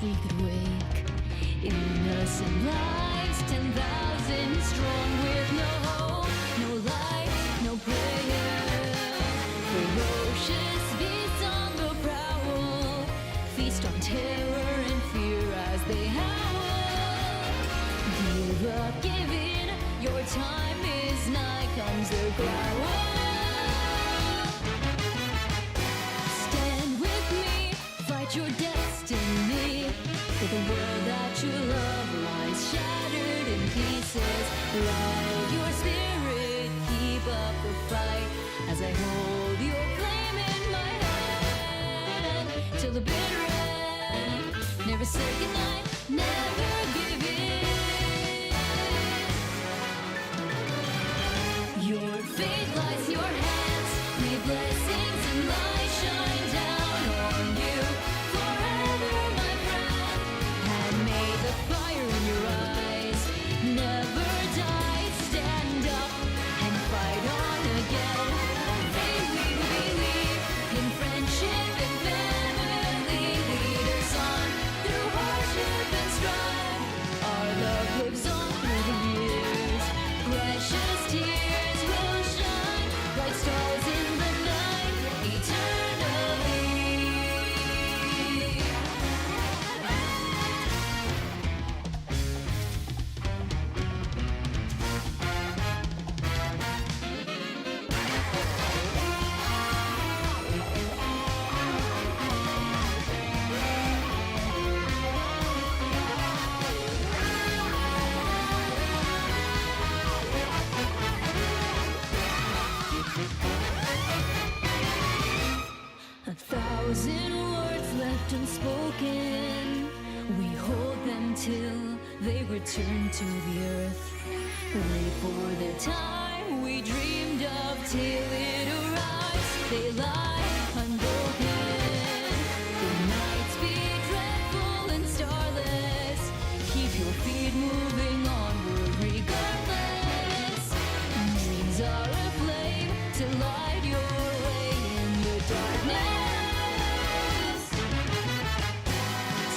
we could wake innocent lives, 10,000 strong with no hope, no life, no prayer. Ferocious beasts on the prowl, feast on terror and fear as they howl. Give up, give in, your time is nigh, comes their growl. Stand with me, fight your destiny, for the world that you love lies shattered in pieces. Light your spirit, keep up the fight, as I hold your flame in my hand, till the bitter end. Never say goodnight, never give in. Your fate lies in your hands, may blessings and light shine down on you forever, my friend. And may the fire in your eyes never die. Stand up and fight on again. Faith we believe in friendship and family. Lead us on through hardship and strife. Our love lives on through the years. Precious tears will shine like stars in the night, eternally. 1,000 words left unspoken, we hold them till they return to the earth. Wait for the time we dreamed of till it arrives. They lie unbroken. The nights be dreadful and starless. Keep your feet moving onward regardless. Dreams are a flame to light your way in the darkness.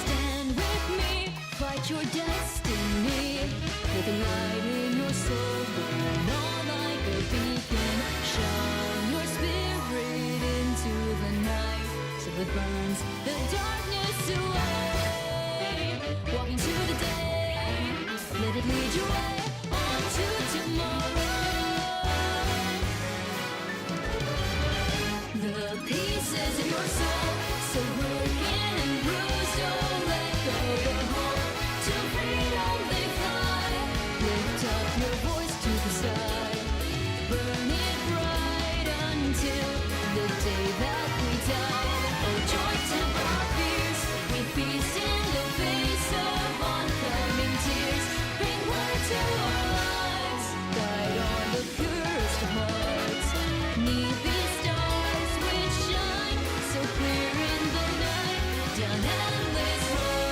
Stand with me, fight your destiny, with the light in your soul, burn on like a beacon. Shine your spirit into the night, till it burns the darkness away. Walk into the day, let it lead your way on to tomorrow. The pieces of your soul, so broken and bruised, don't let go your hope. To freedom they fly. Lift up your voice to the sky. Burn it bright until the day that we die. Oh, joy, temper our fears. We feast in the face of oncoming tears. Bring light to our lives. Guide on the purest of hearts. Neath these stars which shine so clear in the night, down endless roads.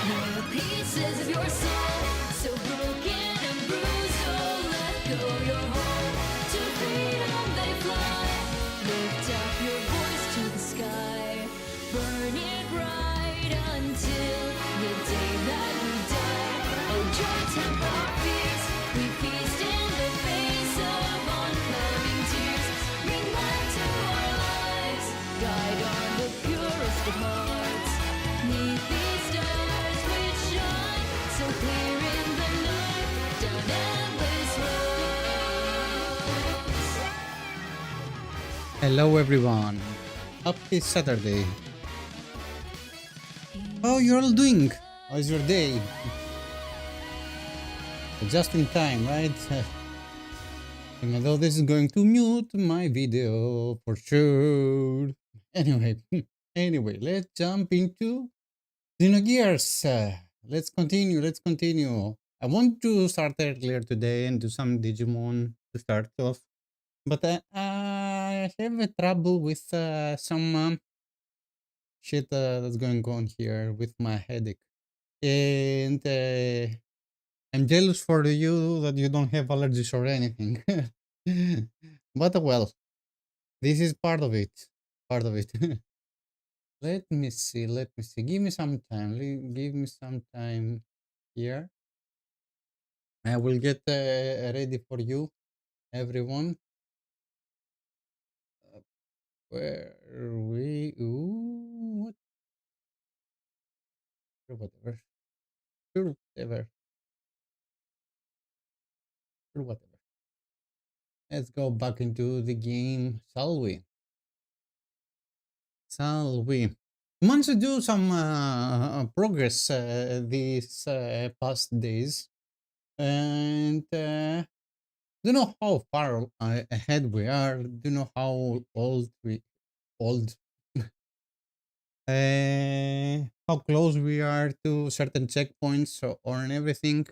The pieces of your soul, so broken and bruised, oh, let go your hope. To freedom they fly. Lift up your voice to the sky. Burn it bright until the day that we die. Oh, joy, temper our fears. We feast in the face of oncoming tears. Bring light to our lives. Guide on the purest of hearts. Neath these stars which shine so clear in the night, down endless roads. Hello everyone. Happy Saturday. How you all doing? How's your day? Just in time, right? Even though this is going to mute my video for sure. Anyway, let's jump into Xenogears. Let's continue. I want to start earlier today and do some Digimon to start off, but I have a trouble with some shit that's going on here with my headache. And I'm jealous for you that you don't have allergies or anything. But well, this is part of it. Part of it. Let me see. Let me see. Give me some time. Give me some time here. I will get ready for you, everyone. Where we? Ooh, whatever. Sure, whatever. Sure, whatever. Let's go back into the game, shall we? Shall we? Managed to do some progress these past days, and don't know how far ahead we are. Don't know how old, how close we are to certain checkpoints or and everything.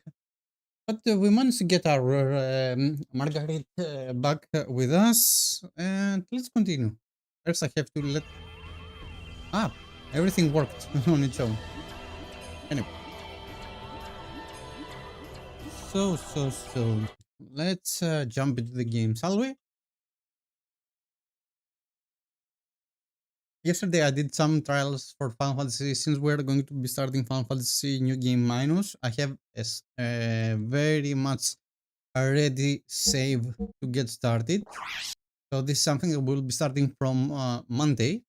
But we managed to get our Margaret back with us, and let's continue. First, I have to let everything worked on its own. Anyway, so let's jump into the game, shall we? Yesterday I did some trials for Final Fantasy. Since we're going to be starting Final Fantasy New Game Minus, I have a very much ready save to get started. So this is something that we'll be starting from Monday.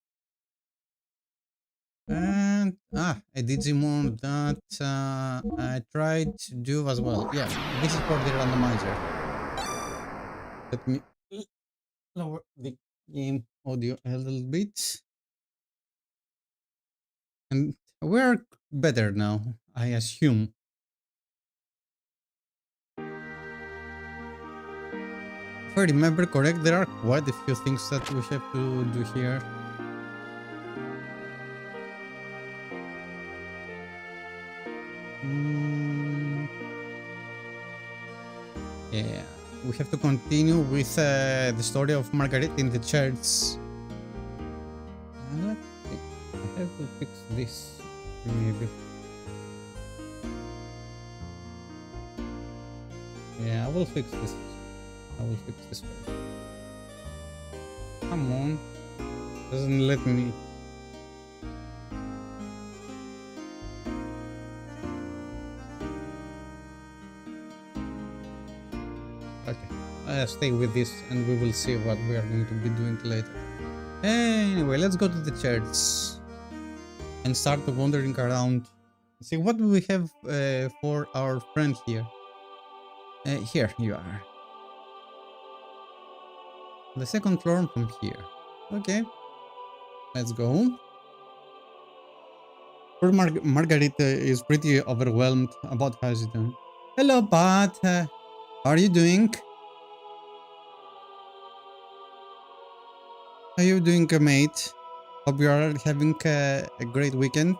And a Digimon that I tried to do as well. Yeah, this is for the randomizer. Let me lower the game audio a little bit. And we're better now, I assume. If I remember correct, there are quite a few things that we have to do here. Yeah, we have to continue with the story of Margaret in the church. Let's see. I have to fix this, maybe. Yeah, I will fix this. I will fix this first. Come on. Doesn't let me. Okay. Stay with this and we will see what we are going to be doing later. Anyway, let's go to the church and start wandering around. See, what do we have for our friend here? Here you are. The second floor from here. Okay. Let's go. Poor Margarita is pretty overwhelmed about how she's doing. Hello, Pat. How are you doing? How are you doing, mate? Hope you are having a great weekend.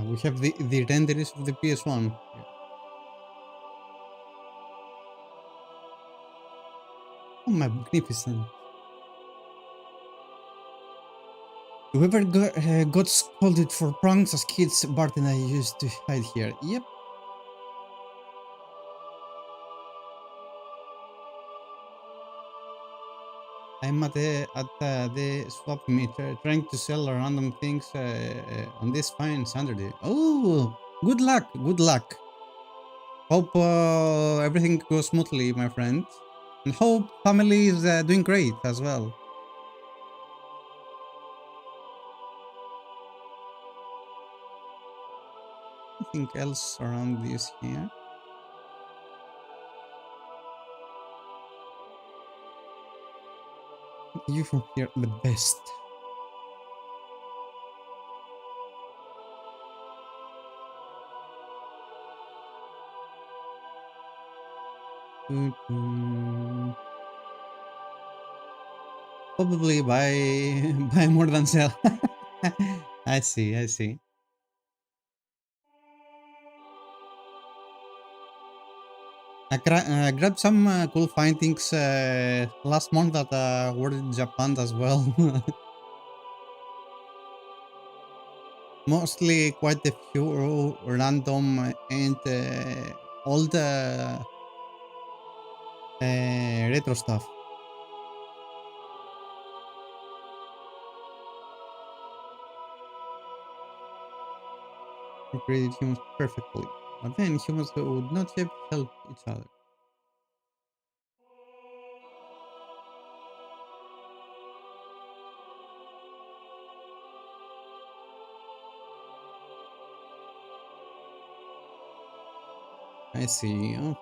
We have the renderings of the PS1. Oh, magnificent. Whoever got scolded for pranks as kids, Bart and I used to hide here. Yep. I'm at the swap meet trying to sell random things on this fine Saturday. Oh, good luck, good luck. Hope everything goes smoothly, my friend. And hope family is doing great as well. Anything else around this here? You from here, the best. Probably buy buy more than sell. I see, I see. I grabbed some cool findings last month that were in Japan as well. Mostly quite a few random and old retro stuff. We created humans perfectly, but then humans would not have helped each other. I see. Oh,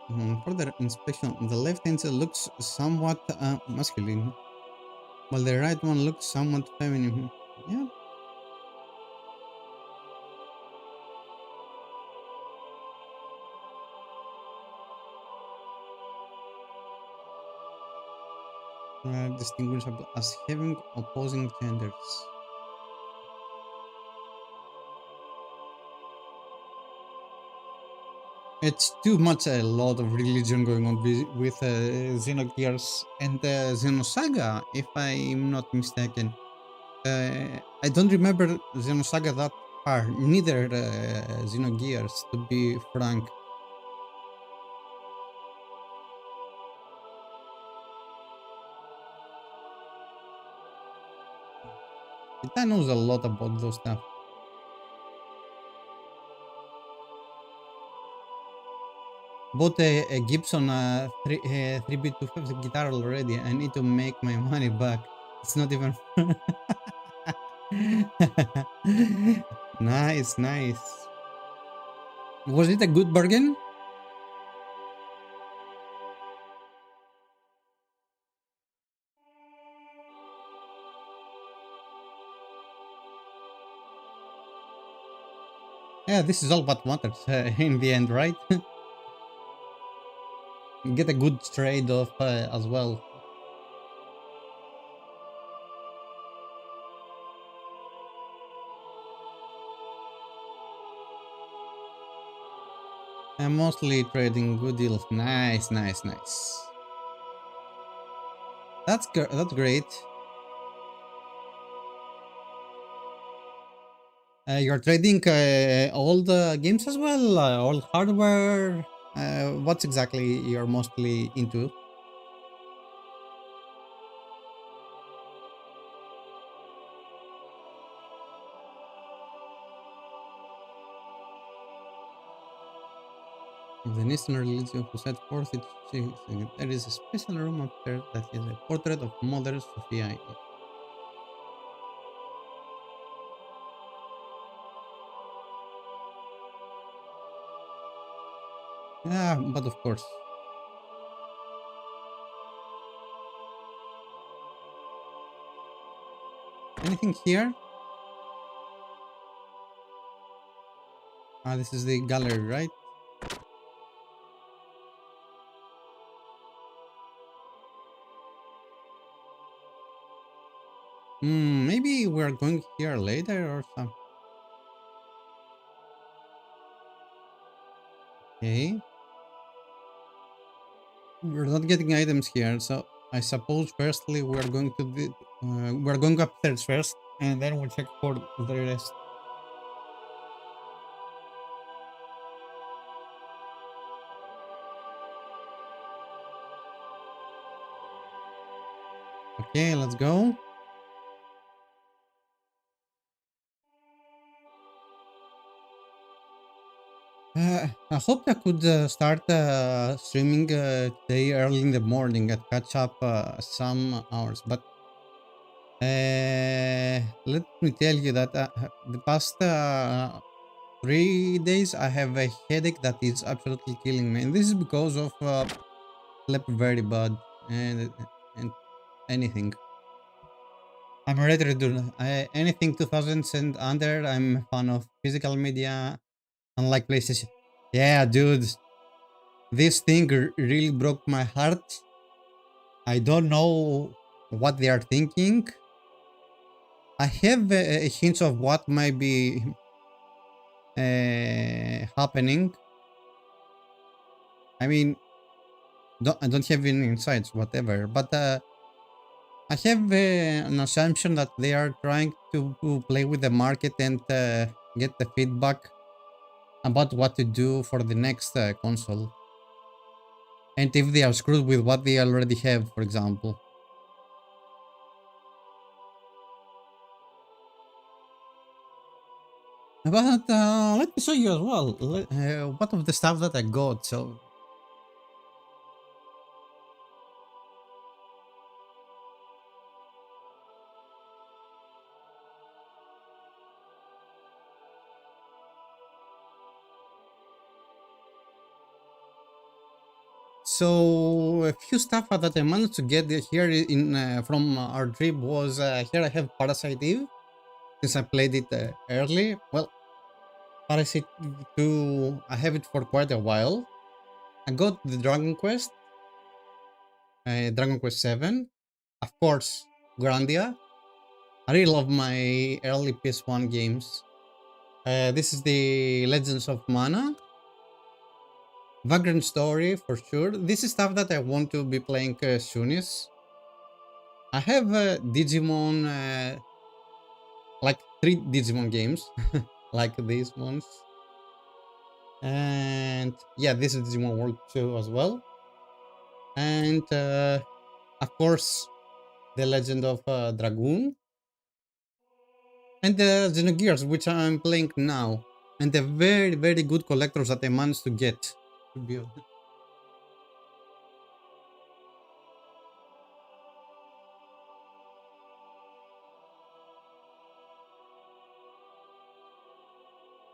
further inspection, the left hand looks somewhat masculine, while the right one looks somewhat feminine. Yeah. Distinguishable as having opposing genders. It's too much a lot of religion going on with Xenogears and Xenosaga, if I'm not mistaken. I don't remember Xenosaga that far, neither Xenogears, to be frank. Ita knows a lot about those stuff. Bought a Gibson 3B250 guitar already. I need to make my money back. It's not even. Nice, nice. Was it a good bargain? Yeah, this is all what matters in the end, right? Get a good trade off as well. I'm mostly trading good deals. Nice, nice, nice. That's great. You're trading old games as well, old hardware. What's exactly you're mostly into? The Eastern religion who set forth its teachings, there is a special room up there that is a portrait of Mother Sophia. Yeah, but of course. Anything here? Ah, this is the gallery, right? Maybe we're going here later or something. Okay. We're not getting items here, so I suppose firstly we're going upstairs first, and then we'll check for the rest. Okay, let's go. I hope I could start streaming today early in the morning and catch up some hours. But let me tell you that the past 3 days I have a headache that is absolutely killing me, and this is because of slept very bad and anything. I'm ready to do anything 2000s and under. I'm a fan of physical media, unlike PlayStation. Yeah, dude, this thing really broke my heart. I don't know what they are thinking. I have a hint of what might be happening. I mean, I don't have any insights, whatever. But I have an assumption that they are trying to play with the market and get the feedback about what to do for the next console. And if they are screwed with what they already have, for example. But let me show you as well what of the stuff that I got. So a few stuff that I managed to get here in from our trip was here I have Parasite Eve since I played it early. Well, Parasite 2 I have it for quite a while. I got the Dragon Quest 7, of course, Grandia. I really love my early PS1 games. This is the Legends of Mana, Vagrant Story for sure. This is stuff that I want to be playing soonish. I have Digimon, like 3 Digimon games, like these ones. And yeah, this is Digimon World 2 as well. And of course, The Legend of Dragoon. And the Xenogears, which I'm playing now. And the very, very good collectors that I managed to get. To be honest.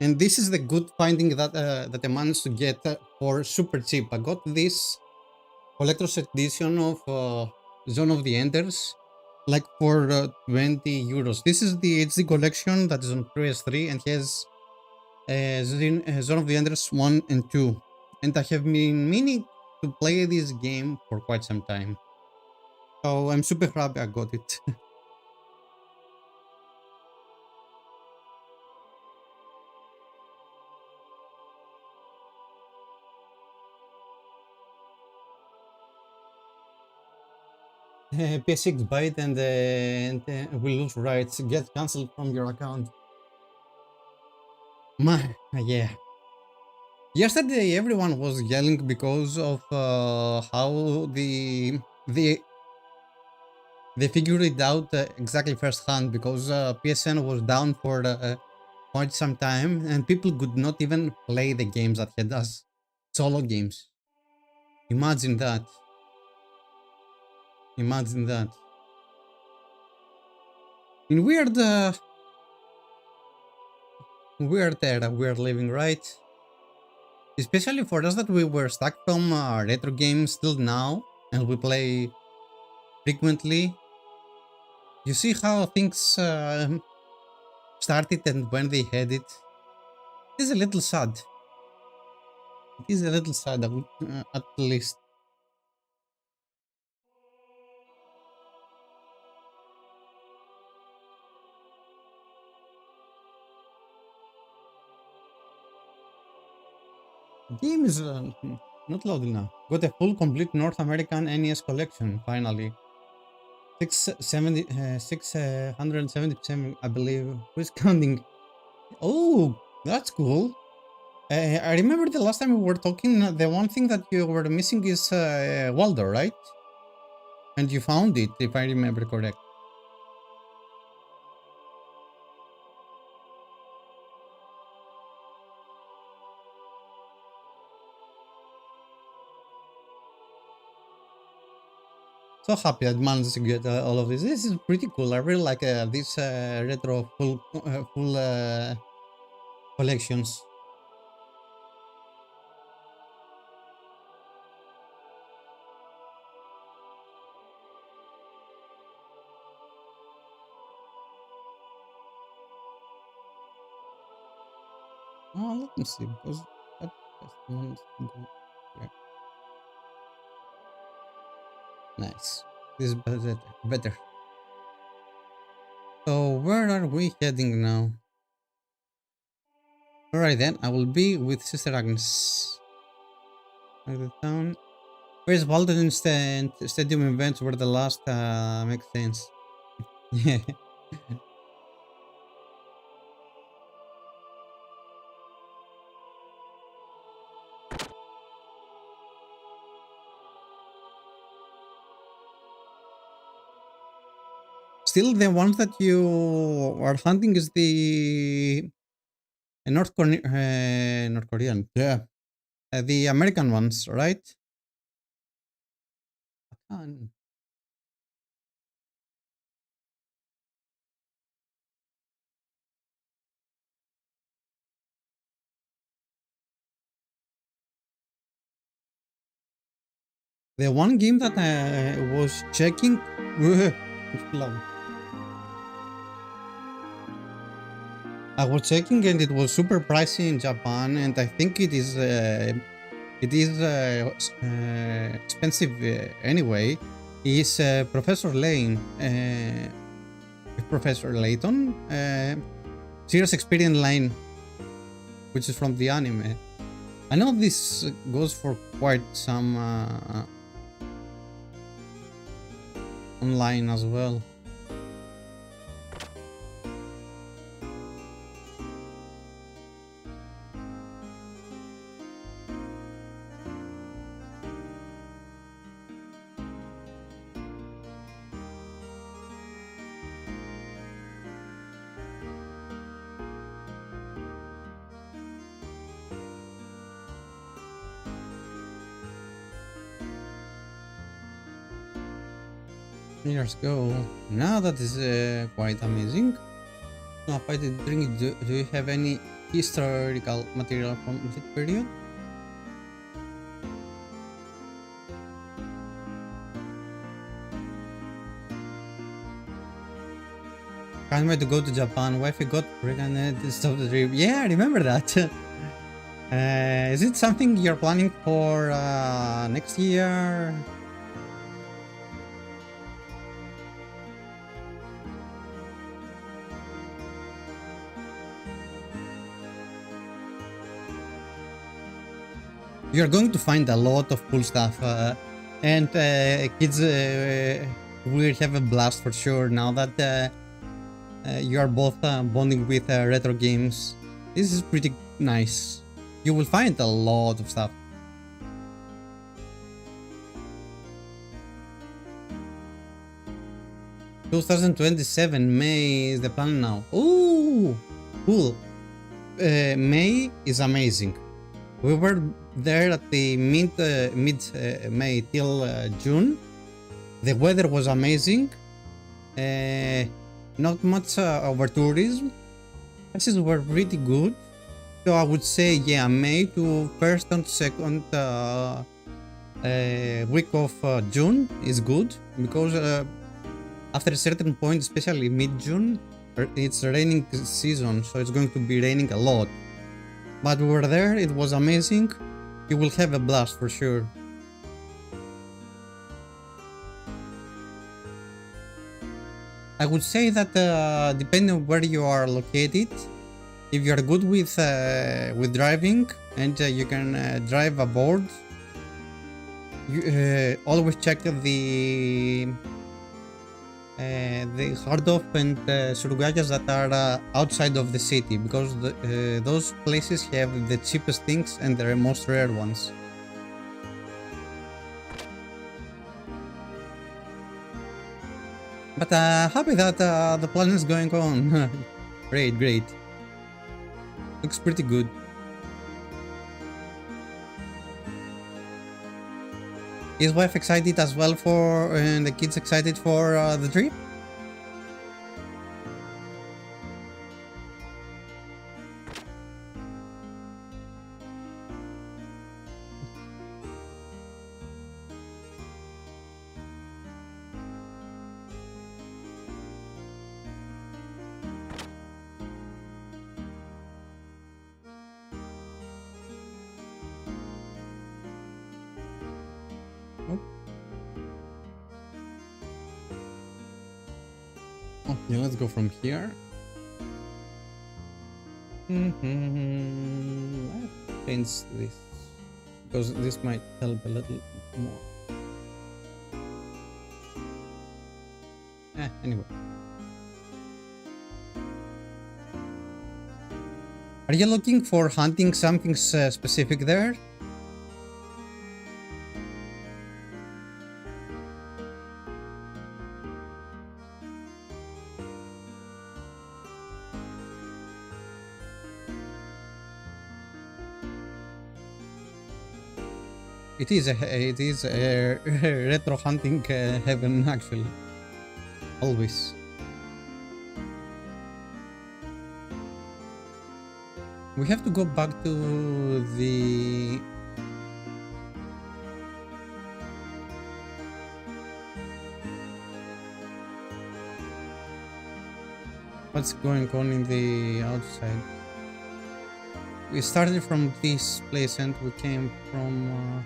And this is the good finding that I managed to get for super cheap. I got this collector's edition of Zone of the Enders, like for 20 euros. This is the HD collection that is on PS3 and has Zone of the Enders 1 and 2. And I have been meaning to play this game for quite some time. So I'm super happy I got it. PS6 byte and will lose rights. Get cancelled from your account. My, yeah. Yesterday, everyone was yelling because of how they figured it out exactly firsthand because PSN was down for quite some time and people could not even play the games that had us solo games. Imagine that. Imagine that. In weird era we're living, right? Especially for us that we were stuck from retro games till now and we play frequently. You see how things started and when they had it. It is a little sad. It is a little sad, at least. Game is not loading now. Got a full complete North American NES collection, finally. 677, I believe. Who's counting? Oh, that's cool. I remember the last time we were talking, the one thing that you were missing is Waldo, right? And you found it, if I remember correct. So happy I managed to get all of this. This is pretty cool. I really like these retro full collections. Oh, let me see because that just wants to go here. Nice. This is better. Better. So where are we heading now? Alright then, I will be with Sister Agnes. At the town. Whereas Walden Stadium events were the last, makes sense. Yeah. Still, the ones that you are hunting is the North Korean. Yeah. The American ones, right? Um, The one game that I was checking. It's loud. I was checking and it was super pricey in Japan, and I think it is expensive anyway. Is Professor Lane, Professor Layton, Serious Experience Line, which is from the anime. I know this goes for quite some online as well. Years ago. Now that is quite amazing. Now, if I did drink, do you have any historical material from that period? Can't wait to go to Japan. Wifey got pregnant to stop the trip. Yeah, I remember that. Is it something you're planning for next year? You're going to find a lot of cool stuff, and kids will have a blast for sure now that you are both bonding with retro games. This is pretty nice. You will find a lot of stuff. "2027 May is the plan now." Ooh, cool. May is amazing. We were there at the mid May till June. The weather was amazing. Not much over tourism. Prices were pretty good. So I would say, yeah, May to first and second week of June is good, because after a certain point, especially mid-June, it's raining season, so it's going to be raining a lot. But we were there, it was amazing. You will have a blast for sure. I would say that depending on where you are located, if you are good with driving and you can drive aboard, you always check the Hardop and Surugayas that are outside of the city, because those places have the cheapest things and the most rare ones. But happy that the plan is going on. Great, great. Looks pretty good. Is wife excited as well for, and the kids excited for the trip? Okay, let's go from here. Let's change this because this might help a little more. Anyway. Are you looking for hunting something specific there? It is a retro hunting heaven actually. Always. We have to go back to the what's going on in the outside. We started from this place and we came from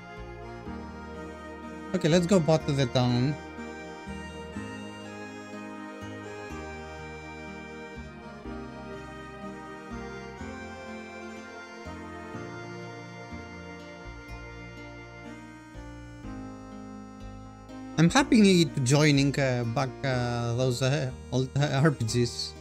okay, let's go back to the town. I'm happy to joining back those old RPGs.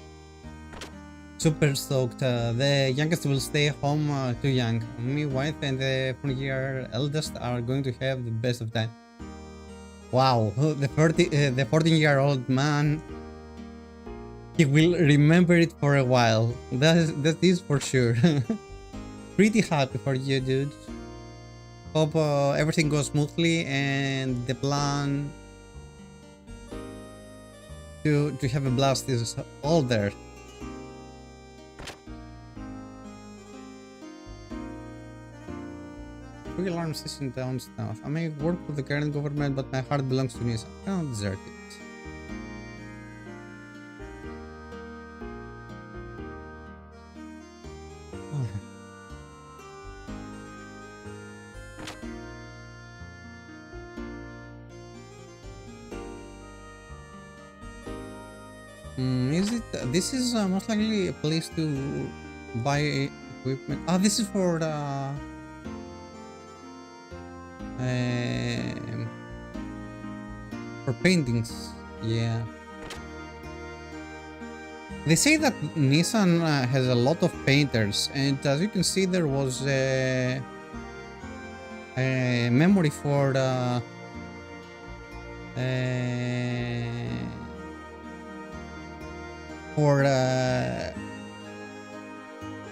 Super stoked. The youngest will stay home too young. Me, wife, and the 4-year eldest are going to have the best of time. Wow, the 14-year-old man, he will remember it for a while. That is for sure. Pretty happy for you, dude. Hope everything goes smoothly and the plan to have a blast is all there. Free alarm system down stuff. I may work for the current government, but my heart belongs to me, so I cannot desert it. Is it? This is most likely a place to buy equipment. Ah, this is for the for paintings. Yeah. They say that Nissan has a lot of painters, and as you can see, there was a memory for the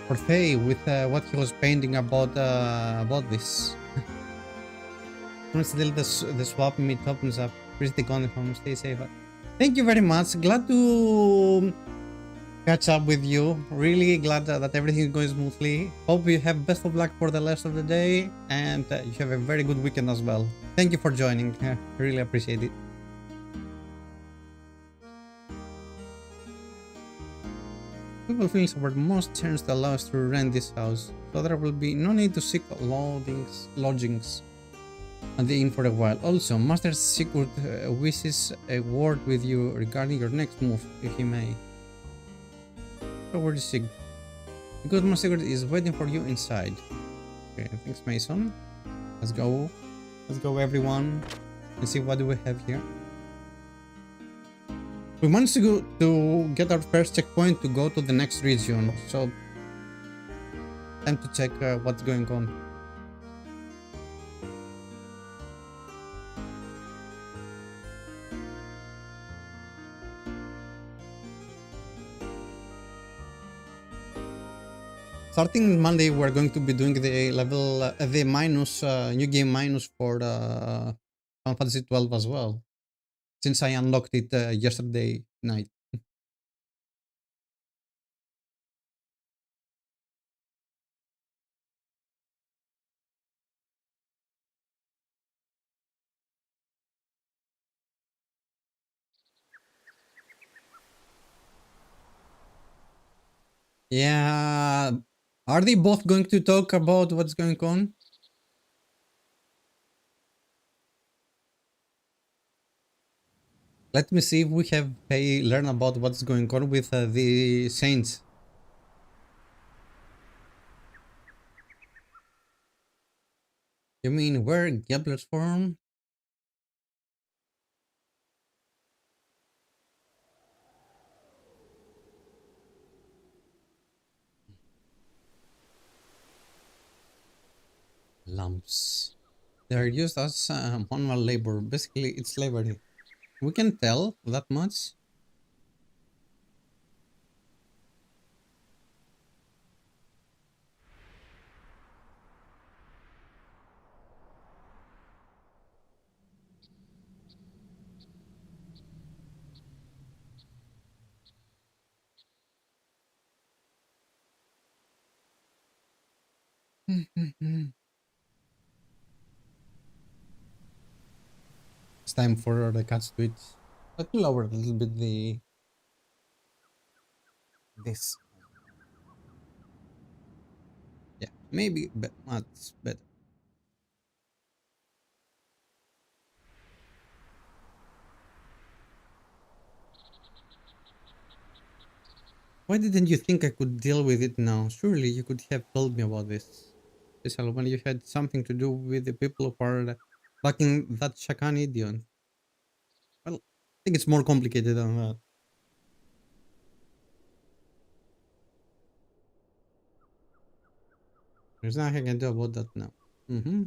for Faye with what he was painting about this. Still the swap meet opens up. Pretty gone home. Stay safe. Thank you very much. Glad to catch up with you. Really glad that everything is going smoothly. Hope you have best of luck for the rest of the day and you have a very good weekend as well. Thank you for joining. Really appreciate it. People feelings were most chance to allow us to rent this house, so there will be no need to seek lodgings at the inn for a while. Also, Master Sigurd wishes a word with you regarding your next move, if he may. So where is Sigurd? Good Master Sigurd is waiting for you inside. Okay, thanks Mason. Let's go. Let's go everyone. Let's see what do we have here. We managed to get our first checkpoint to go to the next region, so time to check what's going on. Starting Monday, we're going to be doing the level, the minus, new game minus for the Final Fantasy 12 as well, since I unlocked it yesterday night. Yeah, are they both going to talk about what's going on? Let me see if we have learn about what's going on with the Saints. You mean where Gabler's form? Lumps. They're used as manual labor. Basically, it's slavery. We can tell that much. It's time for the cat switch. Let me lower a little bit the this. Yeah, maybe but much better. Why didn't you think I could deal with it now? Surely you could have told me about this. Especially when you had something to do with the people who are backing that Shakan idiot. Well, I think it's more complicated than that. There's nothing I can do about that now. Mm-hmm.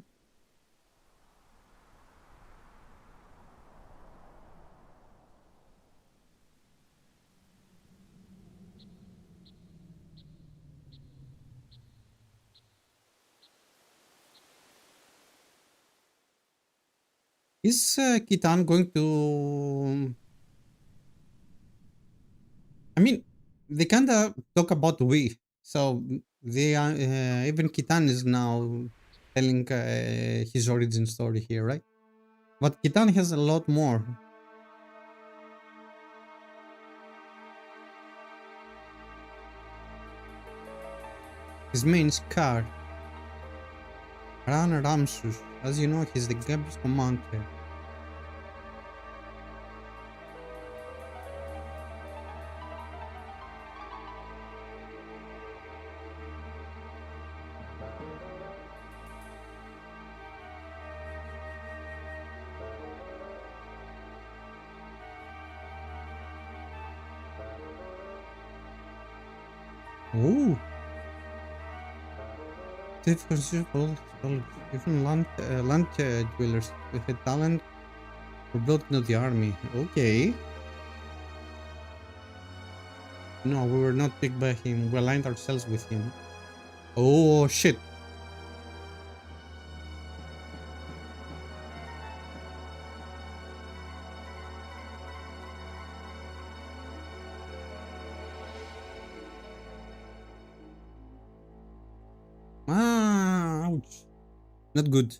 Is Kitan going to? I mean, they kinda talk about we. So they are even Kitan is now telling his origin story here, right? But Kitan has a lot more. His main is Scar, Ran Ramsus. As you know, he's the Gabriel's commander. Ooh. They've considered even land dwellers with a talent for brought into the army. Okay. No, we were not picked by him. We aligned ourselves with him. Oh shit. Ah, ouch. Not good.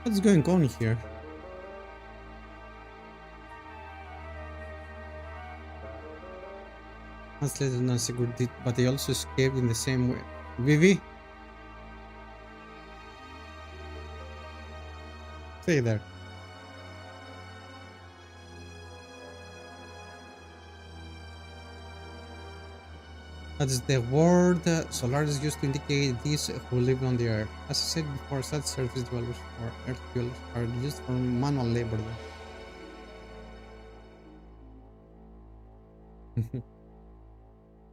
What's going on here? Translated on secret, but they also escaped in the same way. Vivi, stay there. That's the word Solaris used to indicate these who live on the earth. As I said before, such surface dwellers or earth dwellers are used for manual labor.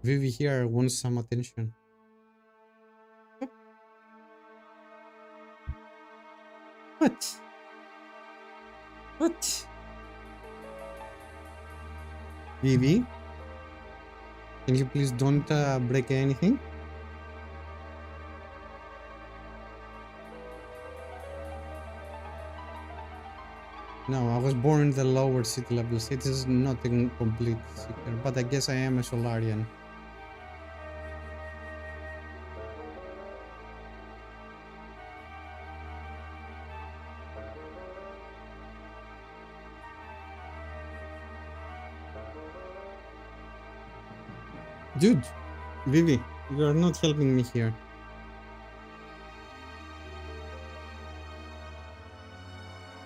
Vivi here wants some attention. What? What? Vivi, can you please don't break anything? No, I was born in the lower city levels. It is not a complete secret, but I guess I am a Solarian. Dude, Vivi, you are not helping me here.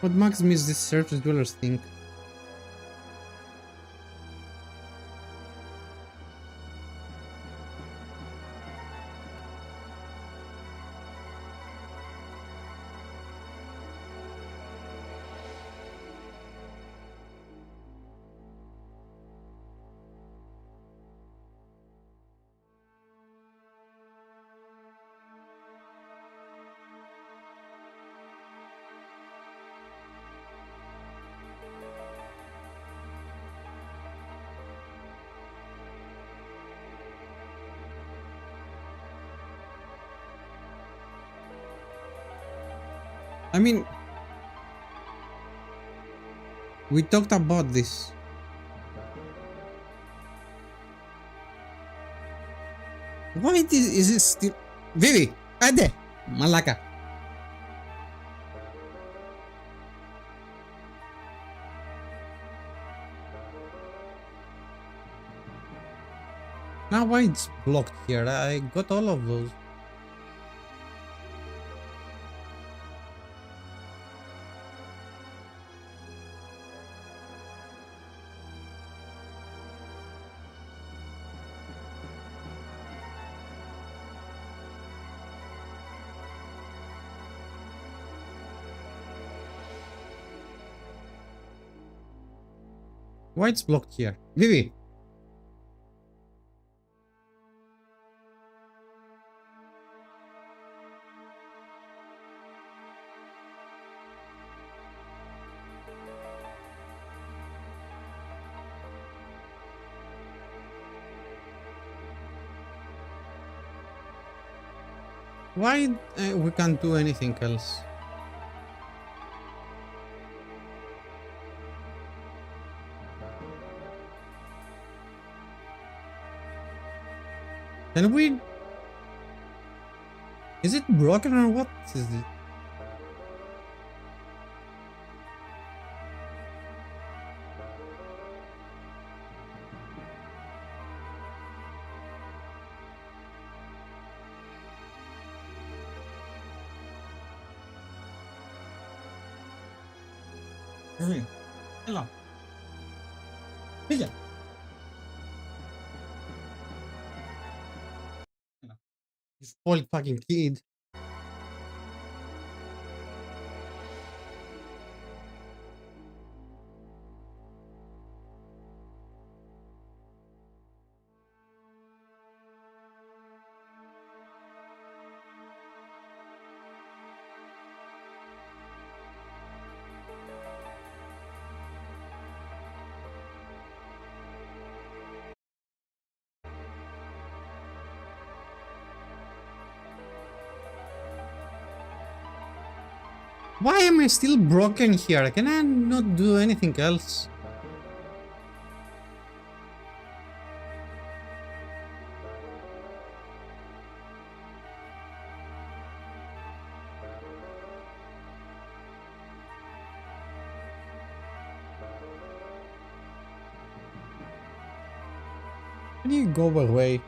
What makes me is this surface dwellers think? I mean, we talked about this. Why is it still... Vivi, ade, malaka. Now why it's blocked here? I got all of those. Why it's blocked here? Vivi! Why we can't do anything else? Can we... Is it broken or what is it? Hello. Pilla. You spoiled fucking kid. Why am I still broken here? Can I not do anything else? Can you go away?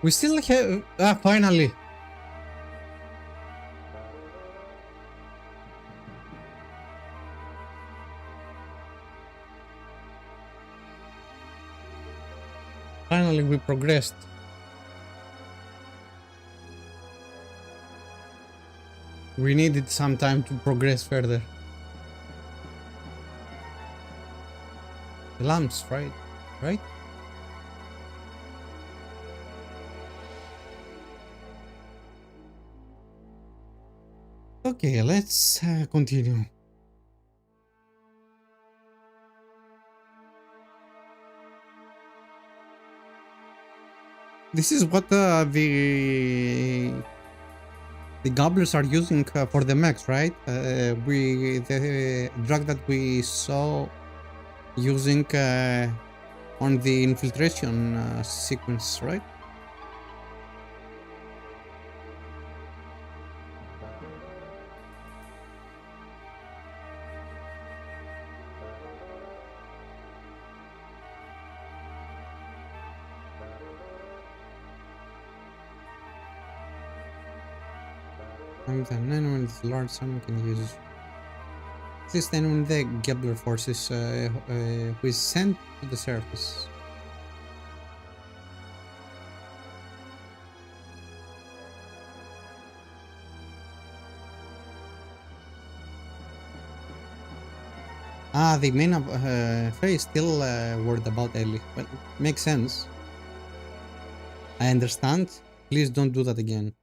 We still have... finally! finally we progressed. We needed some time to progress further. The lamps, right? Right? Okay, let's continue. This is what the gobblers are using for the mechs, right? The drug that we saw using on the infiltration sequence, right? And then when it's large, someone can use this. Then when the gobbler forces who is sent to the surface. Ah, the main face still worried about Ellie. Well, makes sense. I understand. Please don't do that again.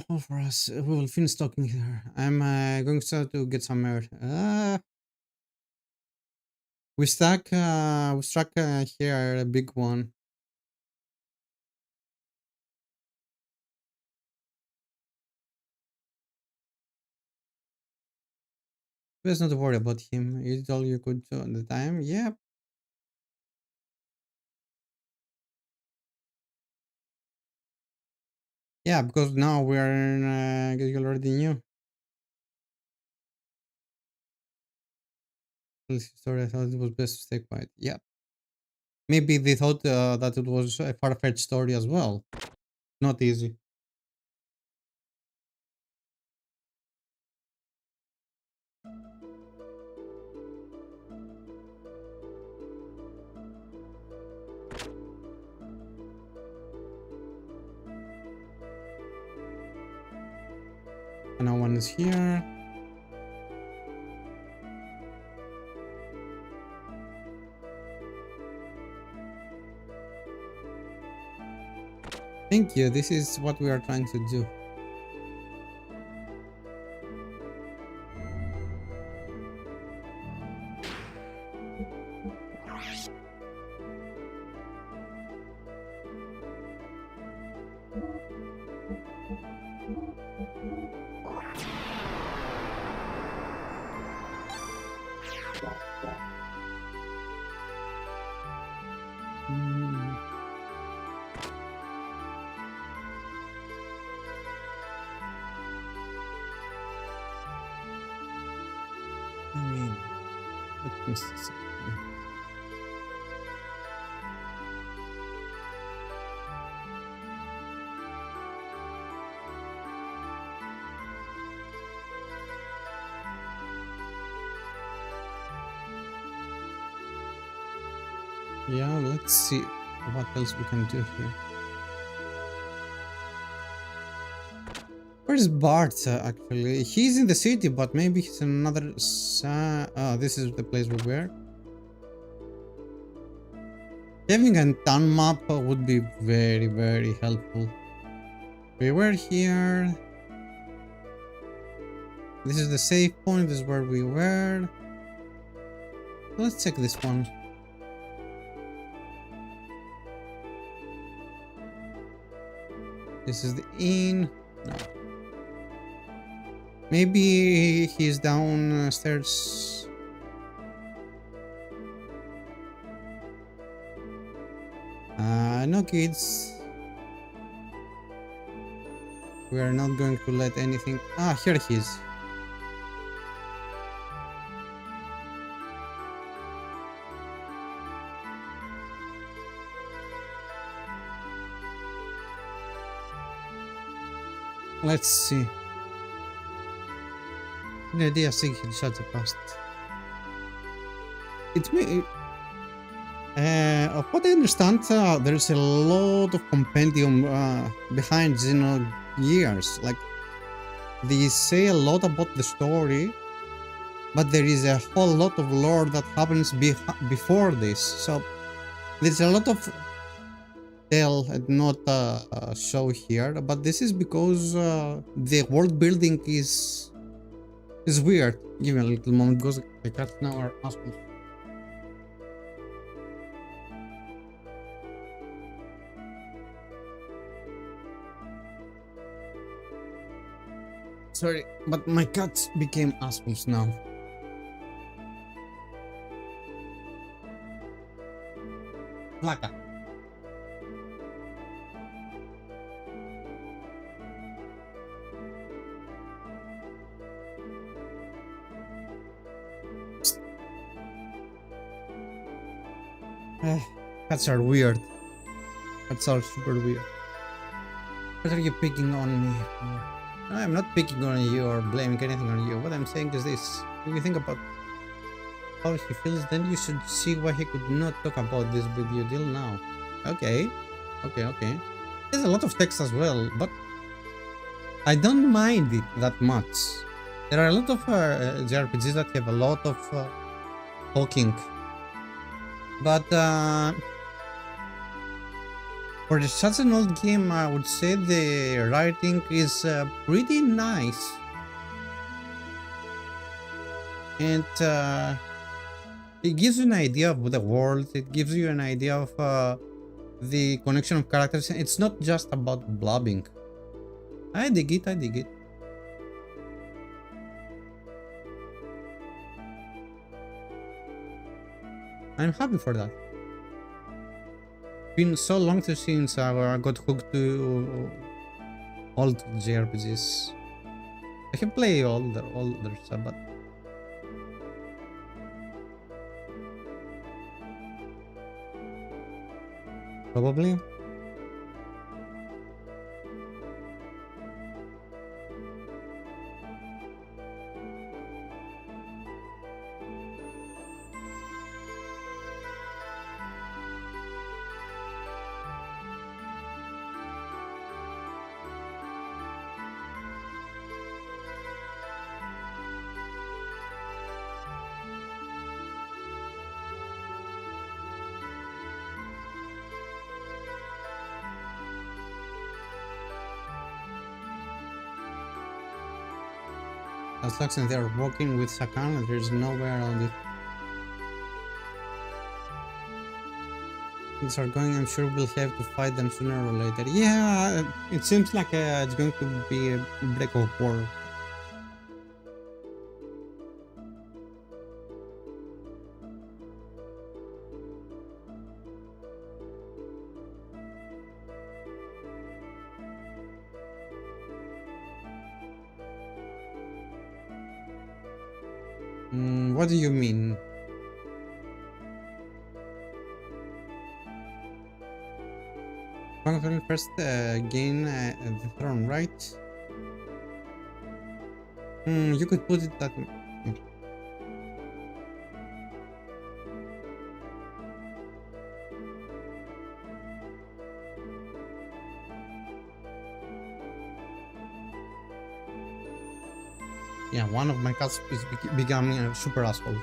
Hold for us. We will finish talking here. I'm going to get some air. We struck here a big one. Let's not worry about him. You did all you could do at the time. Yeah. Yeah, because now we are in, you already knew. This story, I thought it was best to stay quiet. Yeah. Maybe they thought that it was a far-fetched story as well. Not easy. No one is here. Thank you. This is what we are trying to do. Hmm. I mean, let me see. Yeah, let's see what else we can do here. Where's Bart actually? He's in the city, but maybe he's in another. This is the place we were. Having a town map would be very, very helpful. We were here. This is the save point. This is where we were. Let's check this one. This is the inn. No. Maybe he's downstairs. No kids. We are not going to let anything. Ah, here he is. Let's see. The idea seeking such a past. it's me. Of what I understand, there's a lot of compendium behind Xenogears. Like, they say a lot about the story, but there is a whole lot of lore that happens before this. So there's a lot of tell and not show here, but this is because the world building is weird. Give me a little moment because the cats now are assholes. Sorry, but my cats became assholes now. Placa. Cats are weird. Cats are super weird. What are you picking on me for? No, I'm not picking on you or blaming anything on you. What I'm saying is this. If you think about how he feels, then you should see why he could not talk about this with you till now. Okay. Okay. There's a lot of text as well, but I don't mind it that much. There are a lot of JRPGs that have a lot of talking. But for such an old game, I would say the writing is pretty nice. And it gives you an idea of the world, it gives you an idea of the connection of characters. It's not just about blabbing. I dig it. I'm happy for that. Been so long since I got hooked to old JRPGs. I can play older stuff, but probably. As long as they're walking with Sakana, there's no way around it. Things are going, I'm sure we'll have to fight them sooner or later. Yeah, it seems like it's going to be a break of war. What do you mean? Conquering first gain the throne, right? You could put it that way. Yeah, one of my cats is becoming a super asshole.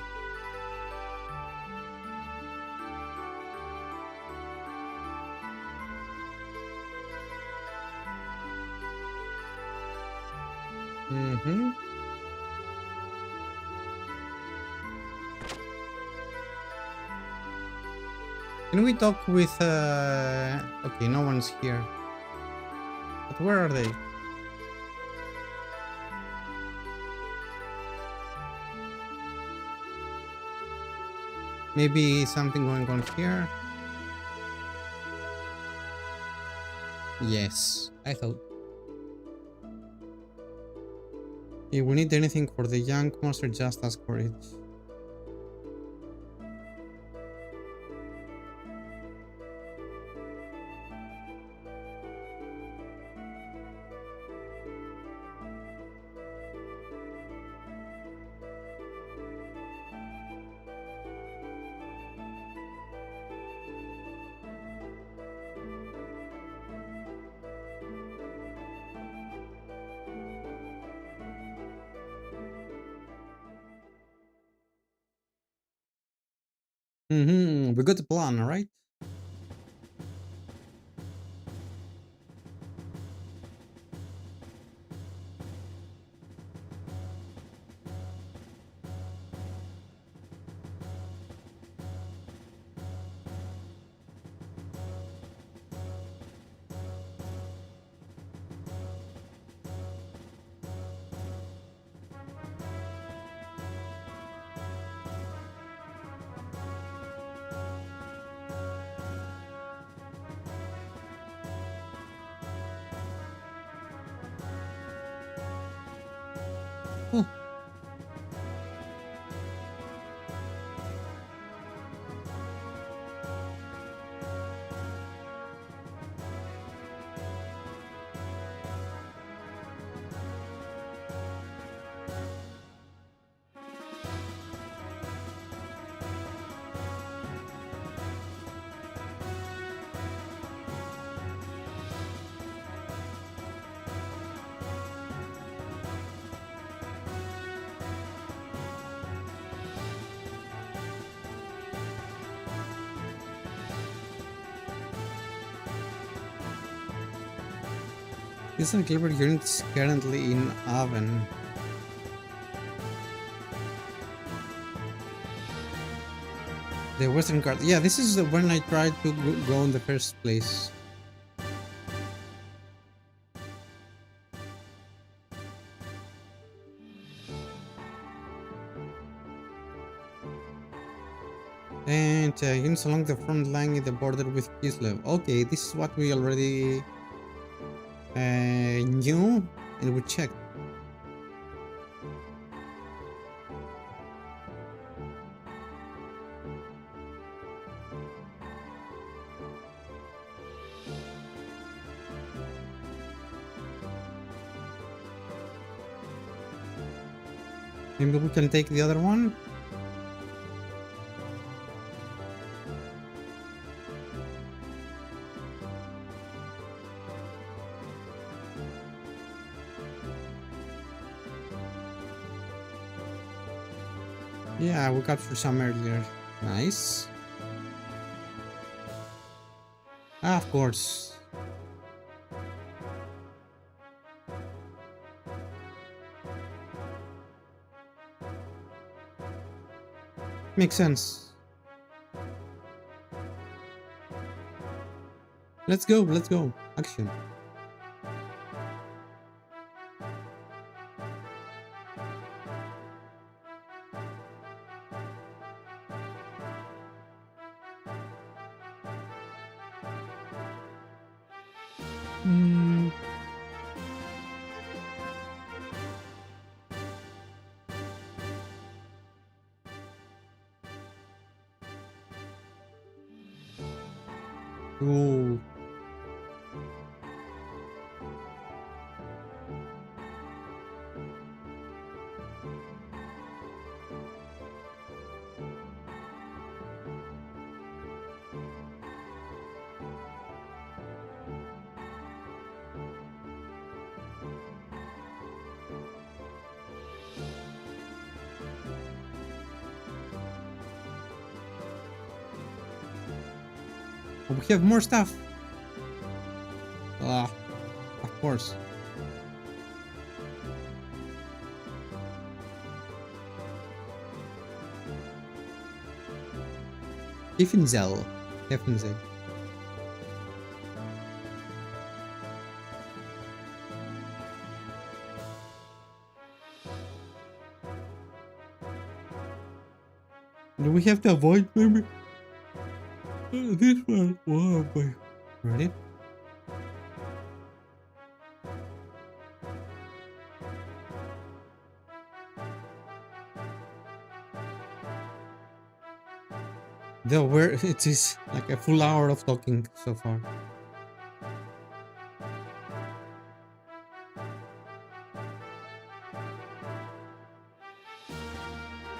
Can we talk with okay, no one's here. But where are they? Maybe something going on here? Yes, I thought. If we need anything for the young monster, just ask for it. We got the plan, right? Oh, this unclear unit is currently in oven. The Western card. Yeah, this is the one I tried to go in the first place. And units along the front line in the border with Kislev. Okay, this is what we already knew and we checked. Maybe we can take the other one. Yeah, we captured some earlier. Nice. Ah, of course. Makes sense. Let's go, let's go. Action. Hmm. Ooh. Oh, we have more stuff. Ah, of course. Tiefenzel. Tiefenzel. Do we have to avoid maybe? This one. Wow, boy. Ready? Though we're it is like a full hour of talking so far.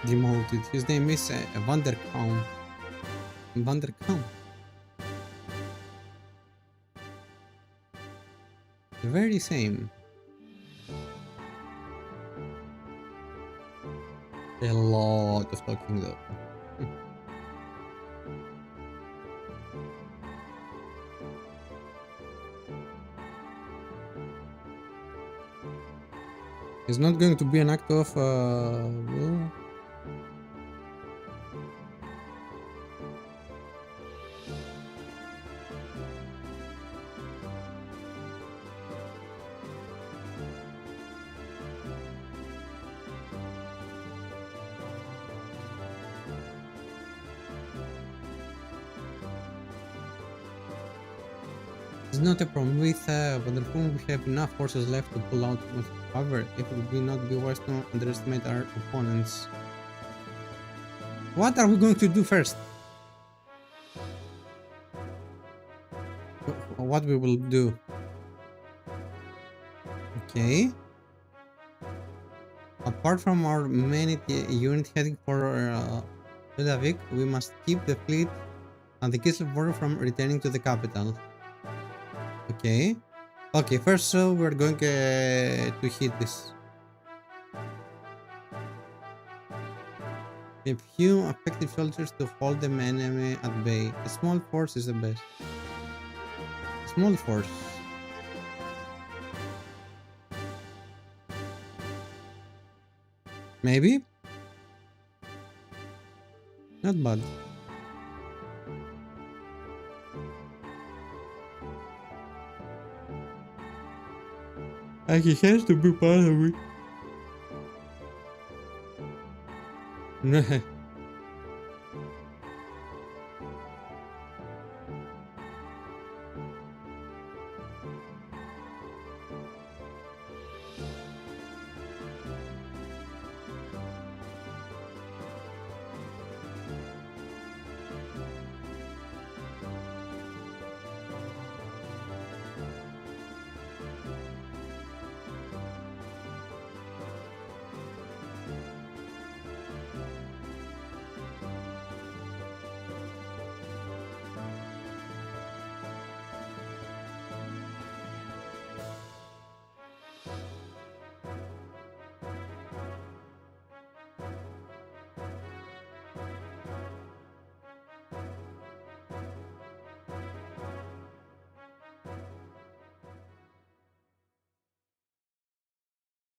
Demoted. His name is Vanderkaum. Vanderkaum. The very same. A lot of talking though. It's not going to be an act of will. It's not a problem with Vanderpool. We have enough forces left to pull out. However, it would not be wise to underestimate our opponents. What are we going to do first? What we will do? Okay. Apart from our main unit heading for Reykjavik, we must keep the fleet and the Kislev border from returning to the capital. Okay. Okay, first so we're going to hit this. A few effective soldiers to hold the enemy at bay. A small force is the best. A small force. Maybe? Not bad. He has to be part of it.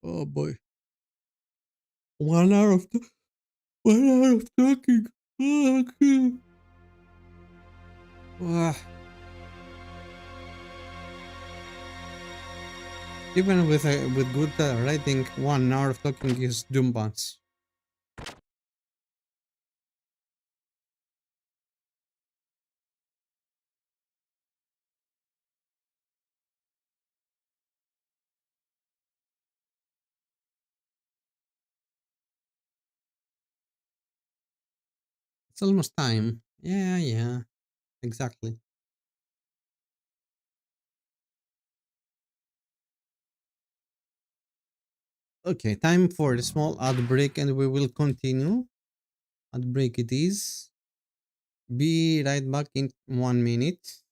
Oh boy. 1 hour of 1 hour of talking. Oh, okay. Ah, even with good writing, 1 hour of talking is doom bounce. It's almost time. Yeah, yeah, exactly. Okay, time for a small ad break, and we will continue. Ad break it is. Be right back in 1 minute.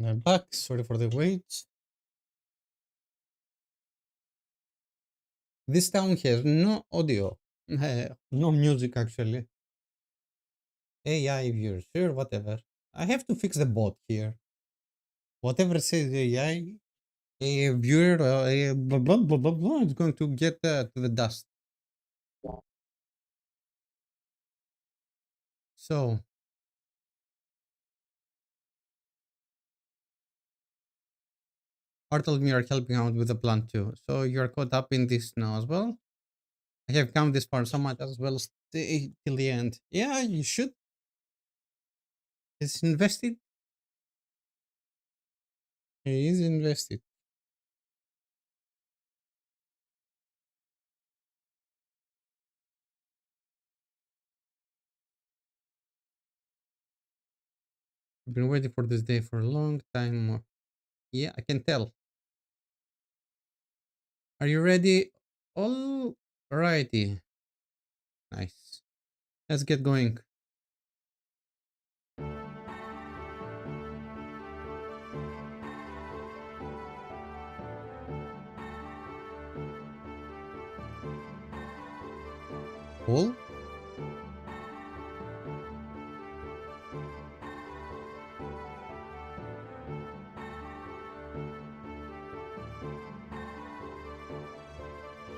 I'm back. Sorry for the wait. This town has no audio. No music actually. AI viewer, sure, whatever. I have to fix the bot here. Whatever says AI, a viewer, blah, blah, blah, blah, blah, is going to get to the dust. So, Art told me you're helping out with the plan too. So you're caught up in this now as well. I have come this far so much as well. Stay till the end. Yeah, you should. It's invested. He is invested. I've been waiting for this day for a long time. Yeah, I can tell. Are you ready? All righty. Nice. Let's get going. Cool.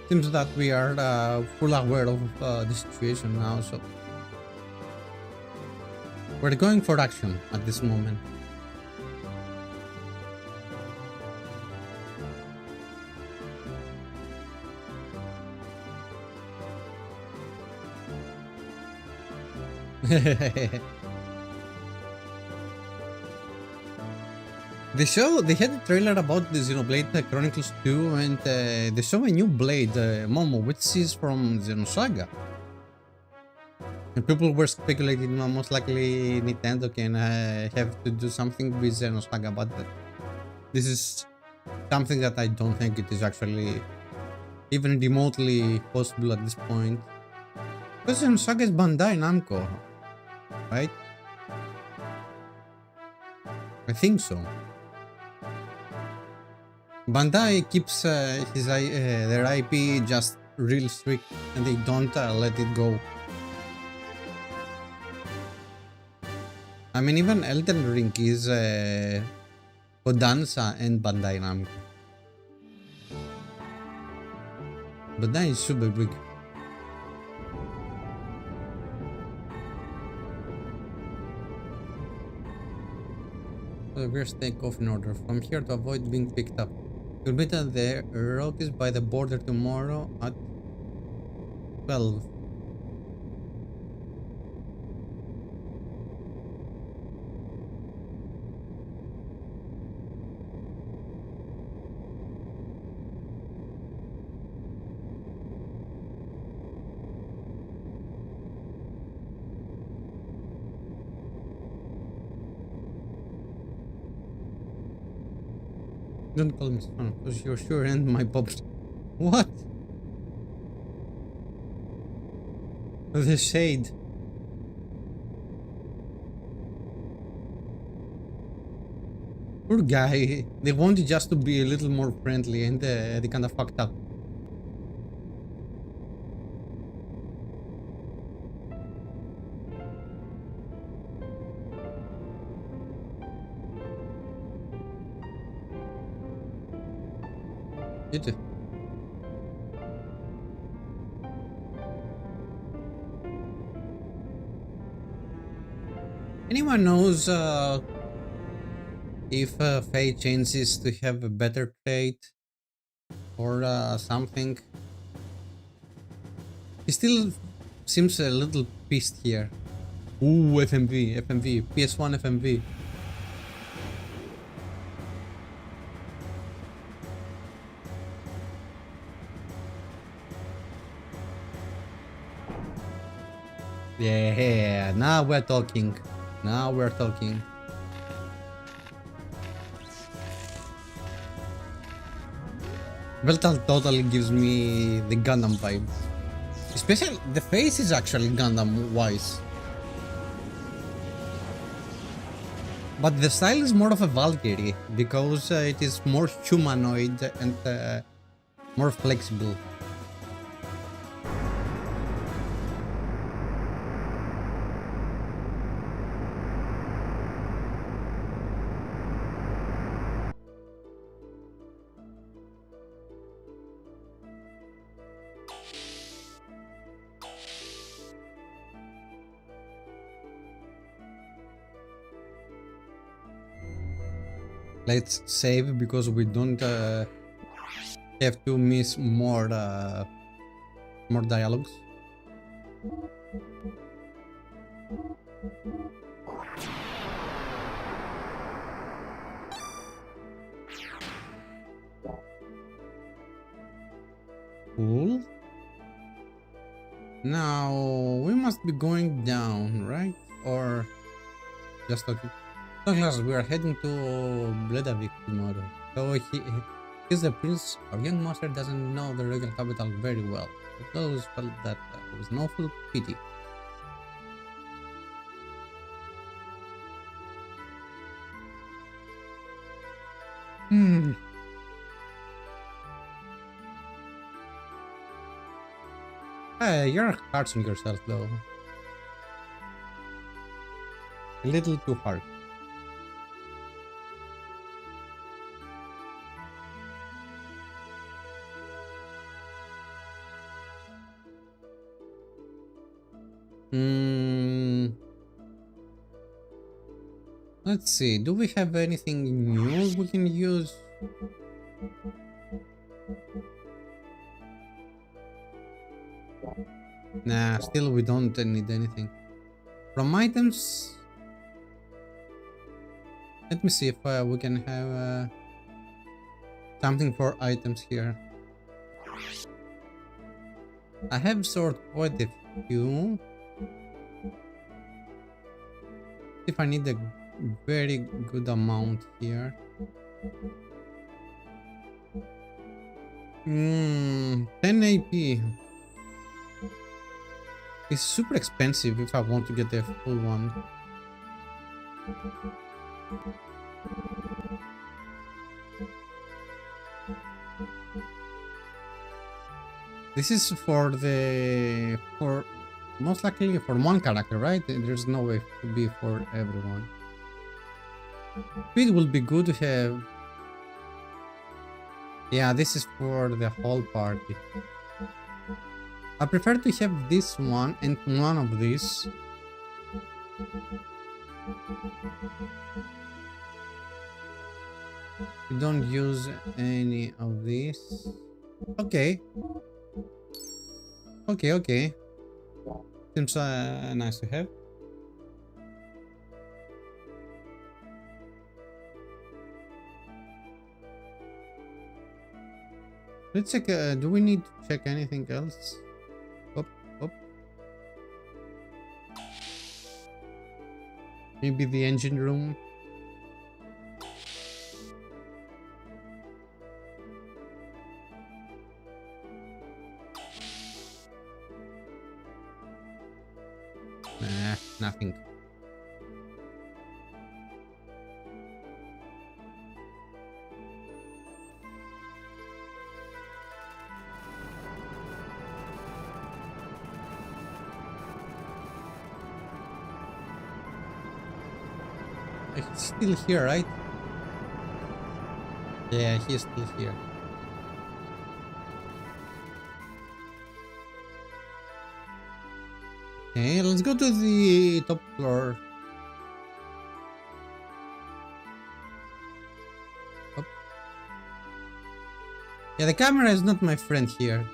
Seems that we are full aware of the situation now, so we're going for action at this moment. They had a trailer about the Xenoblade Chronicles 2, and they show a new blade, Momo, which is from Xenosaga. And people were speculating most likely Nintendo can have to do something with Xenosaga, but this is something that I don't think it is actually even remotely possible at this point. Because Xenosaga is Bandai Namco, right? I think so. Bandai keeps their IP just real strict, and they don't let it go. I mean, even Elden Ring is Kodansha and Bandai Namco. Bandai is super big. Reverse takeoff in order from here to avoid being picked up. You'll meet at the Rockies by the border tomorrow at 12. Don't call me son, because you're sure and my pops. What? The shade. Poor guy. They wanted just to be a little more friendly, and they kinda fucked up. You too. Anyone knows if Faye changes to have a better trait or something? He still seems a little pissed here. Ooh, FMV, PS1 FMV. Yeah, now we're talking. Now we're talking. Veltal totally gives me the Gundam vibe. Especially the face is actually Gundam wise. But the style is more of a Valkyrie because it is more humanoid and more flexible. Let's save because we don't have to miss more dialogues. Cool. Now we must be going down, right? Or just okay. Douglas, we are heading to Bledavik tomorrow. So he's the prince. Our young master doesn't know the royal capital very well. But always felt that it was an awful pity. You're hard on yourself though. A little too hard. Let's see, do we have anything new we can use? Nah, still we don't need anything. From items, let me see if we can have something for items here. I have stored quite a few. If I need a very good amount here. 10 AP. It's super expensive if I want to get the full one. This is for most likely for one character, right? There's no way to be for everyone. It will be good to have. Yeah, this is for the whole party. I prefer to have this one and one of these. We don't use any of these. Okay. Okay. Seems nice to have. Let's check. Do we need to check anything else? Up. Maybe the engine room. Nah, nothing. He's still here, right? Yeah, he's still here. Okay, let's go to the top floor. Up. Yeah, the camera is not my friend here.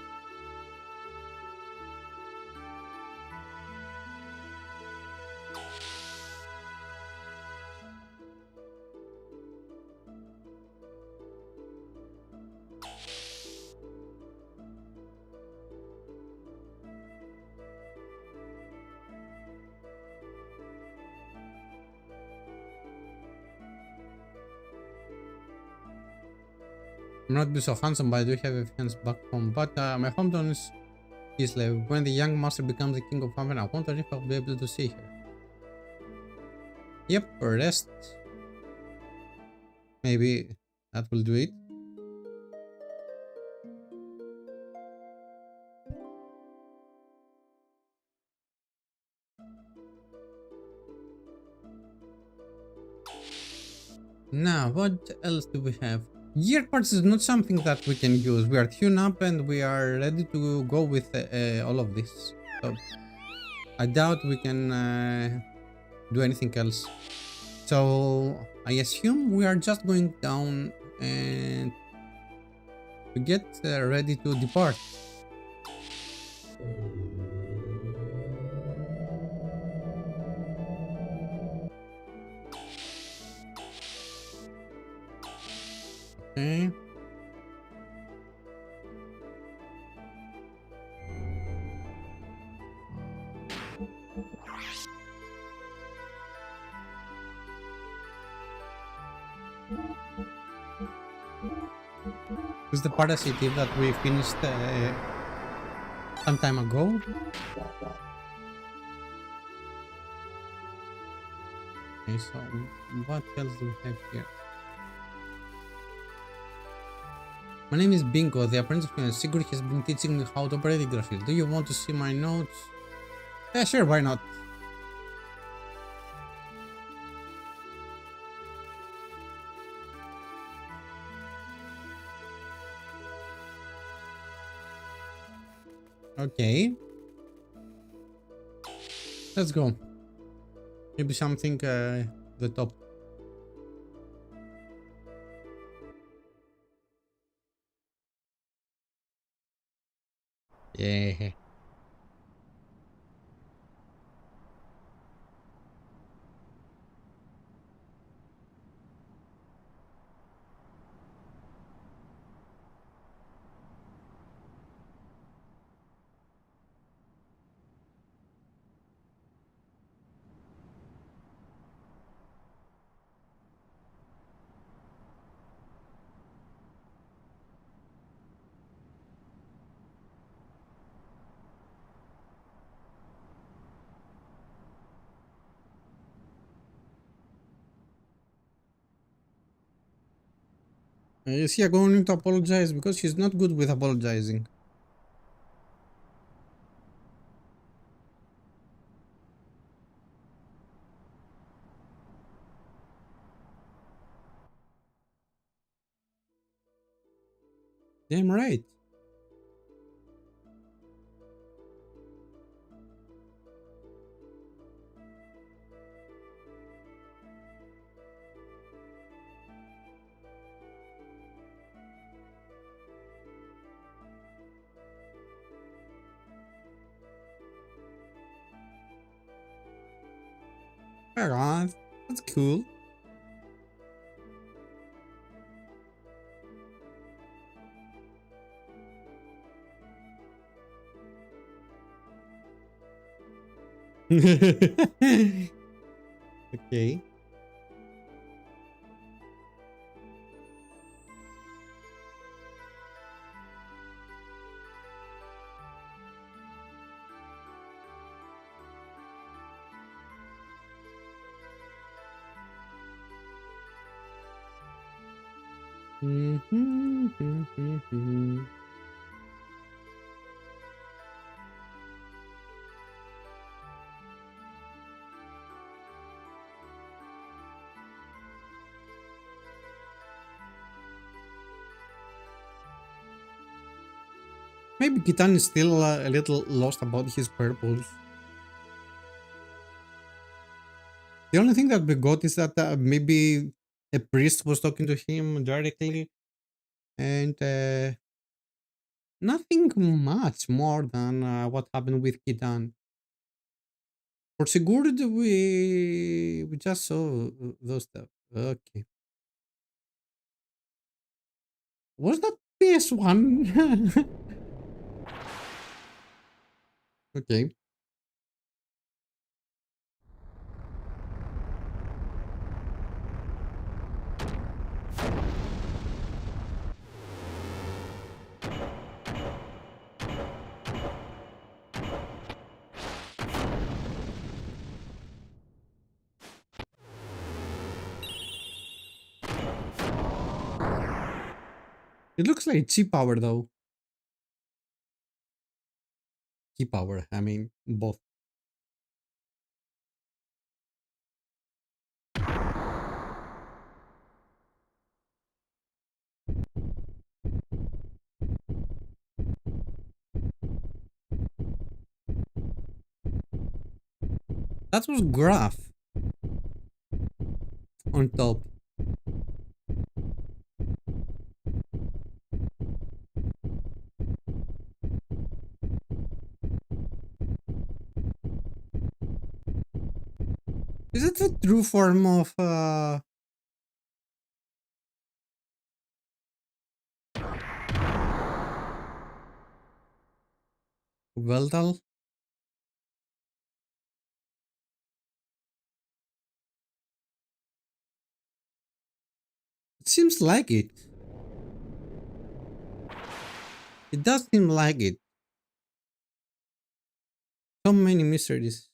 I'm not so handsome, but I do have a fiance back home. But my hometown is Kislev. When the young master becomes the king of Haven, I wonder if I'll be able to see her. Yep, rest. Maybe that will do it. Now, what else do we have? Gear parts is not something that we can use. We are tuned up and we are ready to go with all of this. So, I doubt we can do anything else. So, I assume we are just going down and to get ready to depart. Okay. Is the parasitive that we finished some time ago? Okay, so what else do we have here? My name is Bingo, the apprentice of Sigurd has been teaching me how to operate Yggdrasil. Do you want to see my notes? Yeah, sure, why not? Okay. Let's go. Maybe something the top. Yeah. Is he going to apologize? Because he's not good with apologizing. Damn right. Alright, that's cool. Okay. Maybe Kitan is still a little lost about his purpose. The only thing that we got is that maybe a priest was talking to him directly, and nothing much more than what happened with Kitan. For Sigurd, we just saw those stuff. Okay, was that PS1? Okay. It looks like cheap power though. Key power, I mean, both. That was graph on top. Is it the true form of Veldal? It seems like it. It does seem like it. So many mysteries.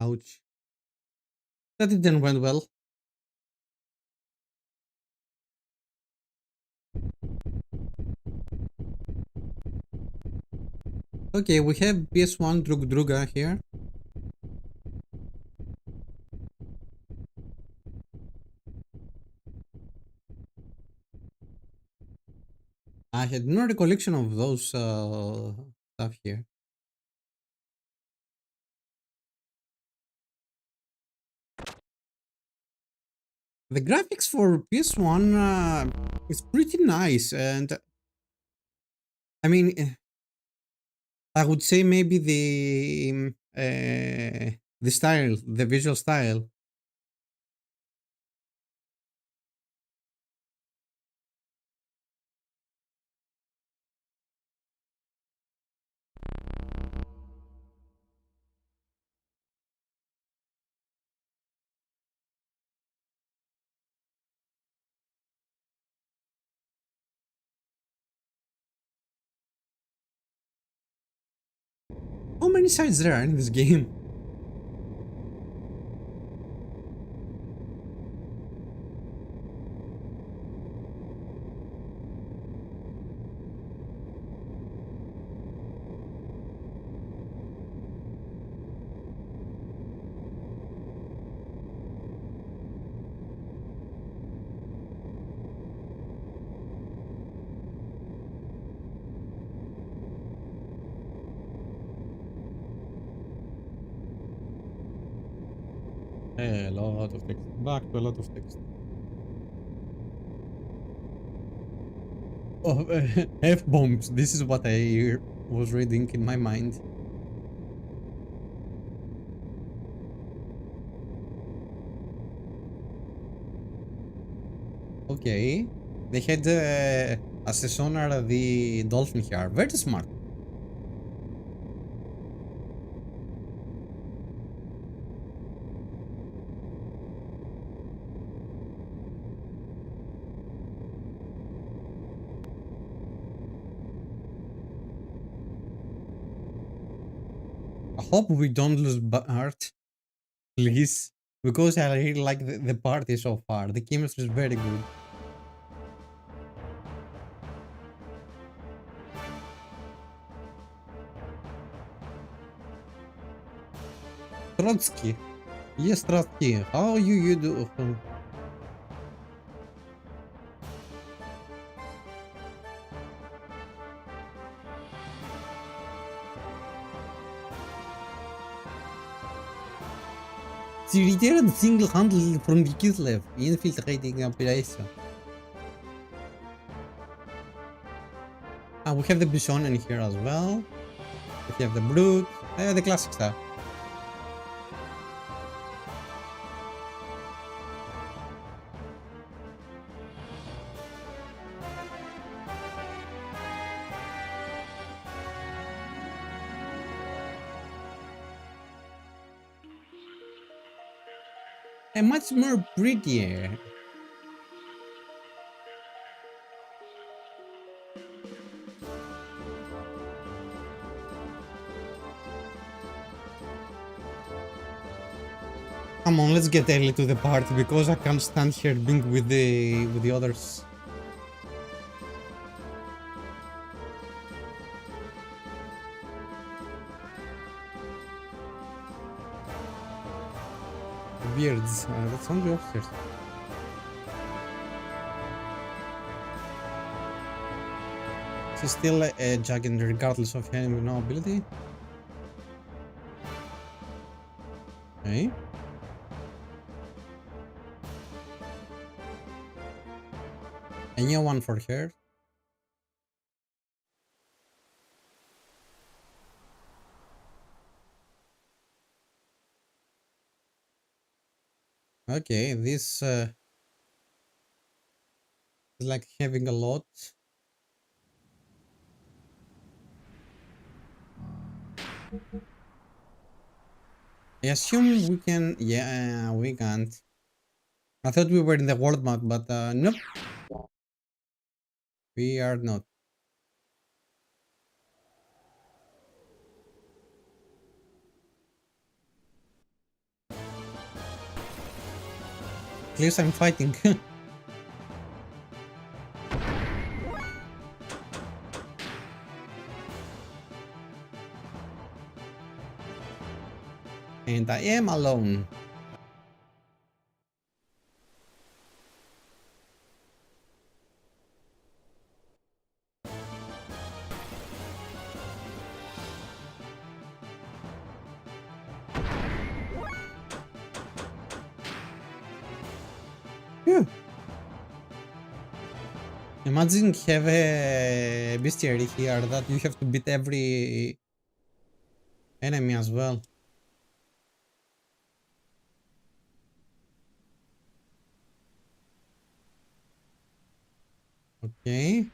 Ouch. That didn't went well. Okay, we have PS1 Druga here. I had no recollection of those stuff here. The graphics for PS1 is pretty nice, and I mean, I would say maybe the style, the visual style. How many sides there are in this game? A lot of text. Back to a lot of text. Oh, F bombs. This is what I was reading in my mind. Okay. They had as a sonar the dolphin here. Very smart. I hope we don't lose Bart, please. Because I really like the party so far. The chemistry is very good. Trotsky. Yes, Trotsky. How you do? She returned single-handedly from the Kislev infiltrating operation. We have the Bison in here as well. We have the Brute. The classic stuff. and much more prettier. Come on, let's get early to the party because I can't stand here being with the others. Beards, that's only upstairs. She's still a Jagan regardless of her no ability. Okay. A new one for her. Okay, this is like having a lot. I assume we can. Yeah, we can't. I thought we were in the world map, but nope, we are not. At least I'm fighting. And I am alone. Phew. Imagine have a bestiary here that you have to beat every enemy as well. Okay.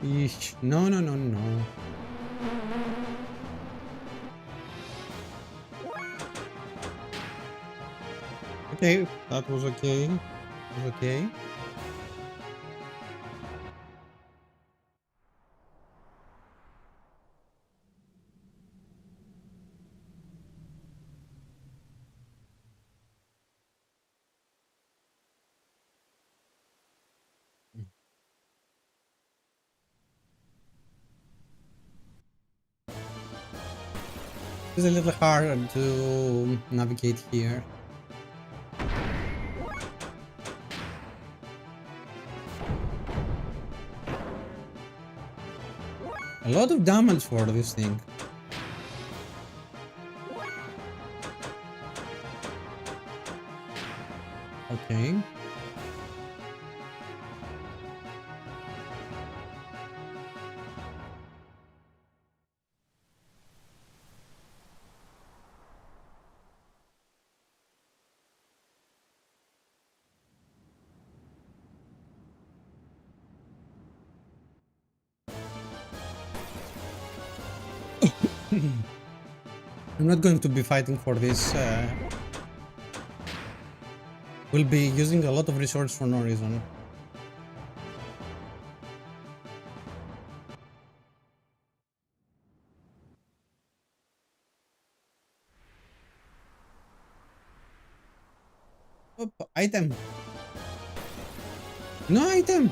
Eesh. No, no, no, no. Okay, that was okay. That was okay. It's a little hard to navigate here. A lot of damage for this thing. Okay. I'm not going to be fighting for this. We'll be using a lot of resources for no reason. Oh, item. No item.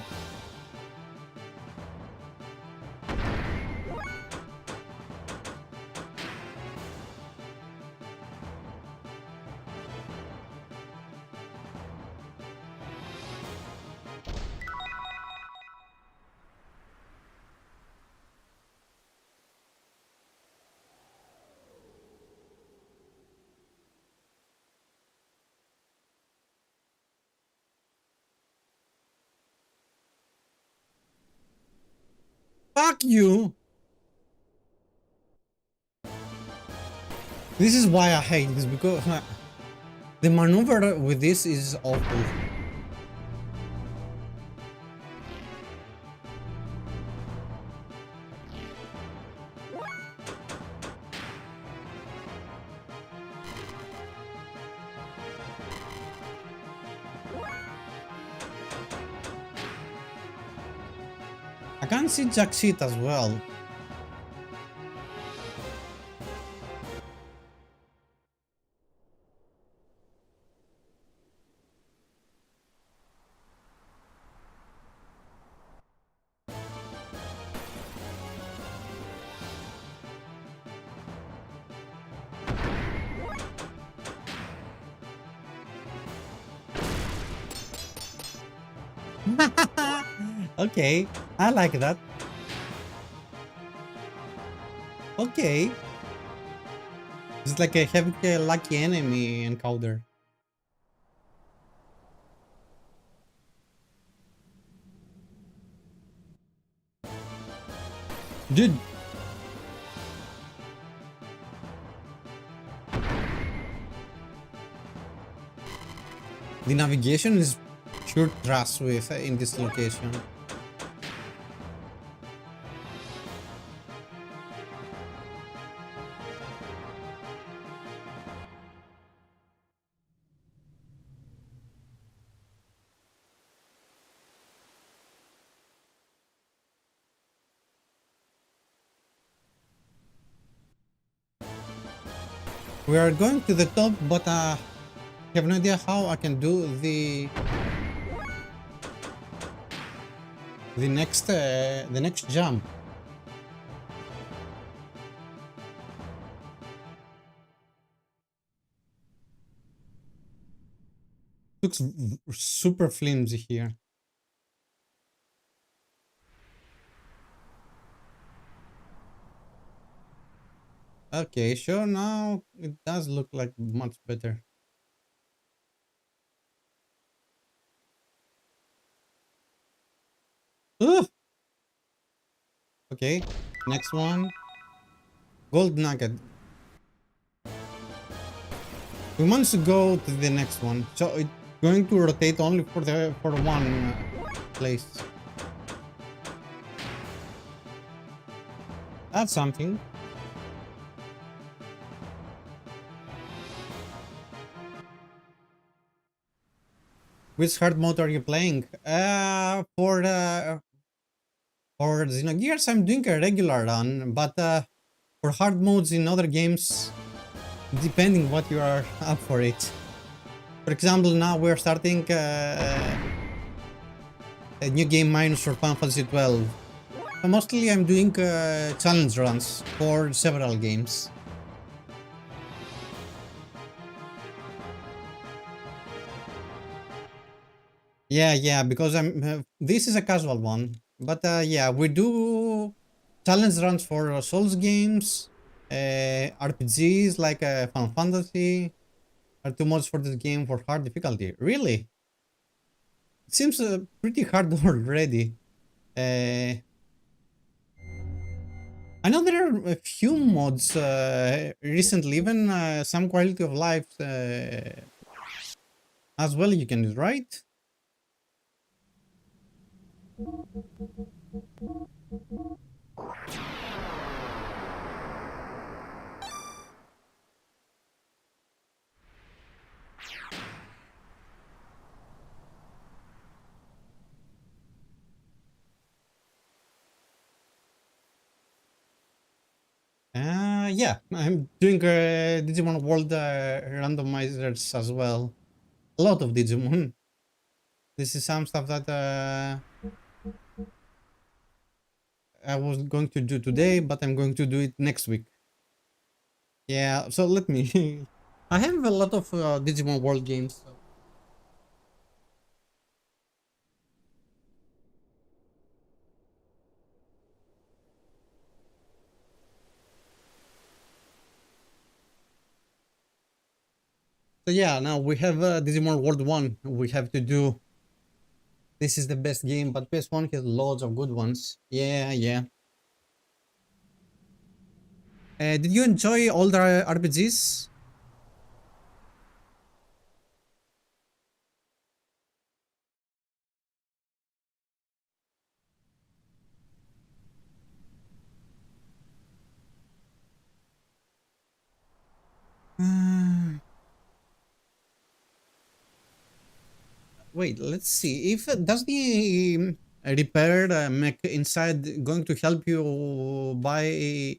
Fuck you. This is why I hate this because the maneuver with this is awful. I can't see jack shit as well. Okay, I like that. Okay. It's like a having a lucky enemy encounter. Dude, the navigation is pure trash with in this location. We are going to the top, but I have no idea how I can do the next jump. Looks super flimsy here. Okay, sure, now it does look like much better. Ugh! Okay, next one. Gold nugget. We managed to go to the next one, so it's going to rotate only for one place. That's something. Which hard mode are you playing? For Xenogears, I'm doing a regular run, but for hard modes in other games, depending what you are up for it. For example, now we're starting a new game minus for Final Fantasy 12. So mostly I'm doing challenge runs for several games. Yeah, because this is a casual one. But yeah, we do challenge runs for Souls games, RPGs like Final Fantasy. Are two mods for this game for hard difficulty. Really? It seems pretty hard already. Uh, I know there are a few mods recently, even some quality of life as well you can use, right? Yeah, I'm doing Digimon World randomizers as well. A lot of Digimon. This is some stuff that I was going to do today, but I'm going to do it next week. Yeah, so let me. I have a lot of Digimon World games. So yeah, now we have Digimon World 1. We have to do. This is the best game, but PS1 has loads of good ones. Yeah. Did you enjoy all the RPGs? Uh, Wait, let's see. If does the repair mech inside going to help you buy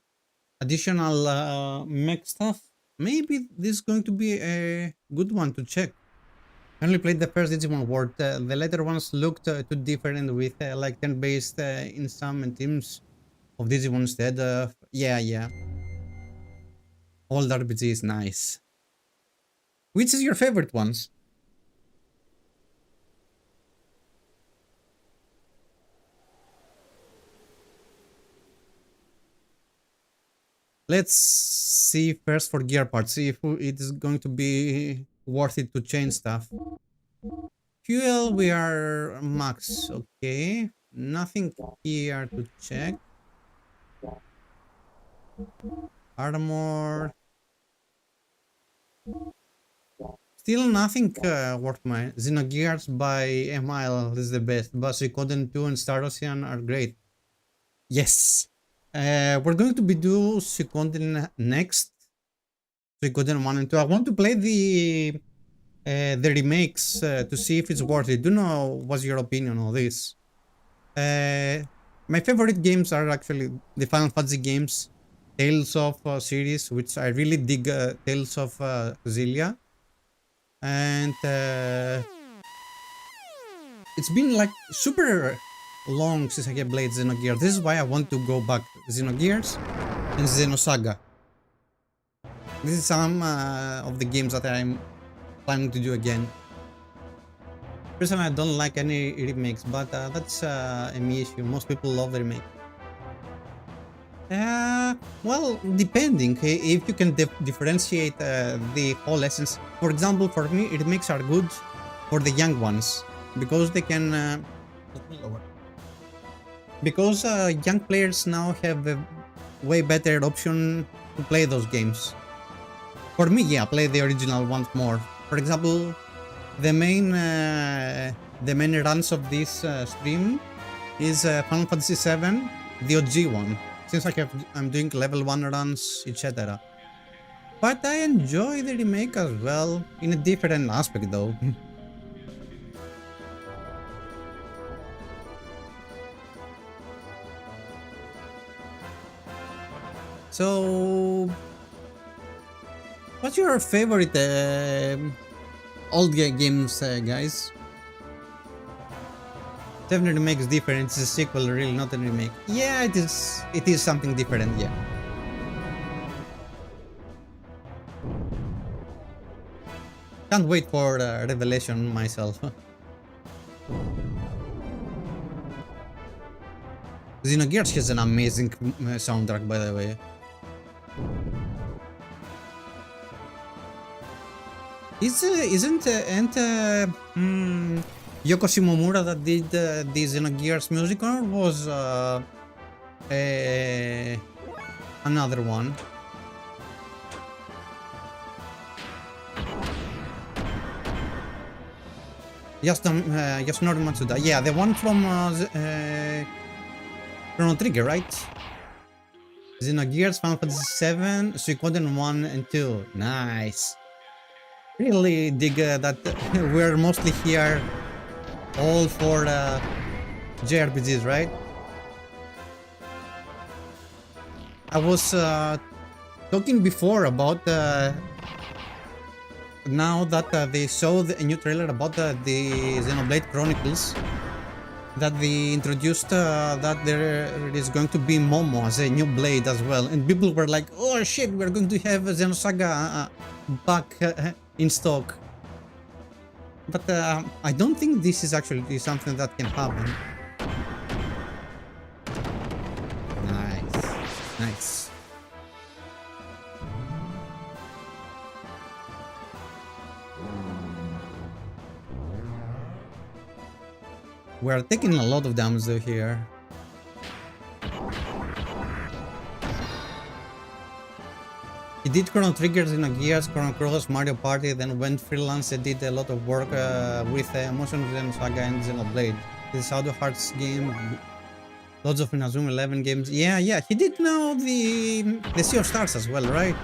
additional mech stuff? Maybe this is going to be a good one to check. I only played the first Digimon World. The later ones looked too different with like turn-based in some teams of Digimon instead. Yeah. Old RPG is nice. Which is your favorite ones? Let's see first for gear parts, see if it is going to be worth it to change stuff. Fuel, we are max, okay. Nothing here to check. Armor. Still nothing worth my. Xenogears by Emile is the best. But Suikoden 2 and Star Ocean are great. Yes. We're going to be do Suikoden next. Suikoden 1 and 2. I want to play the remakes to see if it's worth it. Do know what's your opinion on this. My favorite games are actually the Final Fantasy games, Tales of series, which I really dig. Tales of Xillia, and it's been like super long since I have played Xenogears. This is why I want to go back. Xenogears and Xenosaga. This is some of the games that I'm planning to do again. Personally, I don't like any remakes, but that's a me issue. Most people love the remake. Well, depending if you can differentiate the whole essence. For example, for me, remakes are good for the young ones because they can. Because young players now have a way better option to play those games. For me, yeah, play the original ones more. For example, the main runs of this stream is Final Fantasy VII, the OG one. Since I'm doing level 1 runs, etc. But I enjoy the remake as well, in a different aspect though. So, what's your favorite old games, guys? Definitely makes different. It's a sequel, really, not a remake. Yeah, it is. It is something different. Yeah. Can't wait for Revelation myself. Xenogears has an amazing soundtrack, by the way. Isn't Yoko Shimomura that did the Xenogears music, or was another one? Yasunori Matsuda. Yeah, the one from Chrono Trigger, right? Xenogears, Final Fantasy VII, Suikoden 1 and 2. Nice. Really dig that we're mostly here all for JRPGs, right? I was talking before about now that they showed a new trailer about the Xenoblade Chronicles, that they introduced that there is going to be Momo as a new blade as well, and people were like, oh shit, we're going to have Xenosaga back in stock. But I don't think this is actually something that can happen. Nice. We're taking a lot of damage though here. He did Chrono Trigger, Xenogears, Chrono Cross, Mario Party, then went freelance and did a lot of work with Motion Xenosaga and Xenoblade. This Shadow Hearts game, lots of Inazuma 11 games. Yeah, he did now the Sea of Stars as well, right?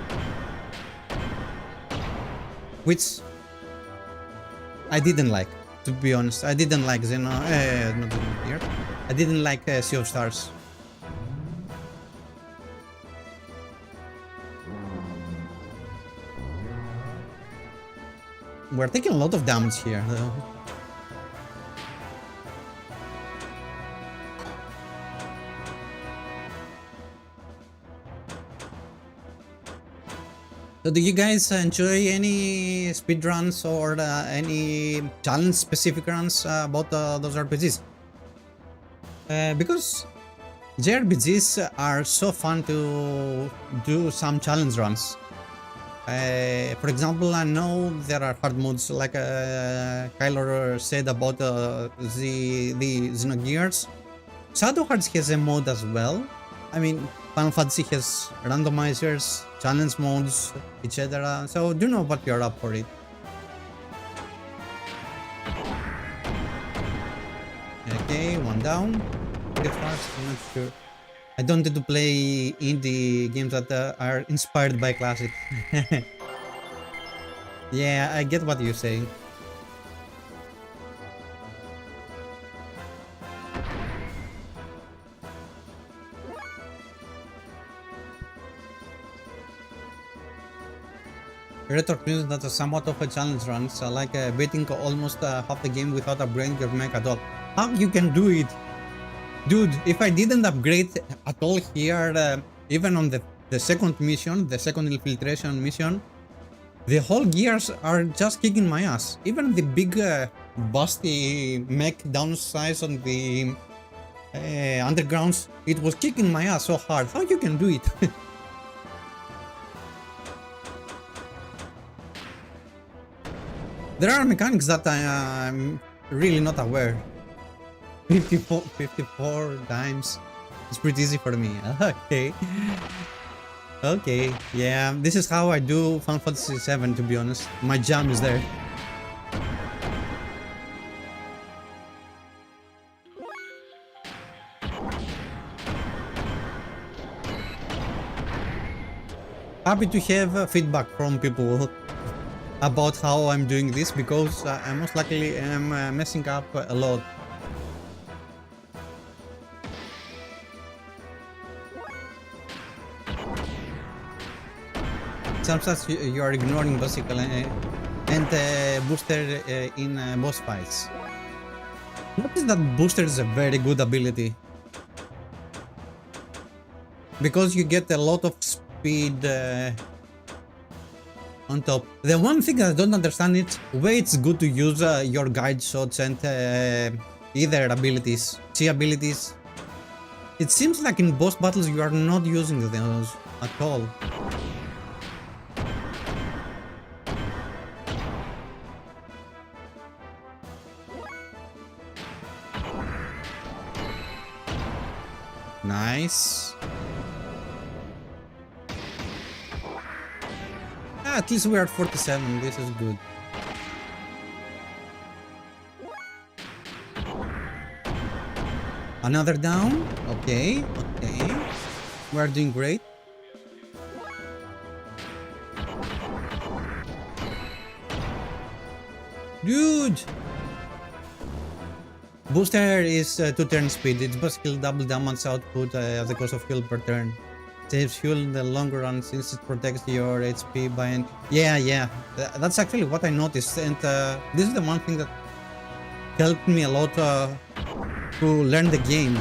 Which I didn't like. to be honest. I didn't like not Xenogears. I didn't like Sea of Stars. We're taking a lot of damage here, though. So do you guys enjoy any speedruns or any challenge-specific runs about those RPGs? Because JRPGs are so fun to do some challenge runs. For example, I know there are hard modes like Kyler said about the Xenogears. Shadow Hearts has a mode as well. I mean, Final Fantasy has randomizers, challenge modes, etc. So do know what you're up for it. Okay, one down. Get fast, I'm not sure. I don't need to play indie games that are inspired by classic. Yeah, I get what you're saying. Retro News that is somewhat of a challenge run, so like beating almost half the game without upgrading your mech at all. How you can do it? Dude, if I didn't upgrade at all here, even on the second mission, the second infiltration mission, the whole gears are just kicking my ass. Even the big busty mech downsize on the undergrounds, it was kicking my ass so hard. How you can do it? There are mechanics that I'm really not aware. 54 times. It's pretty easy for me. Okay. Okay, yeah, this is how I do Final Fantasy VII, to be honest. My jam is there. Happy to have feedback from people about how I'm doing this, because I most likely am messing up a lot. Sometimes you are ignoring basically and booster in boss fights. Notice that booster is a very good ability, because you get a lot of speed on top. The one thing I don't understand is why it's good to use your guide shots and either abilities, Chi abilities. It seems like in boss battles you are not using those at all. Nice. At least we are 47, this is good. Another down. Okay, okay. We're doing great. Dude! Booster is 2 turn speed. It's basically double damage output at the cost of fuel per turn. Saves fuel in the longer run since it protects your HP by... Yeah. That's actually what I noticed, and this is the one thing that helped me a lot to learn the game.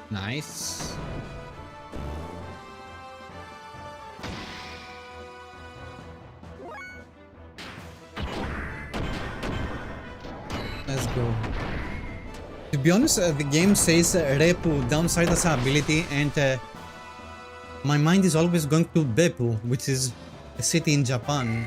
Nice. Let's go. To be honest, the game says Repu downside as an ability, and my mind is always going to Beppu, which is a city in Japan.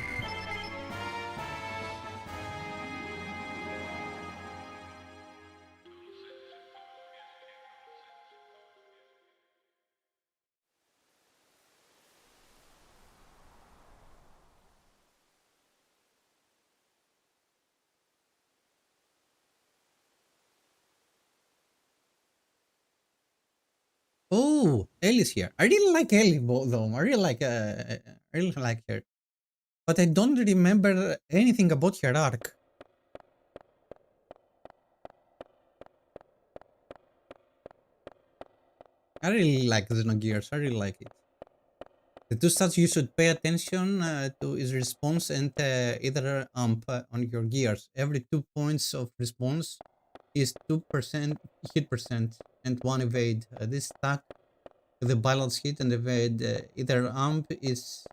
Oh, Ellie's here. I really like Ellie though. I really like her. But I don't remember anything about her arc. I really like Xenogears. I really like it. The two stats you should pay attention to is response and either amp on your gears. Every 2 points of response is 2% hit percent and 1 evade. This stack with the balance hit and evade either amp is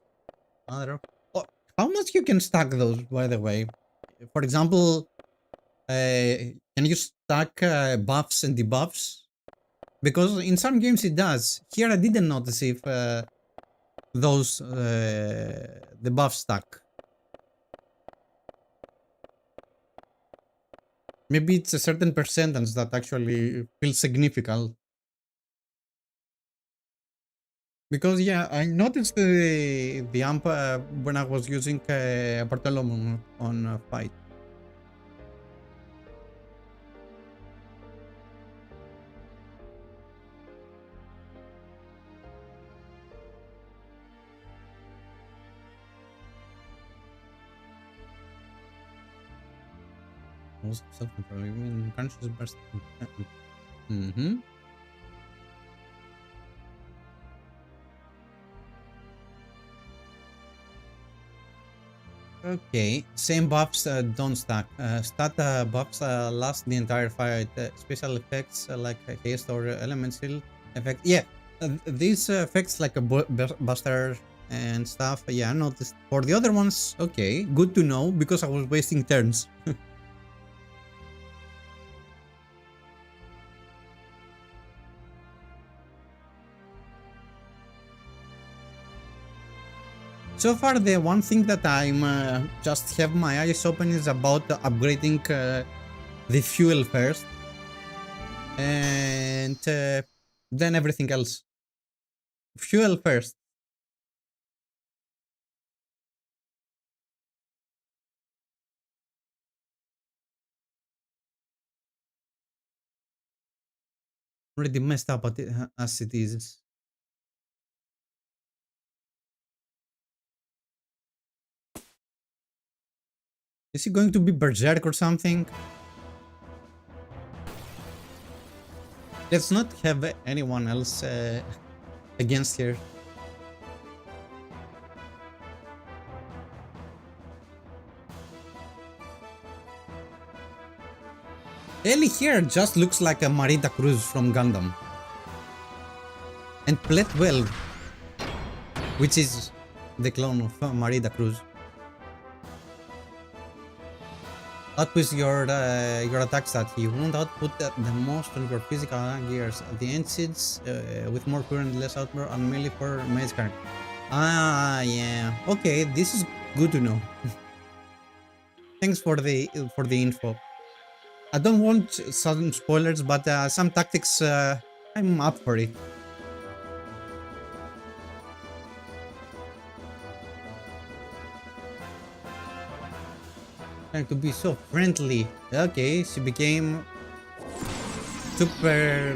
another. Oh, how much you can stack those, by the way? For example, can you stack buffs and debuffs? Because in some games it does. Here I didn't notice if the buff stack. Maybe it's a certain percentage that actually feels significant. Because yeah, I noticed the amp when I was using Bartolomeo on fight. Also self-control, even conscious burst. Mm-hmm. Okay, same buffs don't stack. Stat buffs last the entire fight. Special effects like haste or element seal effect. Yeah, these effects like a buster and stuff. Yeah, I noticed. For the other ones, okay, good to know because I was wasting turns. So far, the one thing that I'm just have my eyes open is about upgrading the fuel first, and then everything else. Fuel first. Already messed up as it is. Is he going to be berserk or something? Let's not have anyone else against here. Ellie here just looks like a Marita Cruz from Gundam. And played well, which is the clone of Marita Cruz. Outputs your attack stat. You won't output the most on your physical gears. The ancients with more current, less output, and melee for mage character. Ah, yeah. Okay, this is good to know. Thanks for the info. I don't want sudden spoilers, but some tactics, I'm up for it. Trying to be so friendly. Okay, she became super.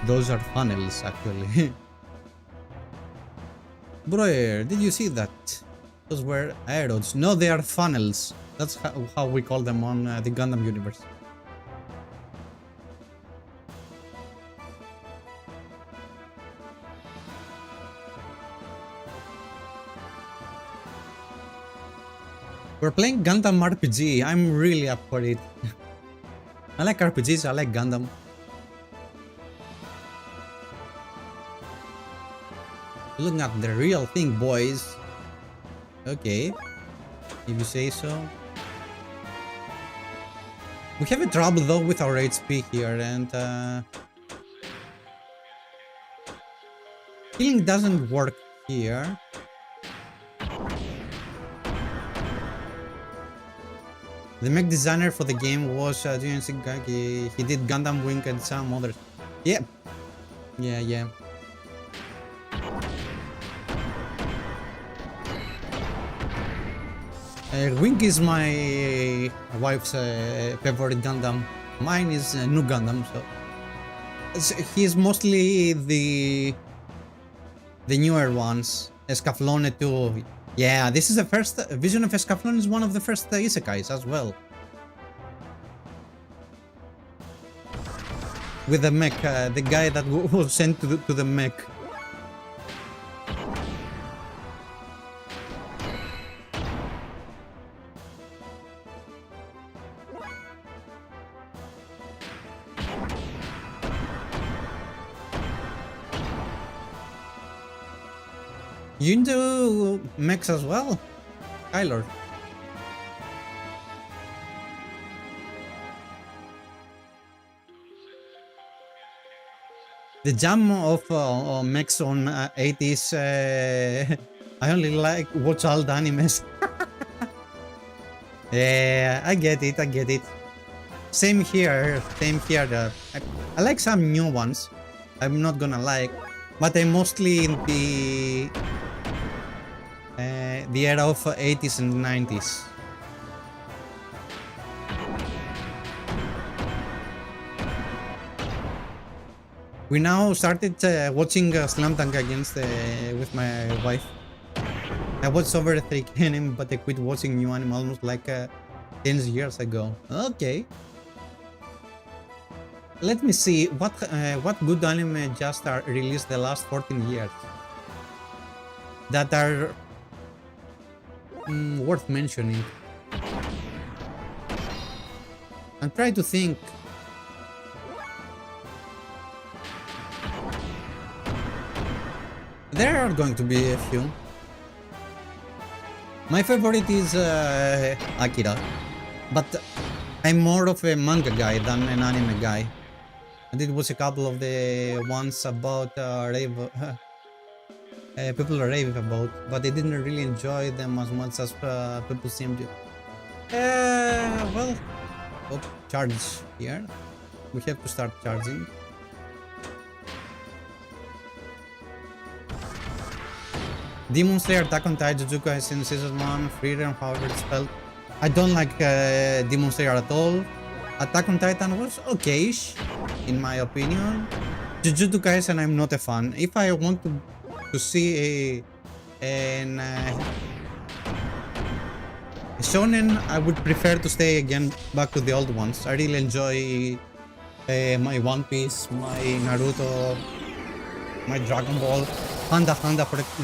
Those are funnels, actually. Bro, did you see that? Those were arrows. No, they are funnels. That's how we call them on the Gundam universe. We're playing Gundam RPG. I'm really up for it. I like RPGs. I like Gundam. Looking at the real thing, boys. Okay, if you say so. We have a trouble though with our HP here, and healing doesn't work here. The mech designer for the game was Junya Shigaki. He did Gundam Wing and some others. Yeah. Yeah. Wing is my wife's favorite Gundam. Mine is New Gundam, so he's mostly the newer ones. Escaflowne too. Yeah, this is the first Vision of Escaflowne is one of the first isekais as well. With the mech, the guy that was sent to the mech. You into mechs as well, Kyler? The jam of mechs on 80s, I only like watch old animes. Yeah, I get it, I get it. Same here, same here. I like some new ones, I'm not gonna like, but I'm mostly in the era of 80s and 90s. We now started watching Slam Dunk against with my wife. I watched over 3K anime, but I quit watching new anime almost like 10 years ago. Okay. Let me see what good anime just are released the last 14 years that are worth mentioning. I'm trying to think. There are going to be a few. My favorite is Akira, but I'm more of a manga guy than an anime guy. I did watch a couple of the ones about people rave about, but I didn't really enjoy them as much as people seem to. Well, charge here. We have to start charging. Demon Slayer, Attack on Titan, Jujutsu Kaisen Season 1, Freedom, however it's spelled. I don't like Demon Slayer at all. Attack on Titan was okay-ish, in my opinion. Jujutsu Kaisen, I'm not a fan. If I want to see a shonen, I would prefer to stay again back to the old ones. I really enjoy my One Piece, my Naruto, my Dragon Ball, Hunter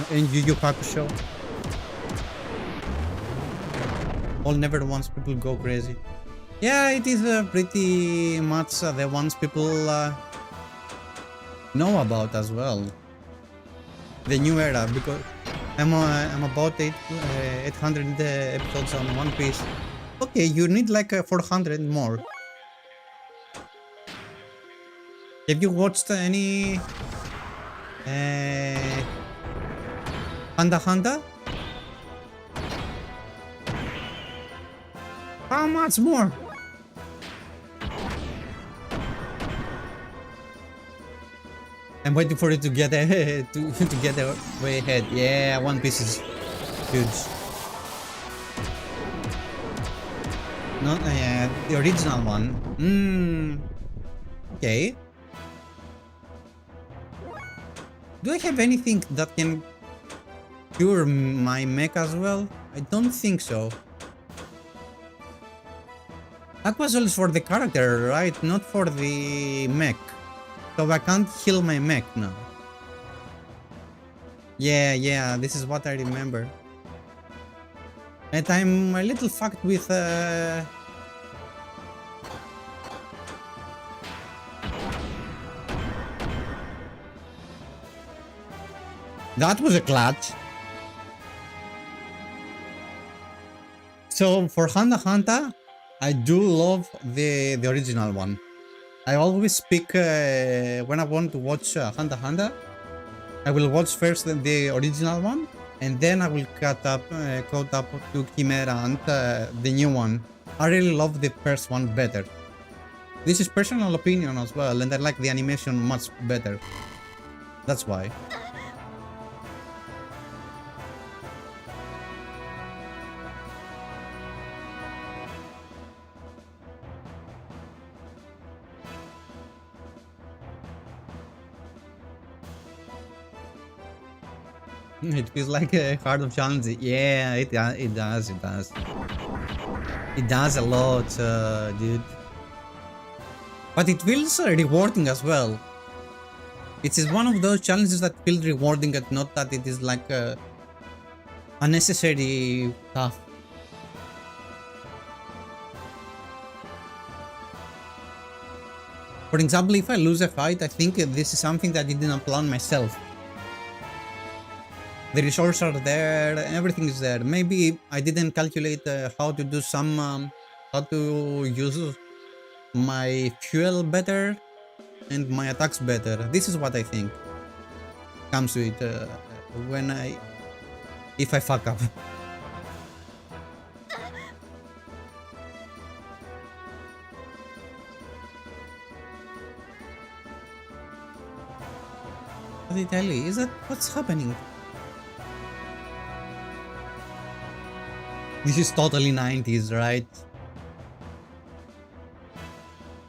and Yu Yu Hakusho. All never ones people go crazy. Yeah, it is pretty much the ones people know about as well. The new era, because I'm about 800 episodes on One Piece. Okay, you need like 400 more. Have you watched any Hunter? How much more? I'm waiting for it to get to get way ahead. Yeah, One Piece is huge. Not the original one. Okay. Do I have anything that can cure my mech as well? I don't think so. That was always for the character, right? Not for the mech. So I can't heal my mech now. Yeah, this is what I remember. And I'm a little fucked with that was a clutch. So for Hunter x Hunter, I do love the original one. I always pick when I want to watch Hunter x Hunter. I will watch first the original one, and then I will caught up to Chimera and the new one. I really love the first one better. This is personal opinion as well, and I like the animation much better. That's why. It feels like a Heart of Challenge. Yeah, it does, it does. It does a lot, dude. But it feels rewarding as well. It is one of those challenges that feel rewarding and not that it is like unnecessary tough. For example, if I lose a fight, I think this is something that I didn't plan myself. The resources are there, everything is there. Maybe I didn't calculate how to do how to use my fuel better and my attacks better. This is what I think comes to it if I fuck up. What did I tell you? Is that what's happening? This is totally 90s, right?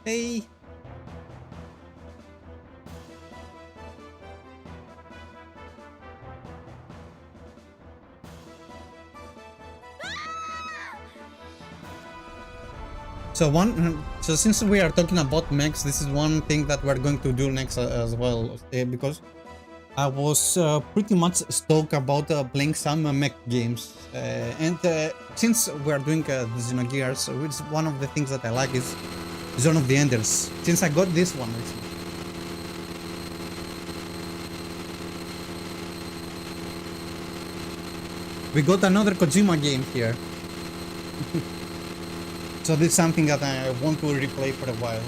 Hey. So since we are talking about mechs, this is one thing that we're going to do next as well, because I was pretty much stoked about playing some mech games, and since we are doing the Xenogears, which one of the things that I like is Zone of the Enders. Since I got this one recently. We got another Kojima game here. So this is something that I want to replay for a while.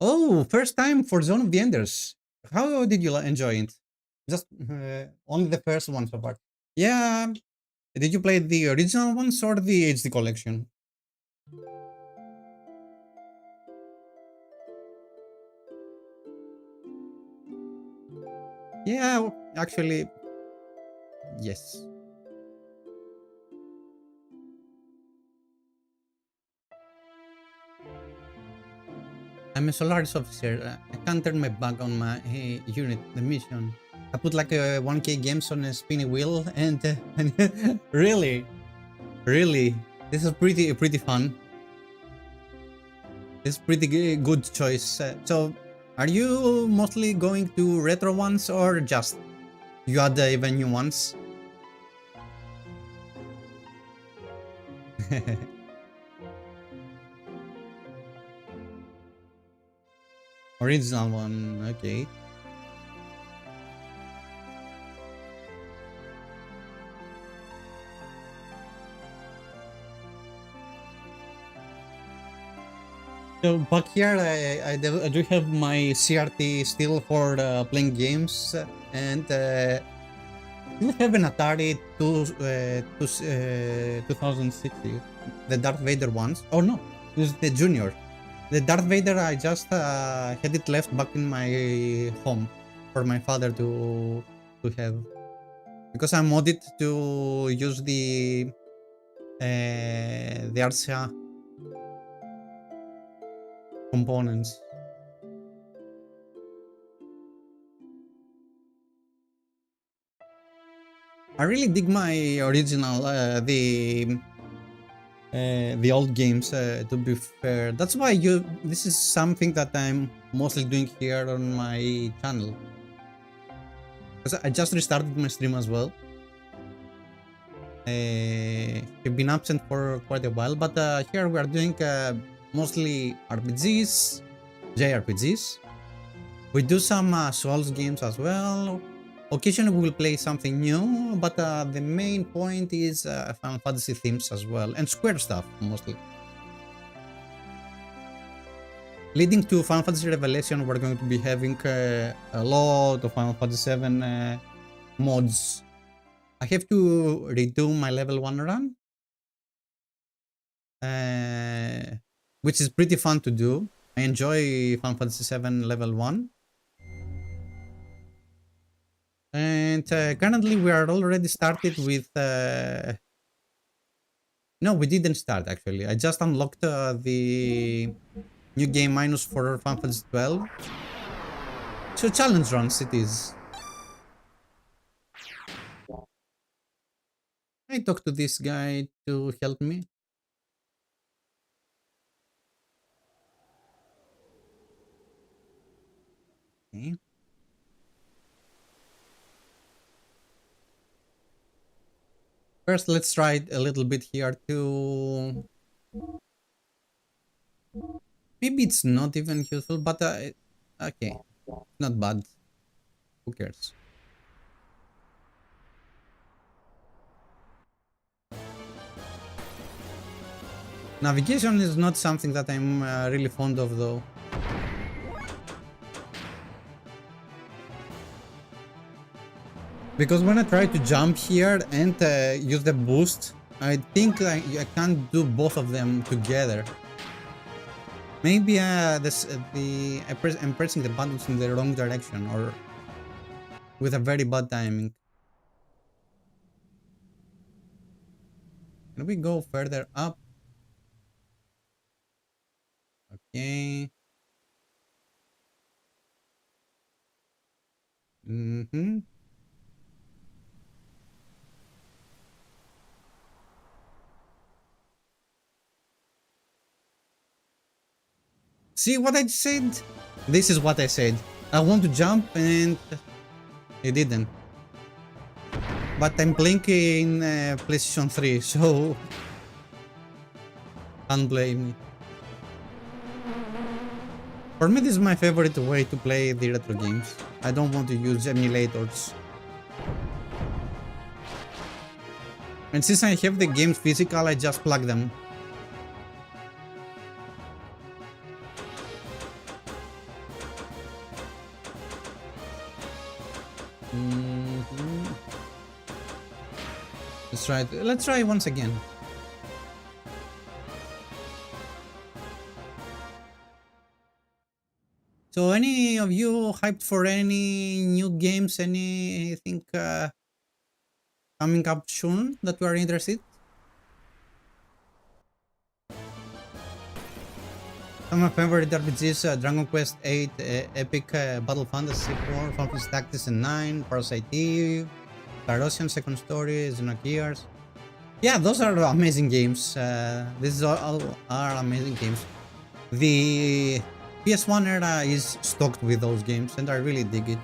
Oh, first time for Zone of the Enders. How did you enjoy it? Just only the first one so far. Yeah. Did you play the original ones or the HD collection? Yeah, actually, yes. I'm a Solaris officer. I can't turn my back on my unit, the mission. I put like 1k games on a spinny wheel and really, really, this is pretty fun. It's pretty good choice. So, are you mostly going to retro ones or just you add even new ones? Original one, okay. So back here, I do have my CRT still for playing games, and still have an Atari 2060, the Darth Vader ones. Oh no, it was the Junior. The Darth Vader, I just had it left back in my home for my father to have, because I modded to use the Arcia components. I really dig my original the old games, to be fair. That's why this is something that I'm mostly doing here on my channel, because I just restarted my stream as well. I've been absent for quite a while, but here we are doing mostly RPGs, JRPGs. We do some Souls games as well. Occasionally we will play something new, but the main point is Final Fantasy themes as well, and Square stuff mostly. Leading to Final Fantasy Revelation, we're going to be having a lot of Final Fantasy VII mods. I have to redo my level 1 run, which is pretty fun to do. I enjoy Final Fantasy VII level 1. And currently we are already started with... No, we didn't start actually. I just unlocked the New game minus for Final Fantasy 12. So challenge runs it is. I talked to this guy to help me. Okay. First, let's try it a little bit here too. Maybe it's not even useful, but okay, not bad. Who cares? Navigation is not something that I'm really fond of, though. Because when I try to jump here and use the boost, I think I can't do both of them together. Maybe I'm pressing the buttons in the wrong direction or with a very bad timing. Can we go further up? Okay. Mm-hmm. See what I said? This is what I said. I want to jump and it didn't. But I'm playing in PlayStation 3, so can't blame me. For me, this is my favorite way to play the retro games. I don't want to use emulators. And since I have the games physical, I just plug them. Let's try it. Let's try once again. So, any of you hyped for any new games? Anything coming up soon that you are interested? Some of my favorite RPGs: Dragon Quest 8, Epic Battle Fantasy 4, Final Fantasy Tactics 9, Parasite Eve, Cardassian Second Story, Xenogears. Yeah, those are amazing games. These all are amazing games. The PS1 era is stocked with those games, and I really dig it.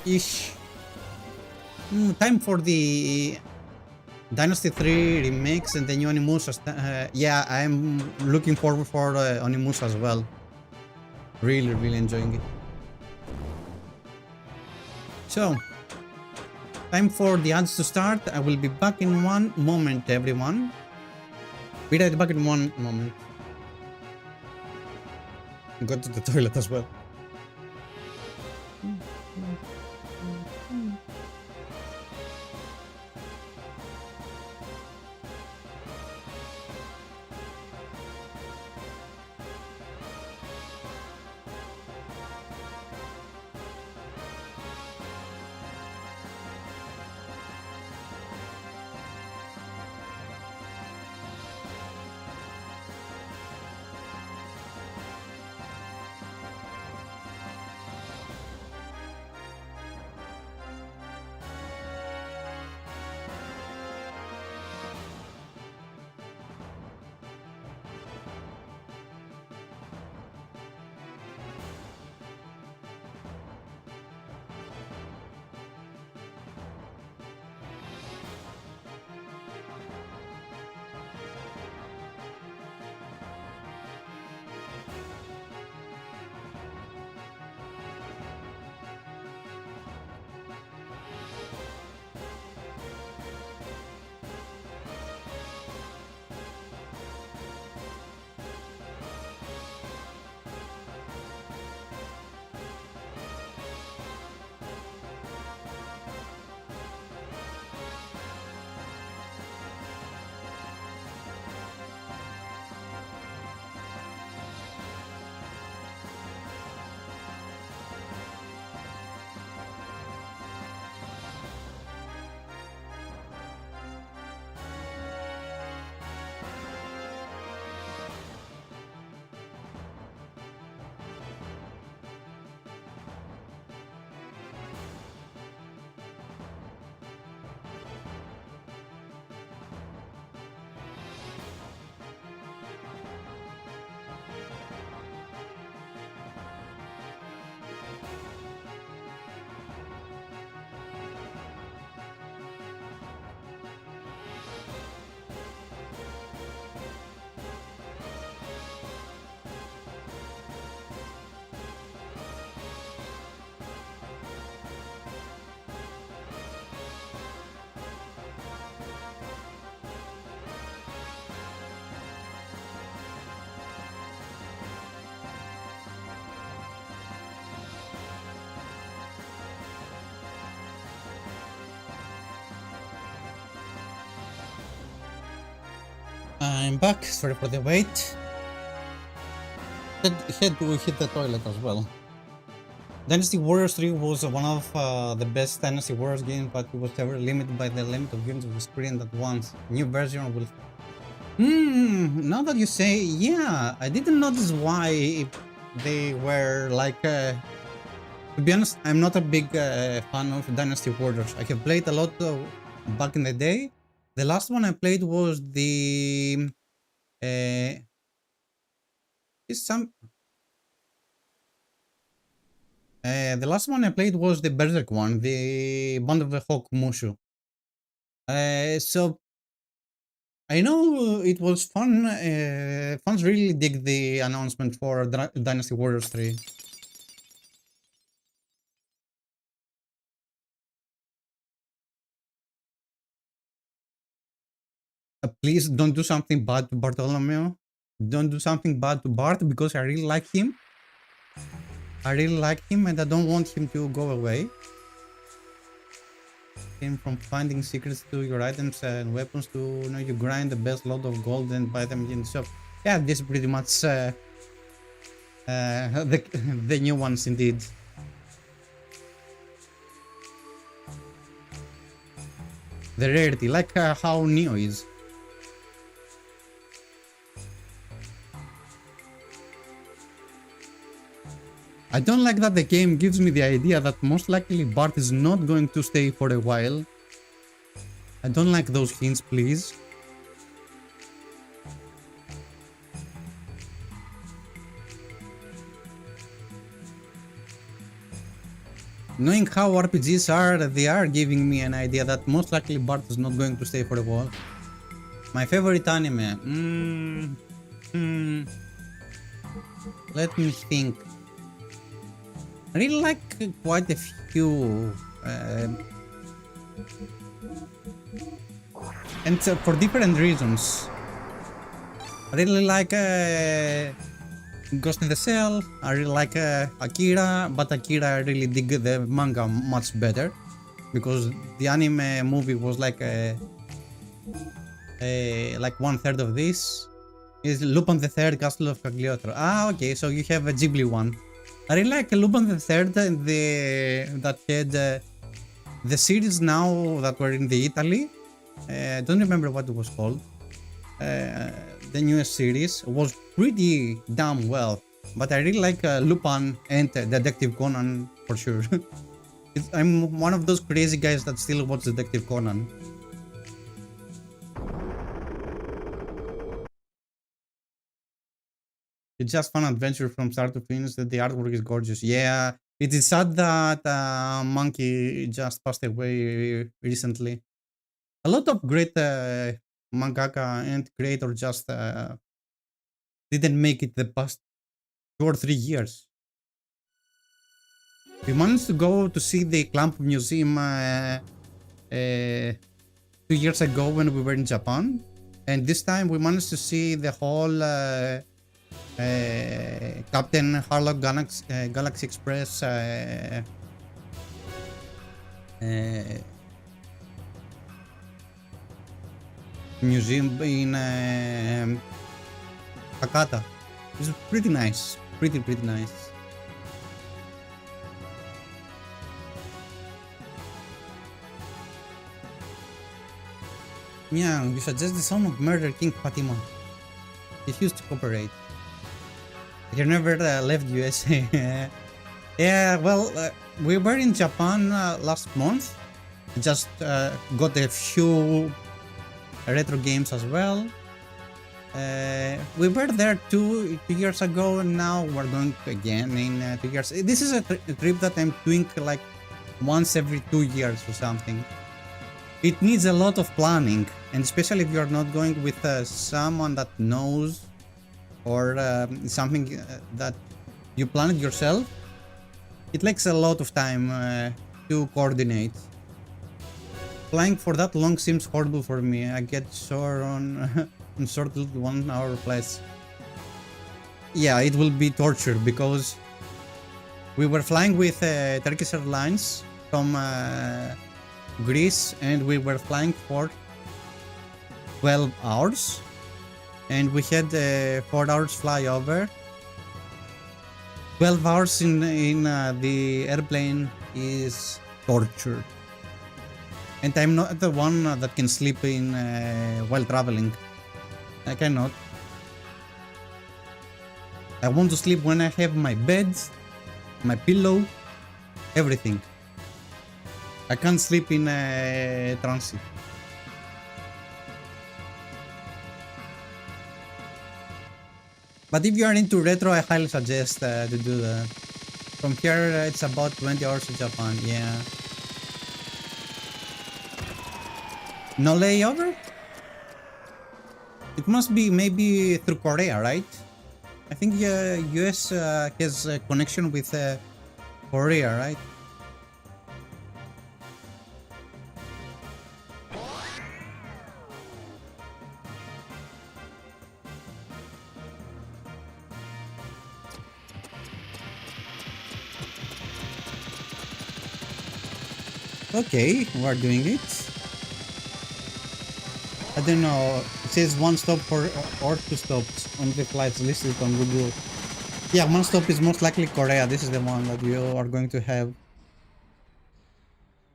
Ish. Time for the Dynasty 3 remakes and the new Onimusha. Yeah, I'm looking forward for Onimusha as well. Really enjoying it. So, time for the ads to start. I will be back in one moment, everyone. Be right back in one moment. Go to the toilet as well. I'm back. Sorry for the wait. Had to hit the toilet as well. Dynasty Warriors 3 was one of the best Dynasty Warriors games, but it was ever limited by the limit of units of the screen at once. New version will... now that you say, yeah, I didn't notice why they were like... to be honest, I'm not a big fan of Dynasty Warriors. I have played a lot back in the day. The last one I played was the... the last one I played was the Berserk one, the Band of the Hawk Mushu. So I know it was fun. Fans really dig the announcement for Dynasty Warriors 3. Please don't do something bad to Bartolomeo. Don't do something bad to Bart because I really like him. I really like him and I don't want him to go away. From finding secrets to your items and weapons to you grind the best load of gold and buy them in the shop. Yeah, this is pretty much the new ones indeed. The rarity, like how Neo is. I don't like that the game gives me the idea that most likely Bart is not going to stay for a while. I don't like those hints, please. Knowing how RPGs are, they are giving me an idea that most likely Bart is not going to stay for a while. My favorite anime? Let me think. I really like quite a few, and for different reasons. I really like Ghost in the Shell, I really like Akira, but Akira I really dig the manga much better, because the anime movie was like one-third of this. Is Lupin the Third, Castle of Cagliostro. Ah, okay, so you have a Ghibli one. I really like Lupin the Third, that had the series now that were in the Italy. I don't remember what it was called. The newest series was pretty damn well, but I really like Lupin and Detective Conan for sure. I'm one of those crazy guys that still watch Detective Conan. It's just fun adventure from start to finish. The artwork is gorgeous. Yeah, it is sad that Monkey just passed away recently. A lot of great mangaka and creator just didn't make it the past 2 or 3 years. We managed to go to see the Clamp Museum 2 years ago when we were in Japan, and this time we managed to see the whole Captain Harlock Galaxy Express museum in Hakata. It's pretty nice, pretty nice. Yeah, you suggest the Son of Murder King Fatima. Refused to cooperate. You never left USA. Yeah, well, we were in Japan last month. Just got a few retro games as well. We were there two years ago, and now we're going again in 2 years. This is a trip that I'm doing like once every 2 years or something. It needs a lot of planning, and especially if you're not going with someone that knows, or something that you plan it yourself. It takes a lot of time to coordinate. Flying for that long seems horrible for me. I get sore on short 1 hour flights. Yeah, it will be torture because we were flying with Turkish Airlines from Greece, and we were flying for 12 hours. and we had 4 hours flyover. 12 hours in the airplane is torture. And I'm not the one that can sleep in while traveling. I cannot. I want to sleep when I have my bed, my pillow, everything. I can't sleep in transit. But if you are into retro, I highly suggest to do that. From here, it's about 20 hours to Japan. Yeah. No layover? It must be maybe through Korea, right? I think US has a connection with Korea, right? Okay, we're doing it. I don't know. It says one stop or 2 stops on the flights listed on Google. Yeah, one stop is most likely Korea. This is the one that you are going to have.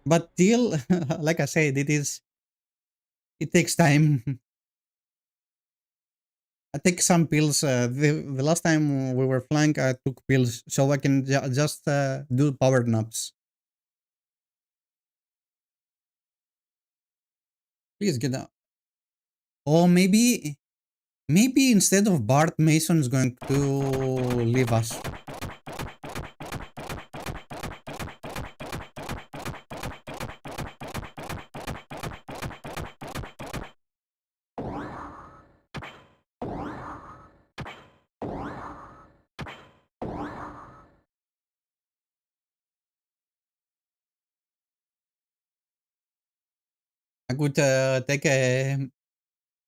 But still, like I said, it takes time. I take some pills. The last time we were flying, I took pills so I can just do power naps. Please get out. Or maybe instead of Bart, Mason is going to leave us. I could take a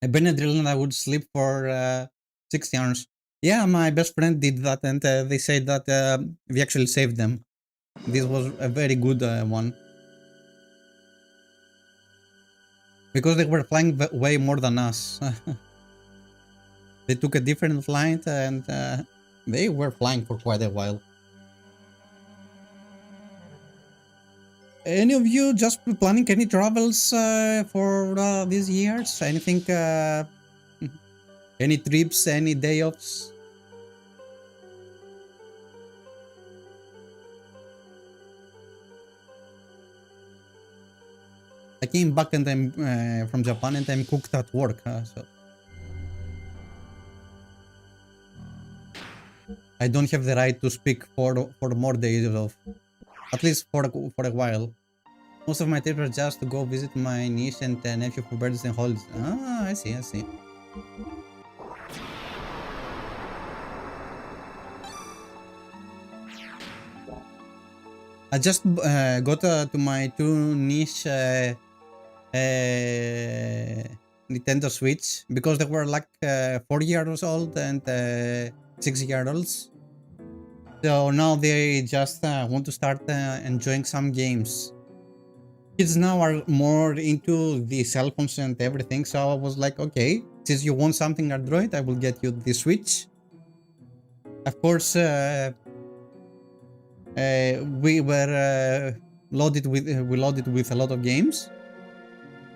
Benadryl and I would sleep for 60 hours. Yeah, my best friend did that, and they said that we actually saved them. This was a very good one because they were flying way more than us. They took a different flight and they were flying for quite a while. Any of you just planning any travels for these years? Anything? Any trips? Any day offs? I came back and I'm from Japan and I'm cooked at work. So I don't have the right to speak for more days off, at least for a while. Most of my trips are just to go visit my niece and nephew for birthdays and holidays. Ah, I see, I see. I just got to my two niche Nintendo Switch because they were like 4 years old and 6 year olds. So now they just want to start enjoying some games. Kids now are more into the cell phones and everything. So I was like, okay, since you want something Android, I will get you the Switch. Of course, we were loaded with a lot of games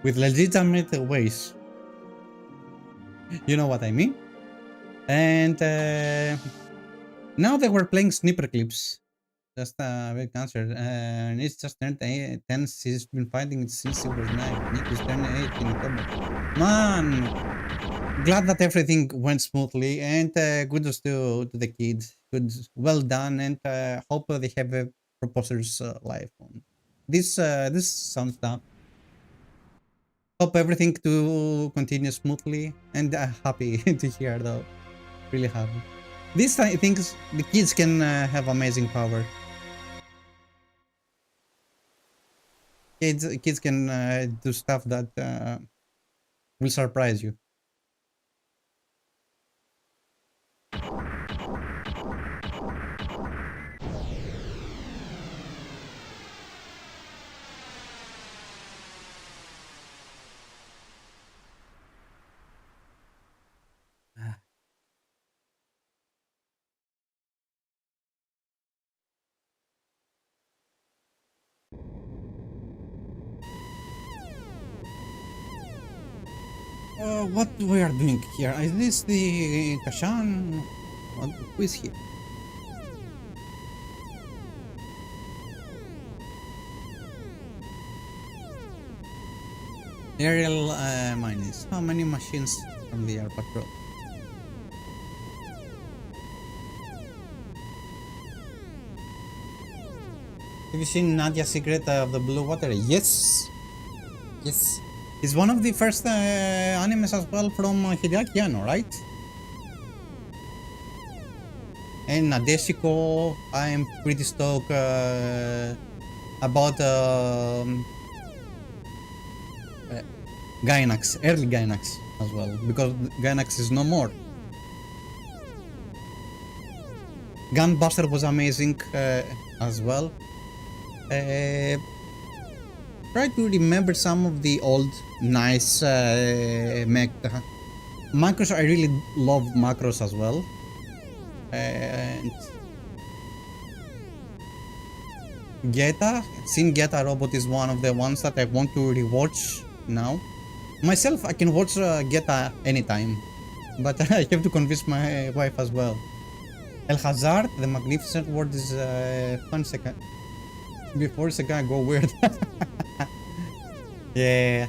with legitimate ways. You know what I mean? And now they were playing snipper clips. Just a big answer. And it's just turned 10. She's been fighting since she was 9. Nick is turning 8 in October. Man, glad that everything went smoothly and kudos to the kids. Good, well done, and hope they have a proposer's life on this sounds tough. Hope everything to continue smoothly and happy to hear though. Really happy. These things the kids can have amazing power. Kids can do stuff that will surprise you. What we are doing here? Is this the Kashan? Who is he? Aerial mines. How many machines from the air patrol? Have you seen Nadia's Secret of the Blue Water? Yes! Yes. It's one of the first animes as well from Hideaki Anno, right? And Nadeshiko, I am pretty stoked about Gainax, early Gainax as well, because Gainax is no more. Gunbuster was amazing as well. Try to remember some of the old nice mech. Macros, I really love Macros as well. And Geta, Shin Geta Robot is one of the ones that I want to rewatch now. Myself, I can watch Geta anytime, but I have to convince my wife as well. El Hazard, the Magnificent World is 1 second. Before a second, I go weird. Yeah.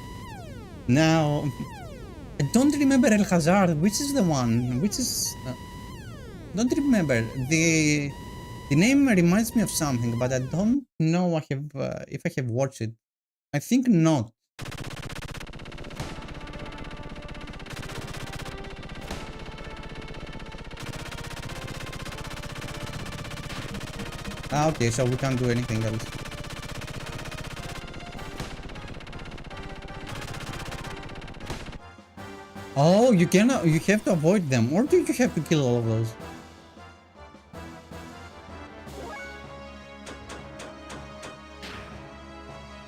Now, I don't remember El Hazard. Which is the one? Which is? Don't remember. The name reminds me of something, but I don't know if I have watched it. I think not. Ah, okay, so we can't do anything else. Oh, you cannot. You have to avoid them, or do you have to kill all of those?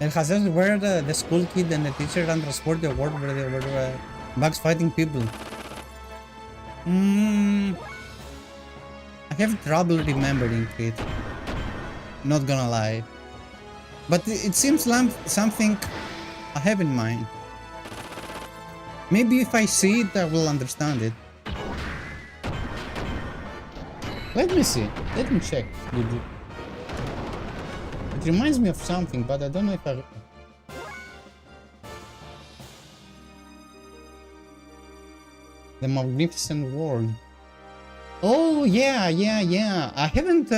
El Hazard were the school kid and the teacher and transport the world where they were bugs fighting people. I have trouble remembering it. Not gonna lie. But it seems like something I have in mind. Maybe if I see it, I will understand it. Let me see. Let me check. It reminds me of something, but I don't know if I... The Magnificent World. Oh, yeah. I haven't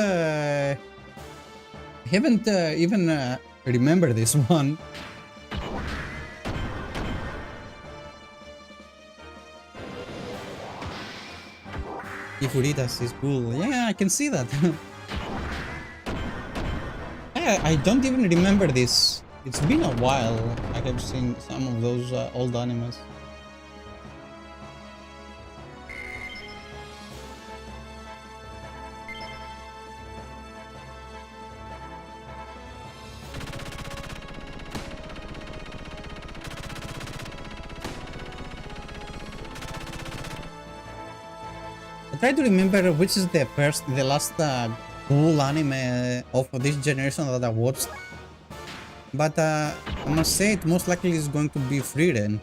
even remember this one. Ifuritas is cool. Yeah, I can see that. Yeah, I don't even remember this. It's been a while. I have seen some of those old animes. I try to remember which is the last cool anime of this generation that I watched. But I must say it most likely is going to be Frieren.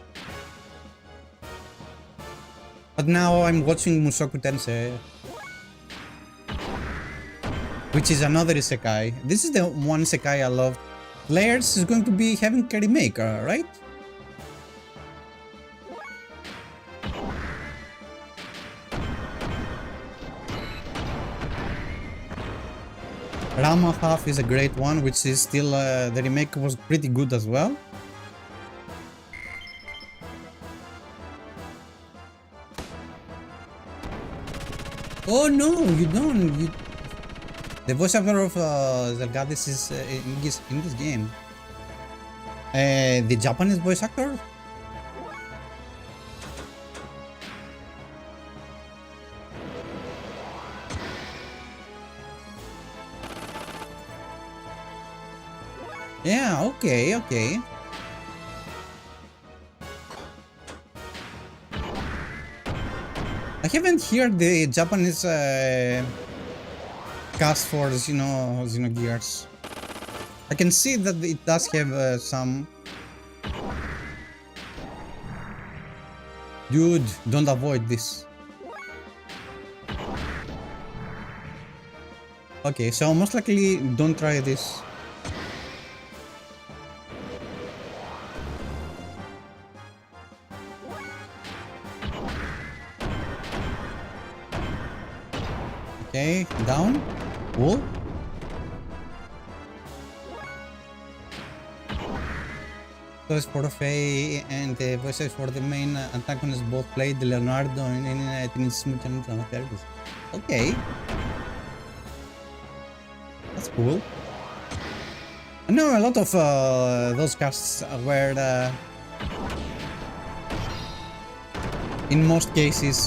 But now I'm watching Mushoku Tensei, which is another isekai. This is the one isekai I love. Players is going to be having a remake, right? Rama Half is a great one, which is still the remake was pretty good as well. Oh no, you don't. The voice actor of Zelgadis is in this game. The Japanese voice actor? Yeah, okay. I haven't heard the Japanese cast for Xenogears. I can see that it does have some. Dude, don't avoid this. Okay, so most likely don't try this. Okay, down. Cool. Voices for Faye and the voices for the main antagonists both played Leonardo in Teenage Mutant Ninja Turtles. Okay. That's cool. I know a lot of those casts were in most cases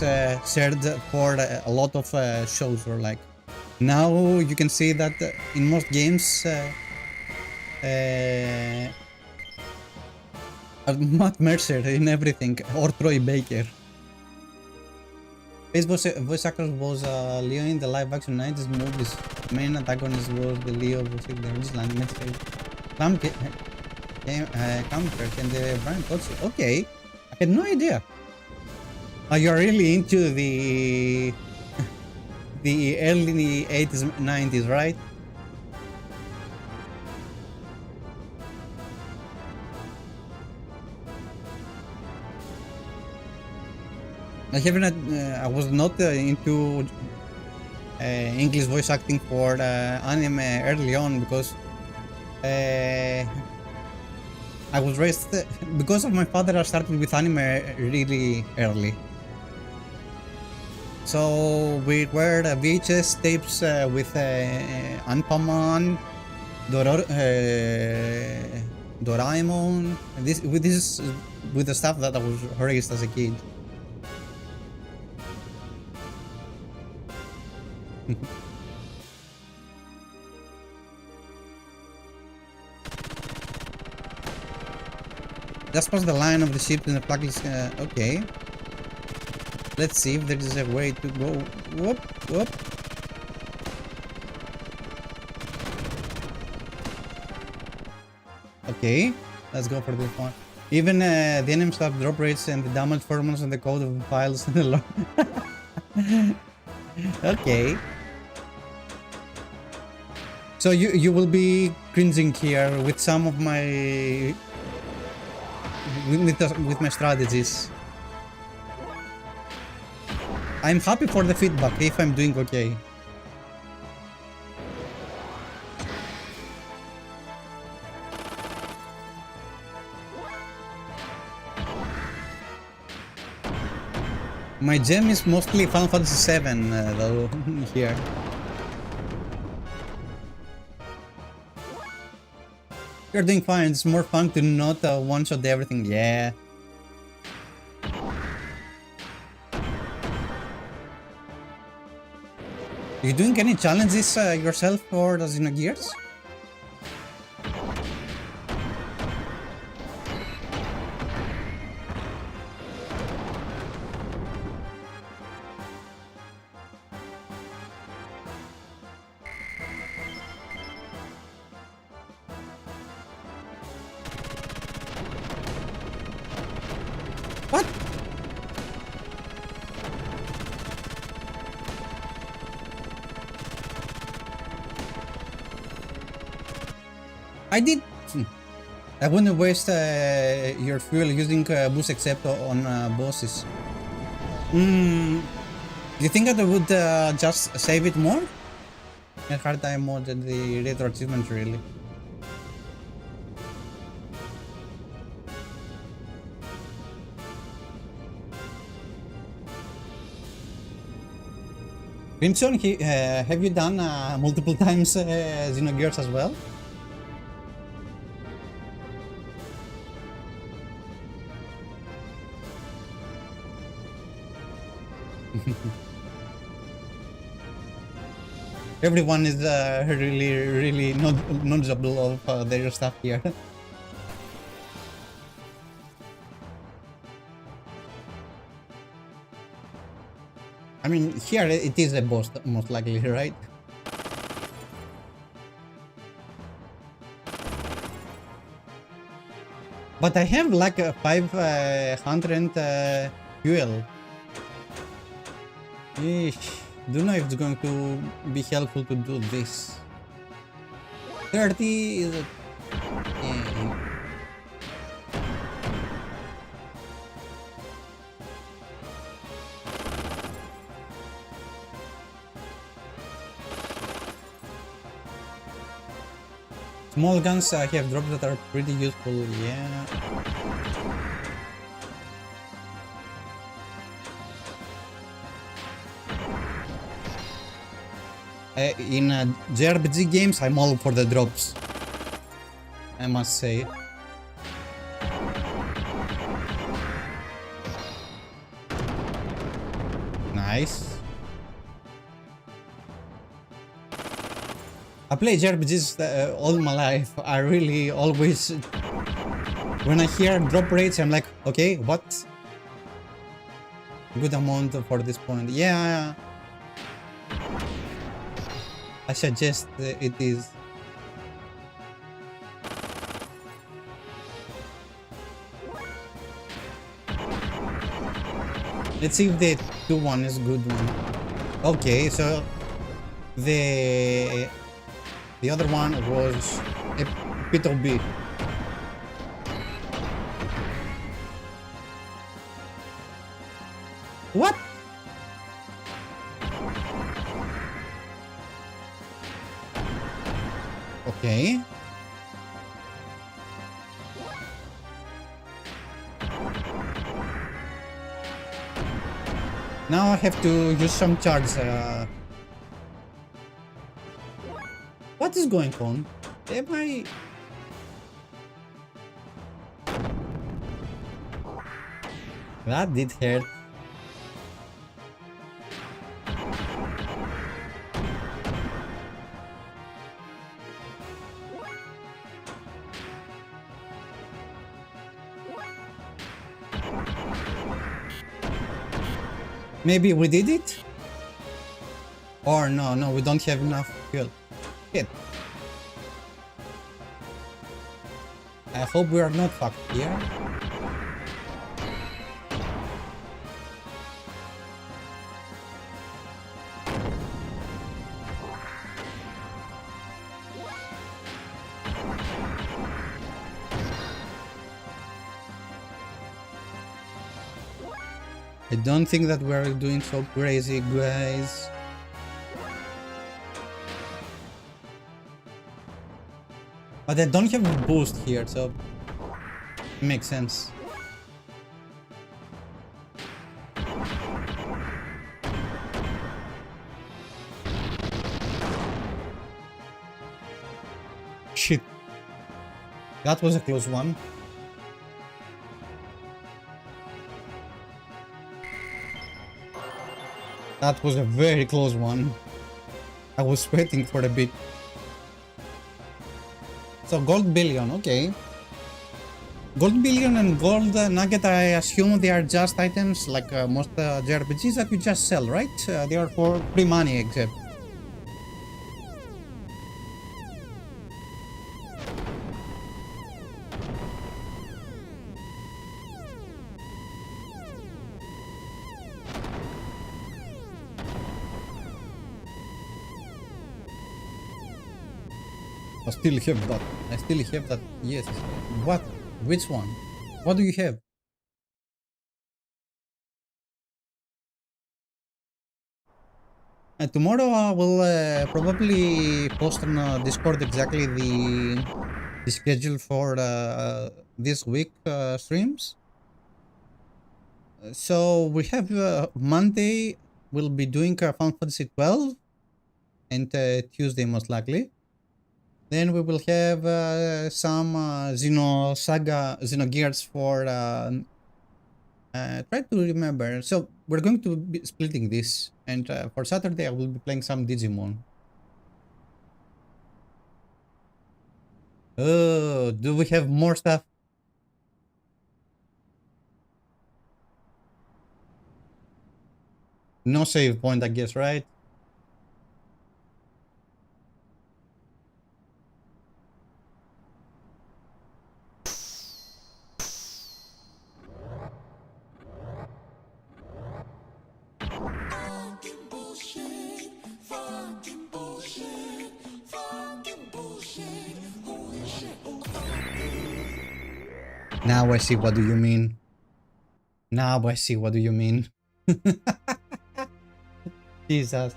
shared for a lot of shows, or like now you can see that in most games Matt Mercer in everything, or Troy Baker. His voice actor was Leo in the live action 90s movies. Main antagonist was the Leo voice in the original animated Camper and Brian Cox. Okay, I had no idea. You're really into the the early 80s, 90s, right? I was not into English voice acting for anime early on because I was raised because of my father. I started with anime really early. So we were VHS tapes with Anpaman, Doraemon, with the stuff that I was raised as a kid. Just past the line of the ship in the blacklist. Okay. Let's see if there is a way to go. Whoop, whoop. Okay, let's go for this one. Even the enemy stuff drop rates and the damage formulas and the code of files and the lore. Okay. So you will be cringing here with some of my with my strategies. I'm happy for the feedback if I'm doing okay. My gem is mostly Final Fantasy VII though here. You're doing fine, it's more fun to not one-shot everything, yeah. You doing any challenges yourself for the Xenogears? What? I did. I wouldn't waste your fuel using boost except on bosses. Do you think that I would just save it more? A hard time mode at the retro achievement really. Crimson, have you done multiple times Xenogears as well? Everyone is really knowledgeable of their stuff here. I mean, here it is a boss, most likely, right? But I have like 500 fuel. Eesh. Don't know if it's going to be helpful to do this. 30 is a... Yeah. Small guns have drops that are pretty useful, yeah. In JRPG games, I'm all for the drops, I must say. Nice. I play JRPGs all my life. I really always... When I hear drop rates, I'm like, okay, what? Good amount for this point. Yeah. I suggest it is. Let's see if the 2-1 is good one. Okay, so the other one was a bit of B. What? Okay. Now I have to use some charge. What is going on? Am I... That did hurt. Maybe we did it? Or no, we don't have enough fuel. Shit. I hope we are not fucked here. I don't think that we're doing so crazy, guys. But I don't have a boost here, so makes sense. Shit. That was a close one. That was a very close one. I was waiting for a bit. So gold billion, okay. Gold billion and gold nugget, I assume they are just items like most JRPGs that you just sell, right? They are for free money except. I still have that. I still have that. Yes. What? Which one? What do you have? Tomorrow I will probably post on Discord exactly the schedule for this week streams. So we have Monday we'll be doing Final Fantasy 12 and Tuesday most likely. Then we will have some Xenogears for try to remember. So we're going to be splitting this, and for Saturday I will be playing some Digimon. Oh, do we have more stuff? No save point, I guess, right? Now I see what do you mean. Now I see what do you mean. Jesus.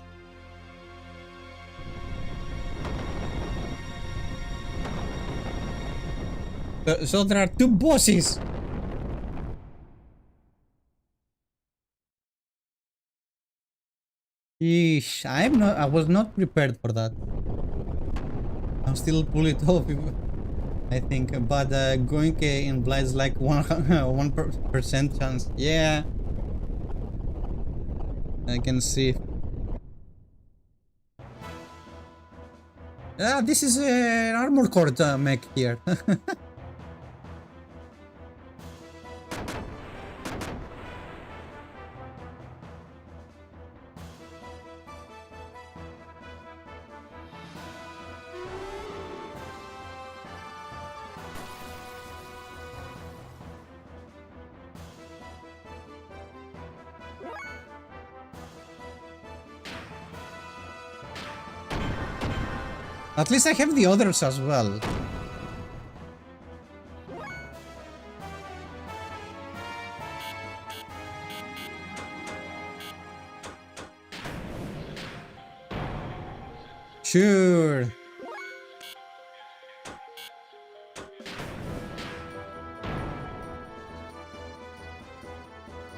So there are two bosses. Yeesh, I was not prepared for that. I'll still pull it off, I think, but going in blind is like 1% chance. Yeah, I can see. This is an armor core mech here. At least I have the others as well. Sure.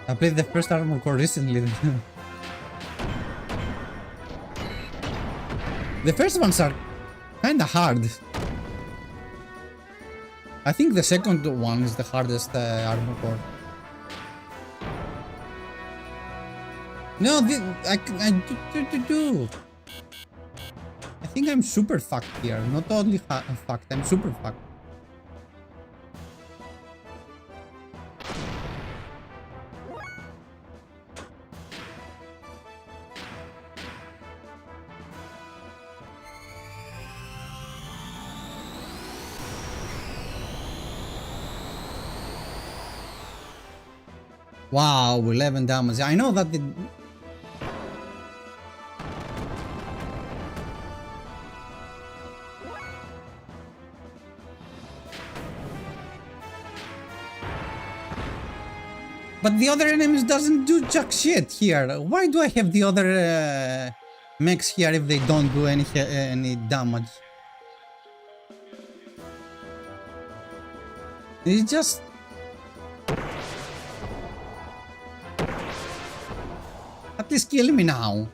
I played the first Armor Core recently. The first ones are kinda hard. I think the second one is the hardest Armor Core. No, do. I think I'm super fucked here. Not only fucked, I'm super fucked. Wow, 11 damage. I know that it... But the other enemies doesn't do jack shit here. Why do I have the other mechs here if they don't do any damage? It's just... At least kill me now.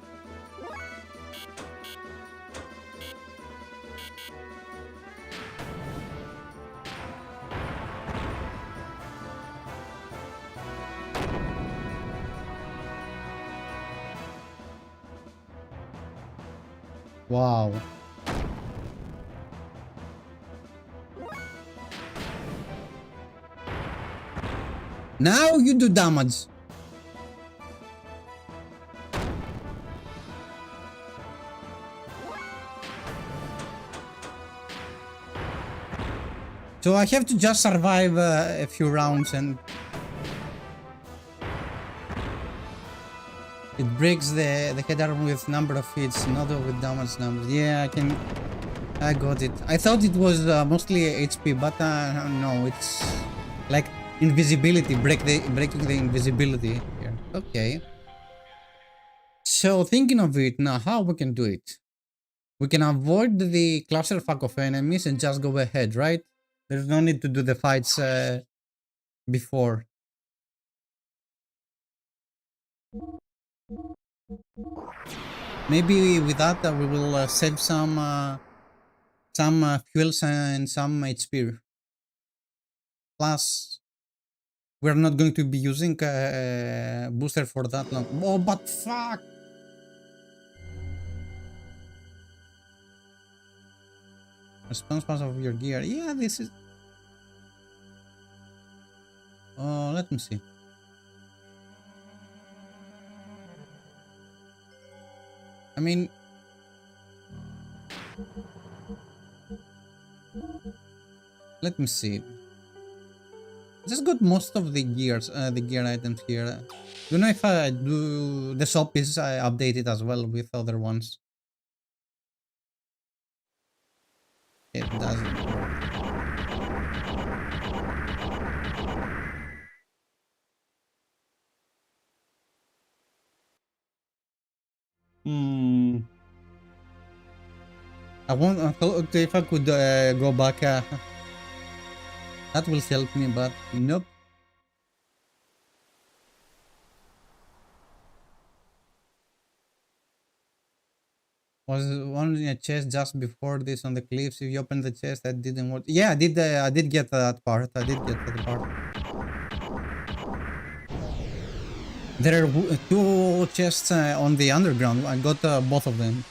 Wow. Now you do damage. So I have to just survive a few rounds and it breaks the head armor with number of hits, not with damage numbers. Yeah, I got it. I thought it was mostly HP, but no, it's like invisibility, breaking the invisibility here. Okay. So thinking of it now, how we can do it? We can avoid the clusterfuck of enemies and just go ahead, right? There's no need to do the fights before. Maybe with that we will save some fuels and some HP. Plus, we're not going to be using booster for that long. Oh, but fuck! Response pass of your gear. Yeah, this is... Oh, let me see. I mean... Let me see. Just got most of the gears, the gear items here. Don't know if I do... The shop is updated as well with other ones. It doesn't. Hmm. I want if I could go back. That will help me, but nope. Was one in a chest just before this on the cliffs. If you open the chest, that didn't work. Yeah, I did. I did get that part. I did get that part. There are two chests on the underground. I got both of them.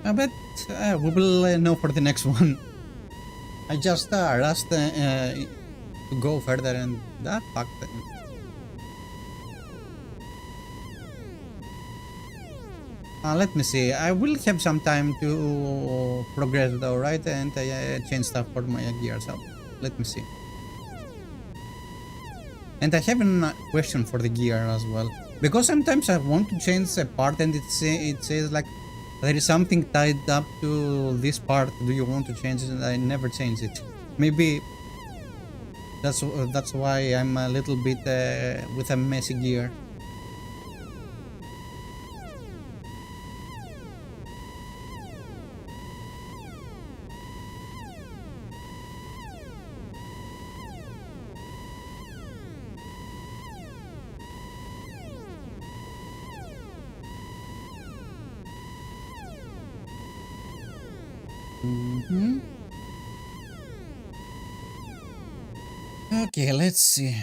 I bet we will know for the next one. I just rushed to go further and that fucked. Let me see. I will have some time to progress though, right? And change stuff for my gear. So let me see. And I have a question for the gear as well, because sometimes I want to change a part and it says like there is something tied up to this part. Do you want to change it? And I never change it. Maybe that's why I'm a little bit with a messy gear. Okay, let's see.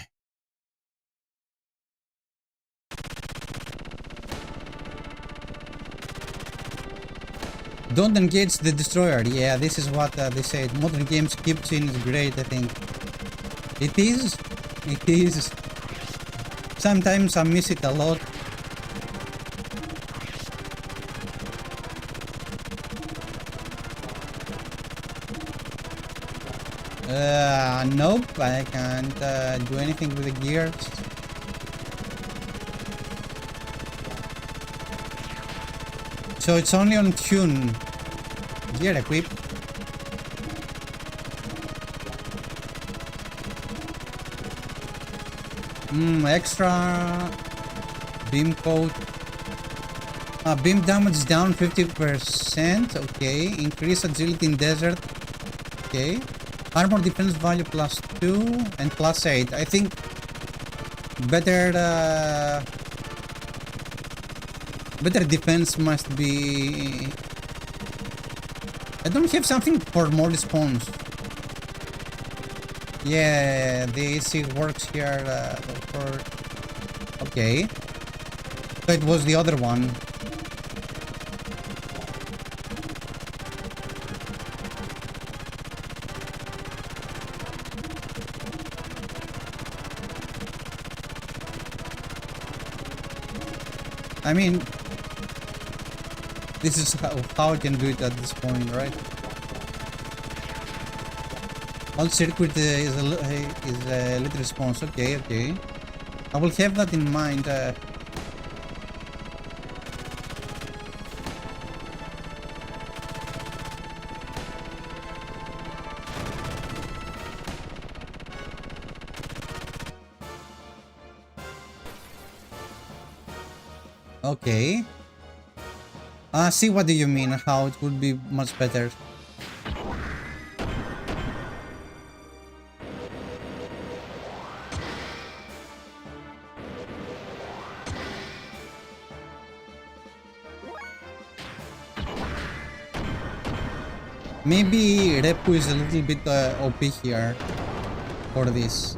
Don't engage the destroyer. Yeah, this is what they said. Modern games keep change is great, I think. It is. It is. Sometimes I miss it a lot. Nope, I can't do anything with the gears. So it's only on tune. Gear equip. Extra beam coat. Beam damage down 50%. Okay. Increase agility in desert. Okay. Armor defense value +2 and +8. I think better better defense must be. I don't have something for more respawns. Yeah, the AC works here for. Okay. So it was the other one. I mean, this is how I can do it at this point, right? All circuit is a lit response. Okay, okay. I will have that in mind. Okay. See what do you mean? How it would be much better. Maybe Repu is a little bit OP here for this.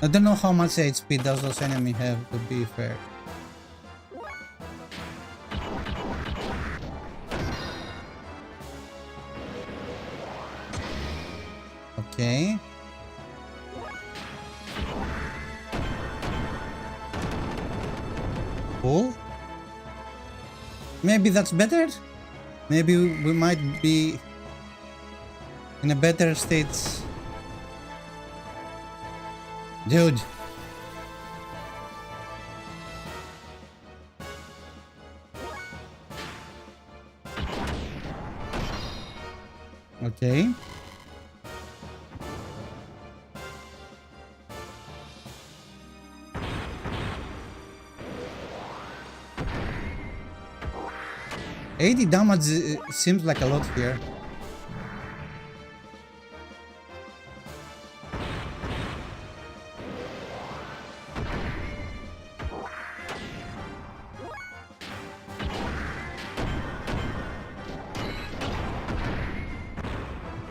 I don't know how much HP does those enemies have, to be fair. Okay. Cool. Maybe that's better? Maybe we might be in a better state. Dude. Okay. $80 damage seems like a lot here.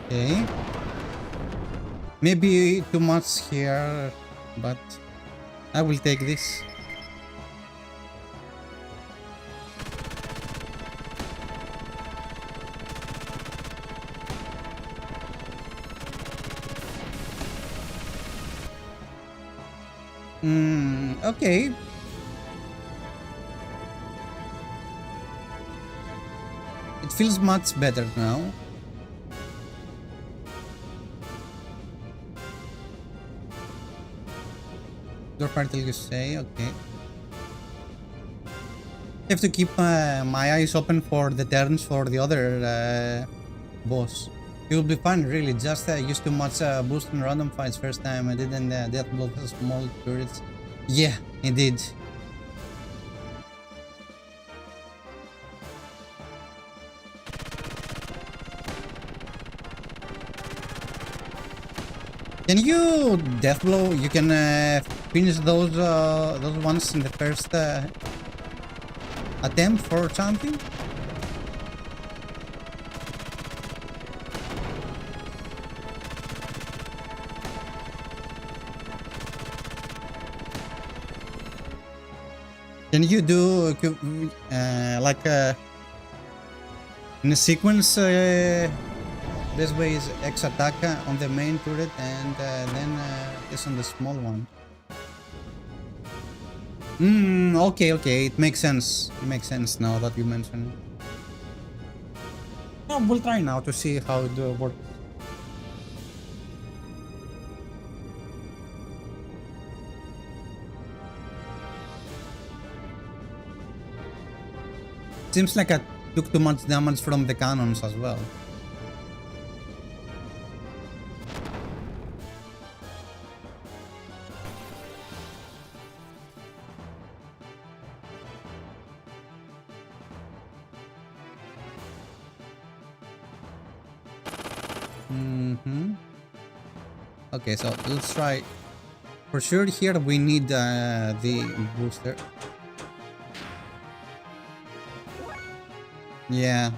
Okay. Maybe too much here, but I will take this. Okay. It feels much better now. Door party you say, okay. Have to keep my eyes open for the turns for the other boss. You'll be fine, really. Just used too much boost in random fights first time. I didn't death blow the small turrets. Yeah, indeed. Can you death blow? You can finish those ones in the first attempt for something. Can you do like in a sequence? This way is X attack on the main turret and then this on the small one. Okay, it makes sense. It makes sense now that you mention it. Oh, we'll try now to see how it works. Seems like I took too much damage from the cannons as well. Okay, so let's try. For sure here we need the booster. Yeah.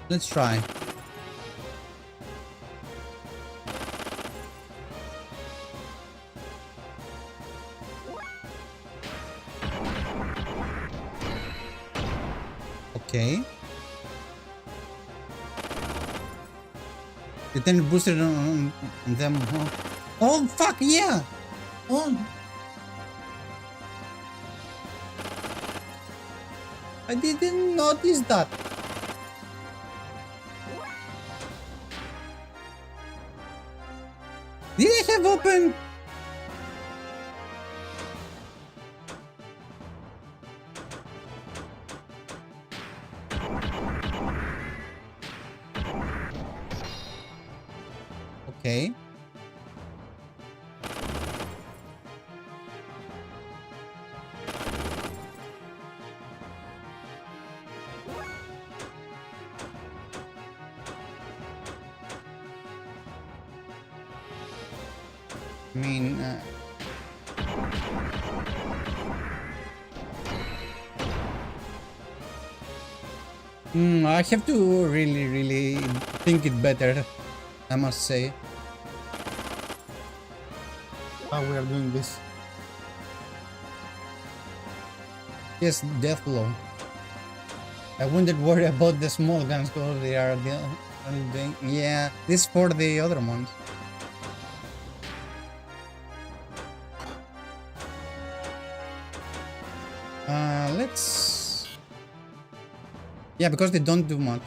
Let's try. Okay. The then boosted on them. Oh fuck yeah! Oh. I didn't notice that. Did I have open? Okay. I mean, I have to really think it better, I must say. How we are doing this. Yes, death blow. I wouldn't worry about the small guns because they are the only thing. Yeah, this for the other ones. Let's... Yeah, because they don't do much.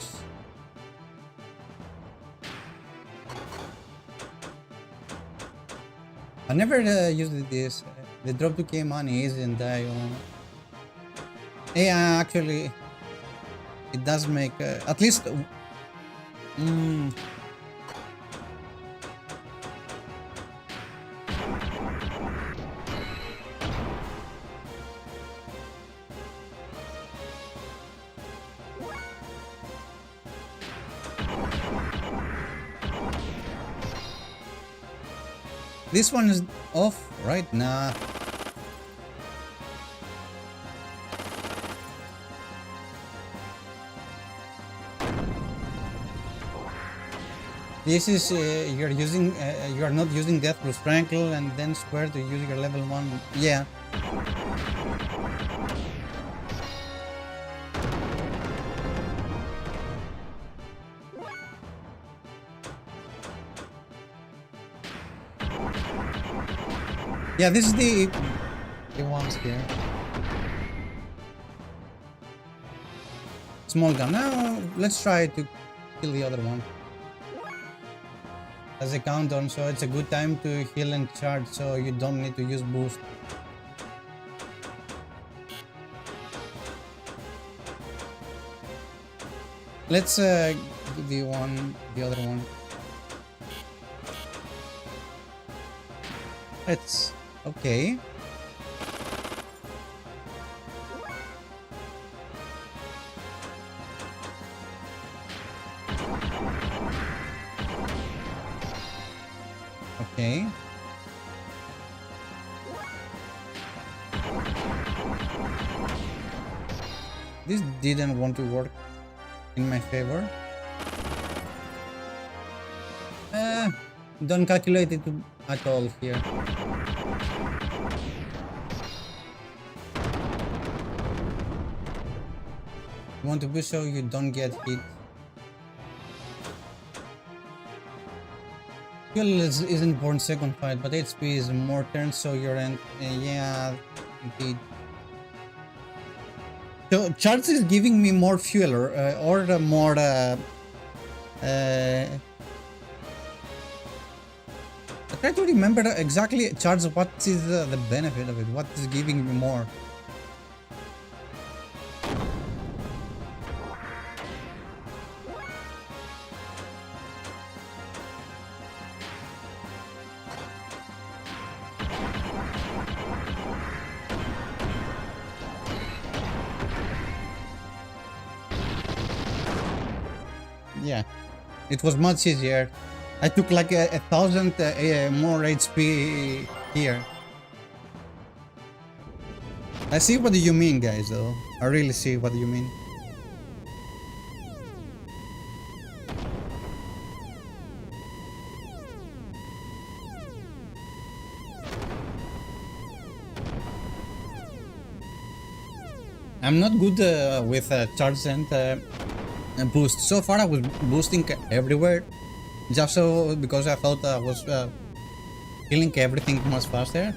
I never used this. They drop 2k money isn't I? Yeah, actually, it does make at least. This one is off right now. This is you are not using Death plus Strangle and then square to use your level 1. Yeah. Yeah, this is the ones here. Small gun. Now let's try to kill the other one. As a countdown, so it's a good time to heal and charge, so you don't need to use boost. Let's do the other one. Let's okay. Okay. This didn't want to work in my favor. Don't calculate it at all here. You want to be so you don't get hit. Fuel is important second fight, but HP is more turns, so you're in. Yeah, indeed. So charge is giving me more fuel or more. I try to remember exactly charge. What is the benefit of it? What is giving me more? Yeah, it was much easier. I took like a 1,000 more HP here. I see what you mean, guys, though. I really see what you mean. I'm not good with charge and boost. So far I was boosting everywhere, just so because I thought I was killing everything much faster.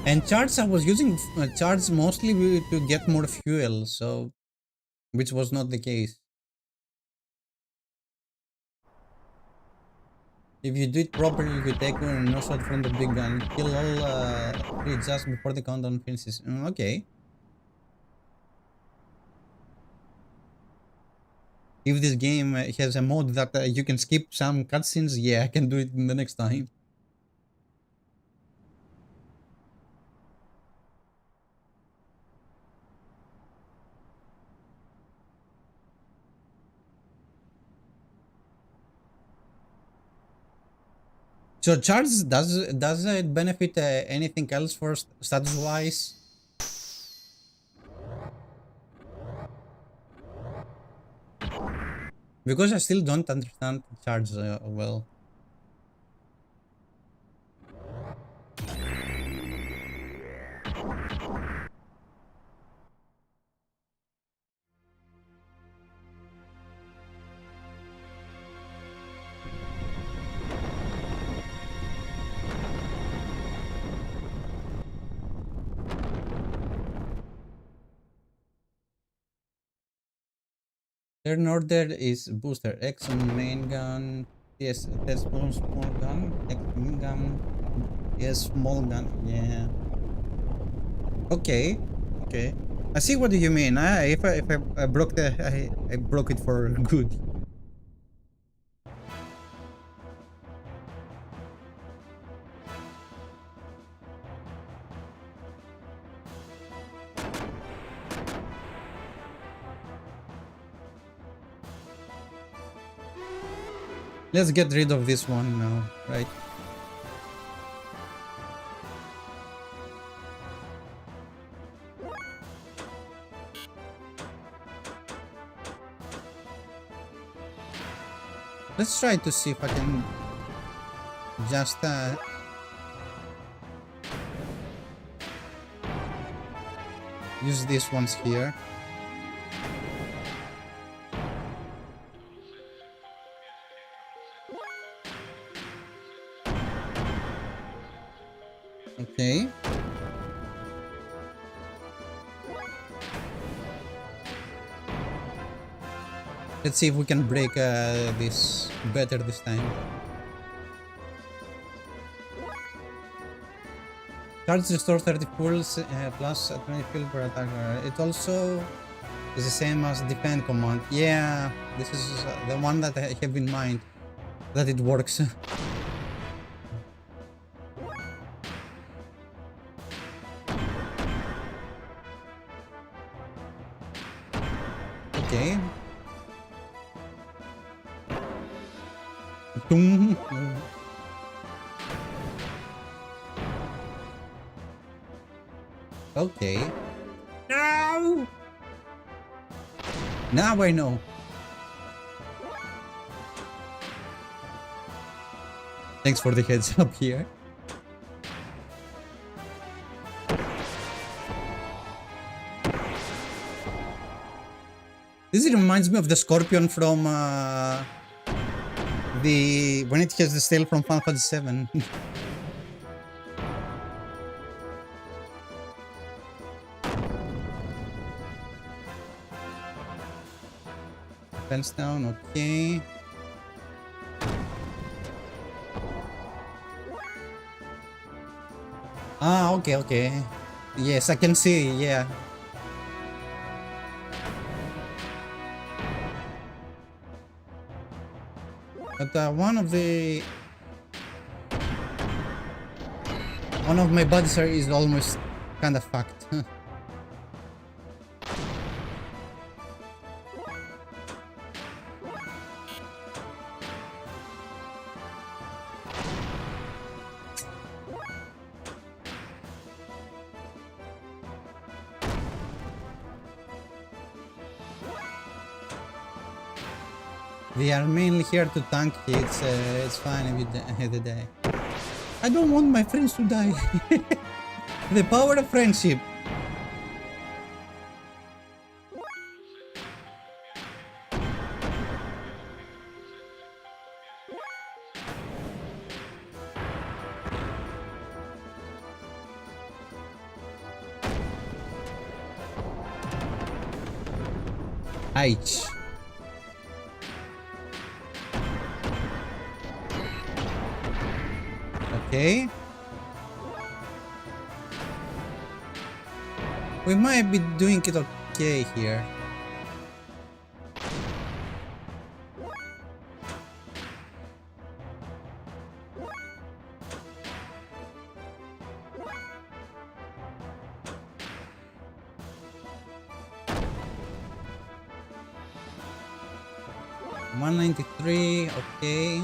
And charge, I was using charge mostly to get more fuel, so which was not the case. If you do it properly, you take no shot from the big gun, kill all 3 just before the countdown finishes. Okay. If this game has a mode that you can skip some cutscenes, yeah, I can do it in the next time. So charge, does it benefit anything else for status wise? Because I still don't understand charge well. Turn order is booster X main gun, yes, that's small gun, X main gun, yes, small gun, yeah. Okay, okay. I see what you mean. If I broke I broke it for good. Let's get rid of this one now, right? Let's try to see if I can just use these ones here. Okay. Let's see if we can break this better this time. Charge restore 30 pulls plus 20 fuel per attacker. It also is the same as defend command. Yeah, this is the one that I have in mind. That it works. Okay. Boom. Okay. No! Now I know. Thanks for the heads up here. This reminds me of the Scorpion from when it has the tail from Final Fantasy VII. Fence down, okay. Ah, okay. Yes, I can see, yeah. But one of my buddies is almost kind of fucked. They are mainly here to tank hits. It's fine if they die. I don't want my friends to die. The power of friendship. H. Okay. We might be doing it okay here. $193, okay.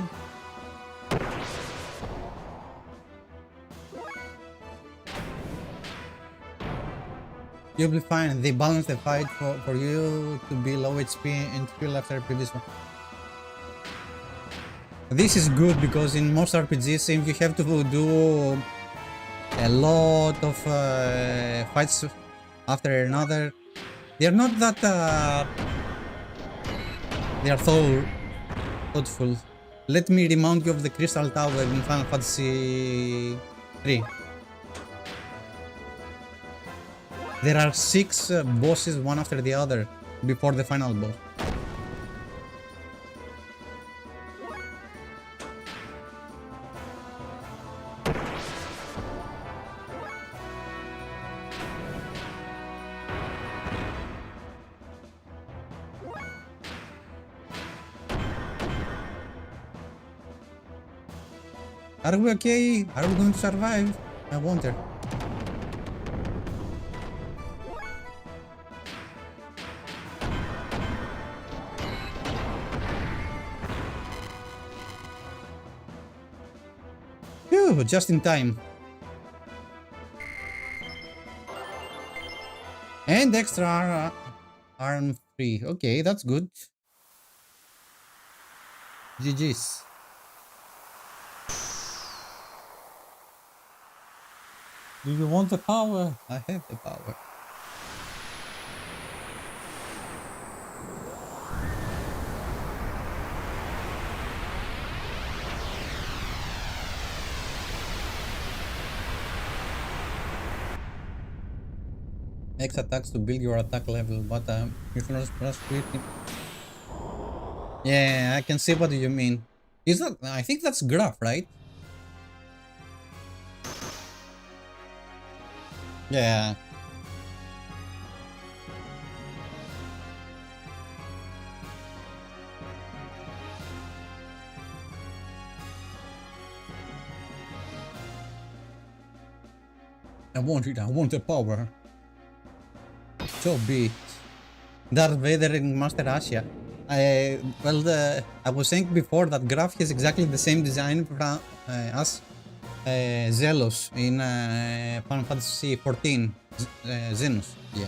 You'll be fine. They balance the fight for you to be low HP and kill after previous one. This is good because in most RPGs, if you have to do a lot of fights after another, they are not that they are so thoughtful. Let me remind you of the Crystal Tower in Final Fantasy 3. There are 6 bosses one after the other before the final boss. Are we okay? Are we going to survive? I wonder. Phew, just in time. And extra arm free. Okay, that's good. GG's. Do you want the power? I have the power. X attacks to build your attack level, but you can also press quickly. Yeah, I can see what you mean. Is that? I think that's graph, right? Yeah. I want it. I want the power. So be it. Darth Vader in Master Asia. I was saying before that Graph has exactly the same design as Zelos in Final Fantasy XIV. Xenos. Yeah.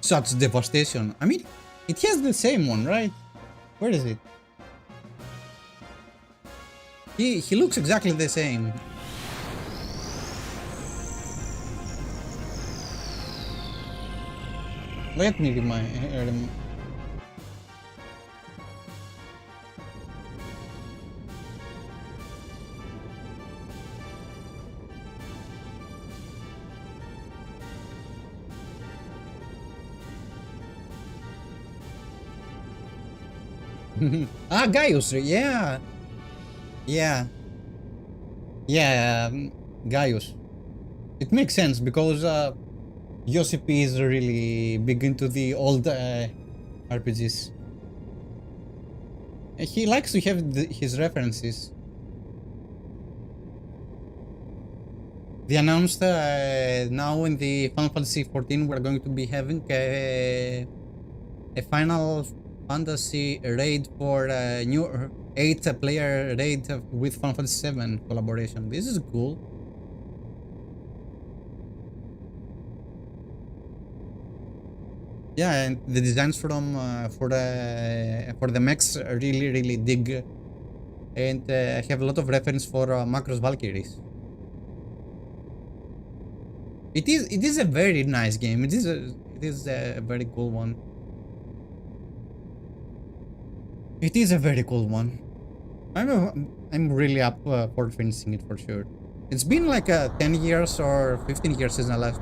Such devastation. I mean, it has the same one, right? Where is it? He looks exactly the same. Let me remind. Gaius, yeah. Yeah. Yeah, Gaius. It makes sense because Josip is really big into the old RPGs. He likes to have his references. They announced now in the Final Fantasy XIV we're going to be having a Final Fantasy raid for a new 8-player raid with Final Fantasy VII collaboration. This is cool. Yeah, and the designs from for the mechs are really dig, and I have a lot of reference for Macross Valkyries. It is a very nice game. It is a very cool one. It is a very cool one. I'm really up for finishing it for sure. It's been like 10 years or 15 years since I last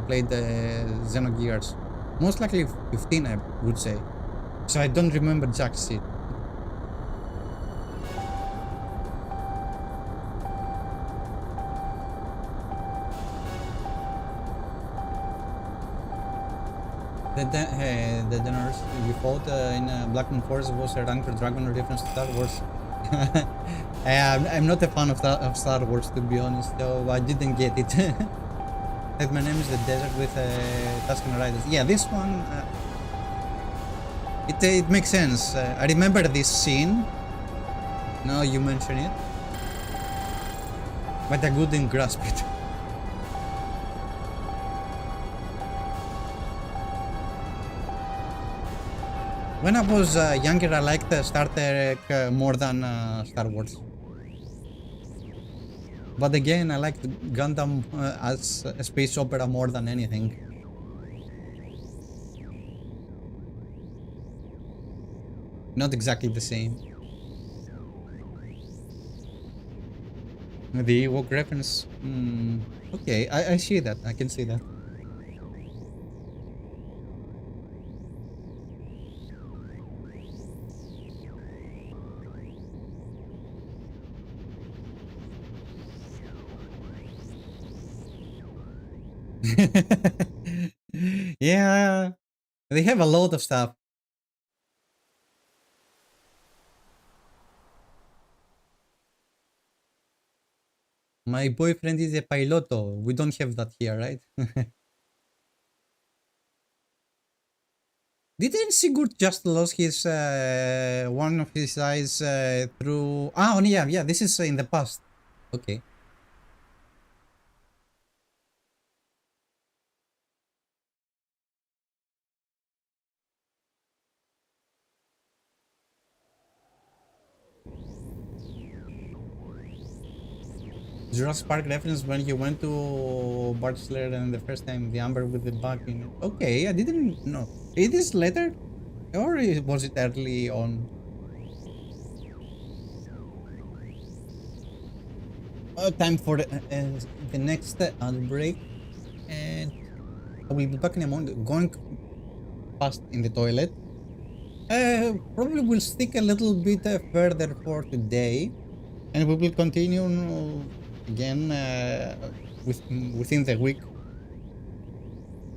played Xenogears. Most likely 15, I would say. So I don't remember jack shit. The generals you fought in Black Moon Forest was a ranked dragon reference to Star Wars. I'm not a fan of Star Wars, to be honest, so I didn't get it. Like, my name is the desert with Tusken Riders. Yeah, this one, it makes sense. I remember this scene. Now you mention it, but I couldn't grasp it. When I was younger, I liked Star Trek more than Star Wars. But again, I liked Gundam as a space opera more than anything. Not exactly the same. The Ewok reference. Okay, I see that. I can see that. Yeah, they have a lot of stuff. My boyfriend is a piloto. We don't have that here, right? Didn't Sigurd just lose his one of his eyes through? Ah, oh, yeah, yeah. This is in the past. Okay. Jurassic Park reference when you went to Bachelor and the first time the Amber with the bug in it. Okay, I didn't know. It is later, or was it early on? Time for the next outbreak, and I will be back in a moment. Going fast in the toilet. Probably will stick a little bit further for today, and we will continue again within the week.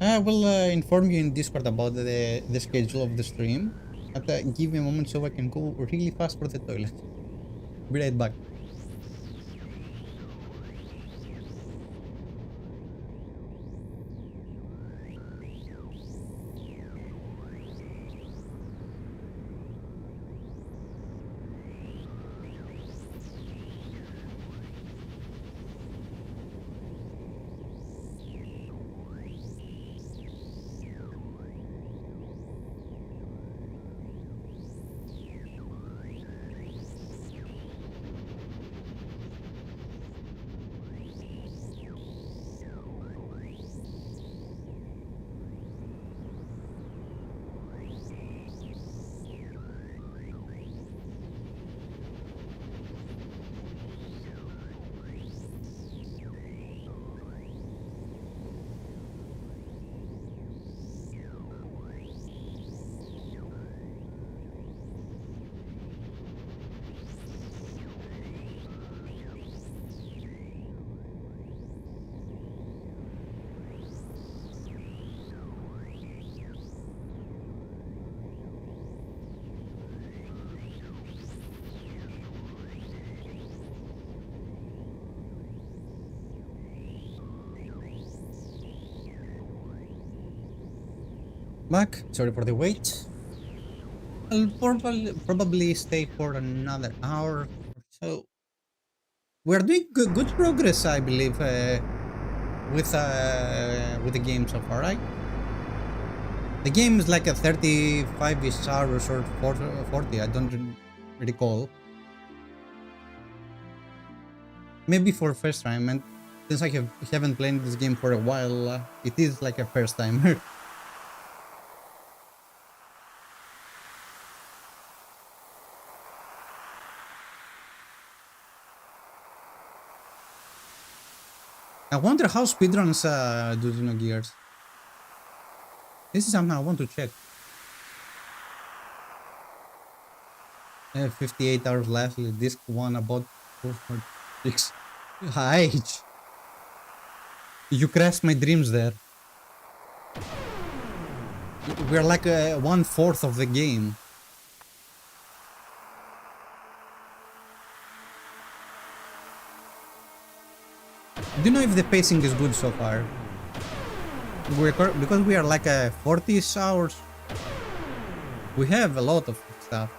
I will inform you in Discord about the schedule of the stream. But give me a moment so I can go really fast for the toilet. Be right back. Back. Sorry for the wait. I'll probably stay for another hour or so. We're doing good progress, I believe, with the game so far, right? The game is like a 35-ish hours or 40. I don't recall. Maybe for first time, and since I haven't played this game for a while, it is like a first timer. I wonder how speedruns do Xenogears. This is something I want to check. 58 hours left. Disc 1 about 4.6. Hi. You crashed my dreams there. We're like 1/4 of the game. Do you know if the pacing is good so far? Because we are like 40 hours. We have a lot of stuff.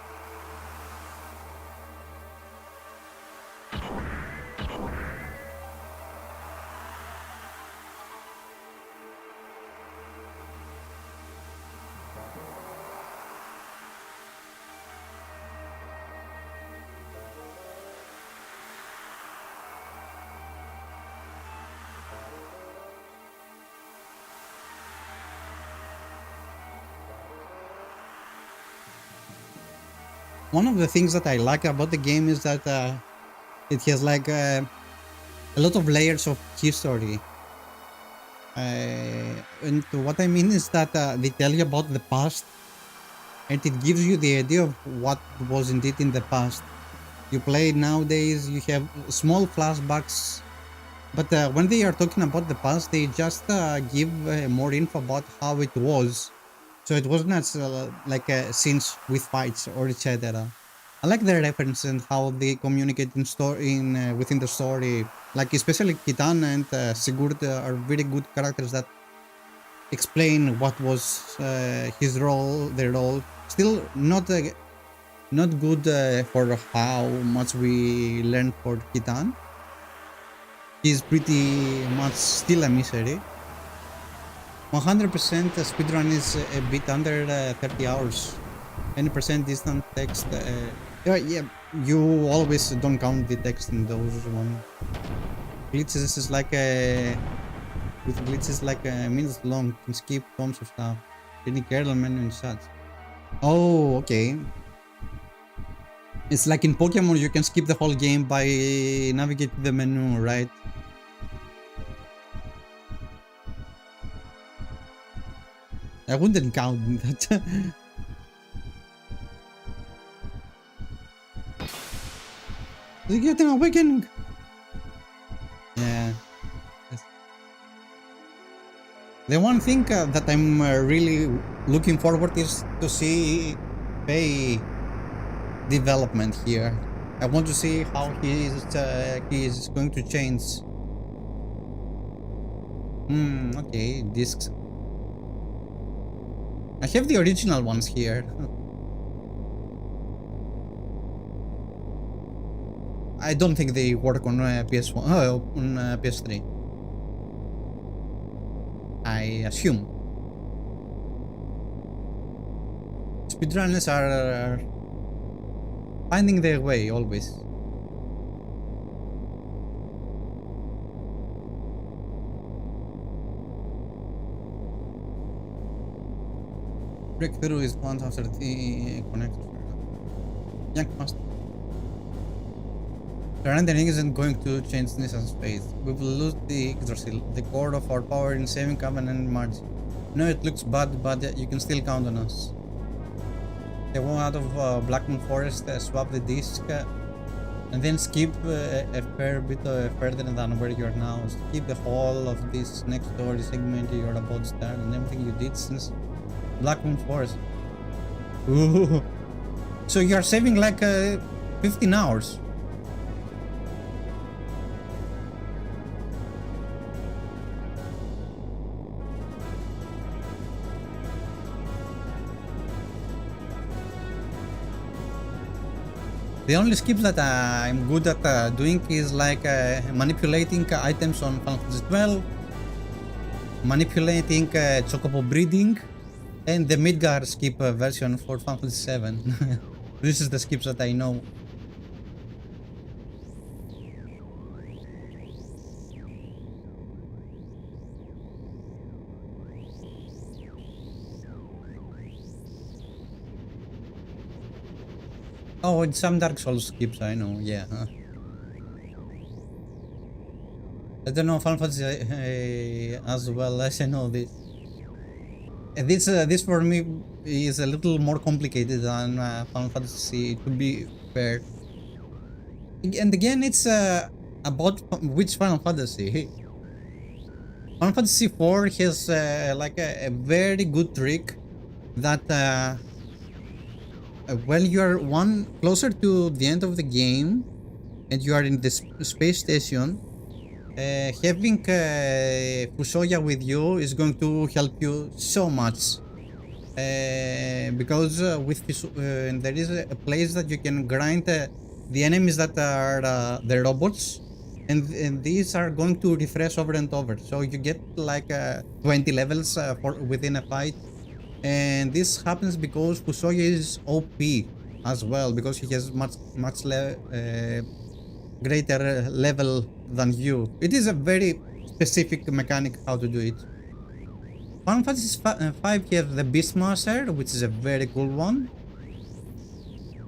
One of the things that I like about the game is that it has like a lot of layers of history. And what I mean is that they tell you about the past, and it gives you the idea of what was indeed in the past. You play nowadays, you have small flashbacks, but when they are talking about the past, they just give more info about how it was. So it wasn't like scenes with fights or etc. I like the reference and how they communicate in within the story. Like especially Kitan and Sigurd are very good characters that explain what was his role, their role. Still not good for how much we learned for Kitan. He's pretty much still a misery. 100% speedrun is a bit under 30 hours. 20% distant text. Yeah, you always don't count the text in those one. Glitches is like a with glitches like a minute long. You can skip tons of stuff. Any kernel menu and such. Oh, okay. It's like in Pokemon, you can skip the whole game by navigating the menu, right? I wouldn't count that. You get an awakening. Yeah. Yes. The one thing that I'm really looking forward is to see Faye development here. I want to see how he is going to change. Okay, discs. I have the original ones here. I don't think they work on PS1 on PS3. I assume. Speedrunners are finding their way always. Breakthrough is once after the connector. Young master. The rendering isn't going to change Nissan's fate. We will lose the Yggdrasil, the core of our power in saving Covenant and Marge. No, it looks bad, but you can still count on us. They go out of Blackmoon Forest, swap the disc, and then skip a fair bit further than where you are now. Skip the whole of this next story segment you're about to start and everything you did since Blackmoon Forest. Ooh. So you're saving like 15 hours. The only skip that I'm good at doing is like manipulating items on Final Fantasy 12, manipulating Chocobo breeding, and the Midgar skip version for Final Fantasy 7. This is the skips that I know. Oh, it's some Dark Souls skips, I know, yeah. I don't know Final Fantasy as well as I know this. This for me is a little more complicated than Final Fantasy, to be fair. And again, it's about which Final Fantasy. Final Fantasy 4 has like a very good trick that when you are closer to the end of the game and you are in the space station, having Fusoya with you is going to help you so much. Because with there is a place that you can grind the enemies that are the robots, and these are going to refresh over and over. So you get like 20 levels within a fight. And this happens because Fusoya is OP as well, because he has much greater level than you. It is a very specific mechanic how to do it. Final Fantasy 5 has the Beastmaster, which is a very cool one.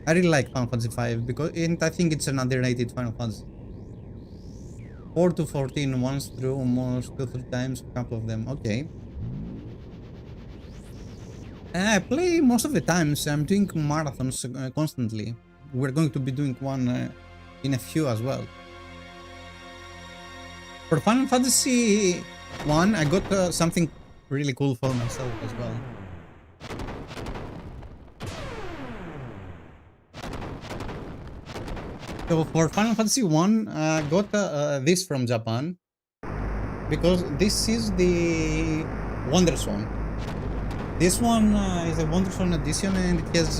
I really like Final Fantasy 5 because I think it's an underrated Final Fantasy. 4 to 14 once through almost 2-3 times, a couple of them. Okay. I play most of the times. I'm doing marathons constantly. We're going to be doing one in a few as well. For Final Fantasy 1, I got something really cool for myself as well. So for Final Fantasy 1, got this from Japan because this is the Wonder Swan. This one is a Wonder Swan edition, and it has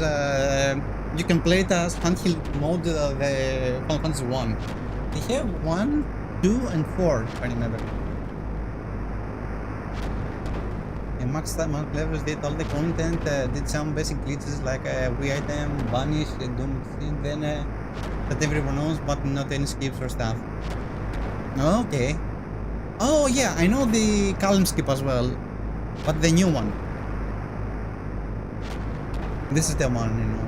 you can play it as handheld mode. The Final Fantasy 1. They have 1, 2, and 4, if I remember. And max levels did all the content, did some basic glitches like Wii item, vanish, doom, then that everyone knows, but not any skips or stuff. Okay. Oh yeah, I know the calm skip as well, but the new one. This is the one, you know.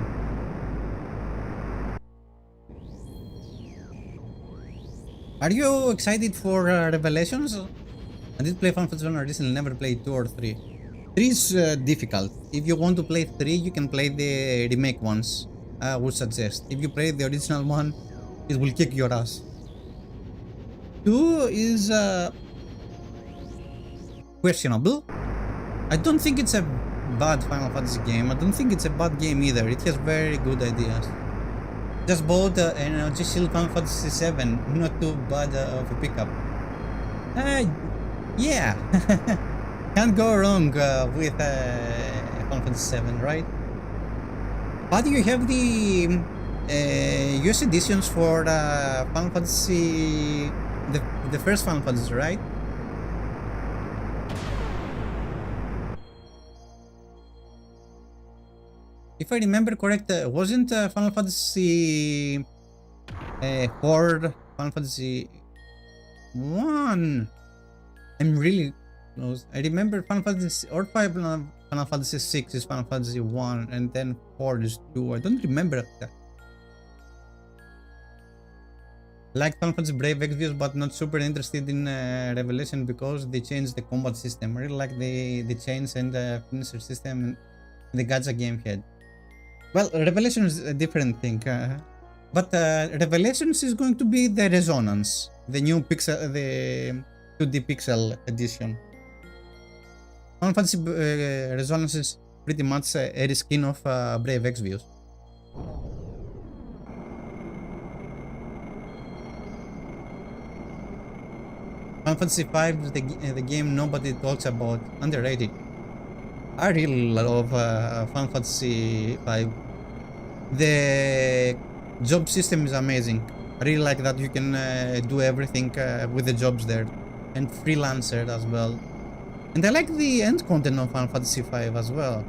Are you excited for Revelations? I did play Final Fantasy 1 recently, never played 2 or 3. 3 is difficult. If you want to play 3, you can play the remake ones. I would suggest. If you play the original one, it will kick your ass. 2 is questionable. I don't think it's a bad Final Fantasy game. I don't think it's a bad game either. It has very good ideas. Just bought an OG Shield Final Fantasy 7. Not too bad of a pickup. Yeah. Can't go wrong with Final Fantasy 7, right? But you have the US editions for Final Fantasy, the first Final Fantasy, right? If I remember correct, wasn't Final Fantasy 4 Final Fantasy 1? I'm really close. I remember Final Fantasy or 5 Final Fantasy 6 is Final Fantasy 1 and then 4 is 2. I don't remember that. Like Final Fantasy Brave Exvius, but not super interested in Revelation because they changed the combat system. I really like the chains and the finisher system and the gacha game head. Well, Revelation is a different thing, but Revelations is going to be the Resonance, the new pixel, the 2D pixel edition. Final Fantasy Resonance is pretty much a reskin of Brave Exvius. Final Fantasy V is the game nobody talks about, underrated. I really love Final Fantasy V. The job system is amazing. I really like that you can do everything with the jobs there, and freelancer as well. And I like the end content of Final Fantasy V as well.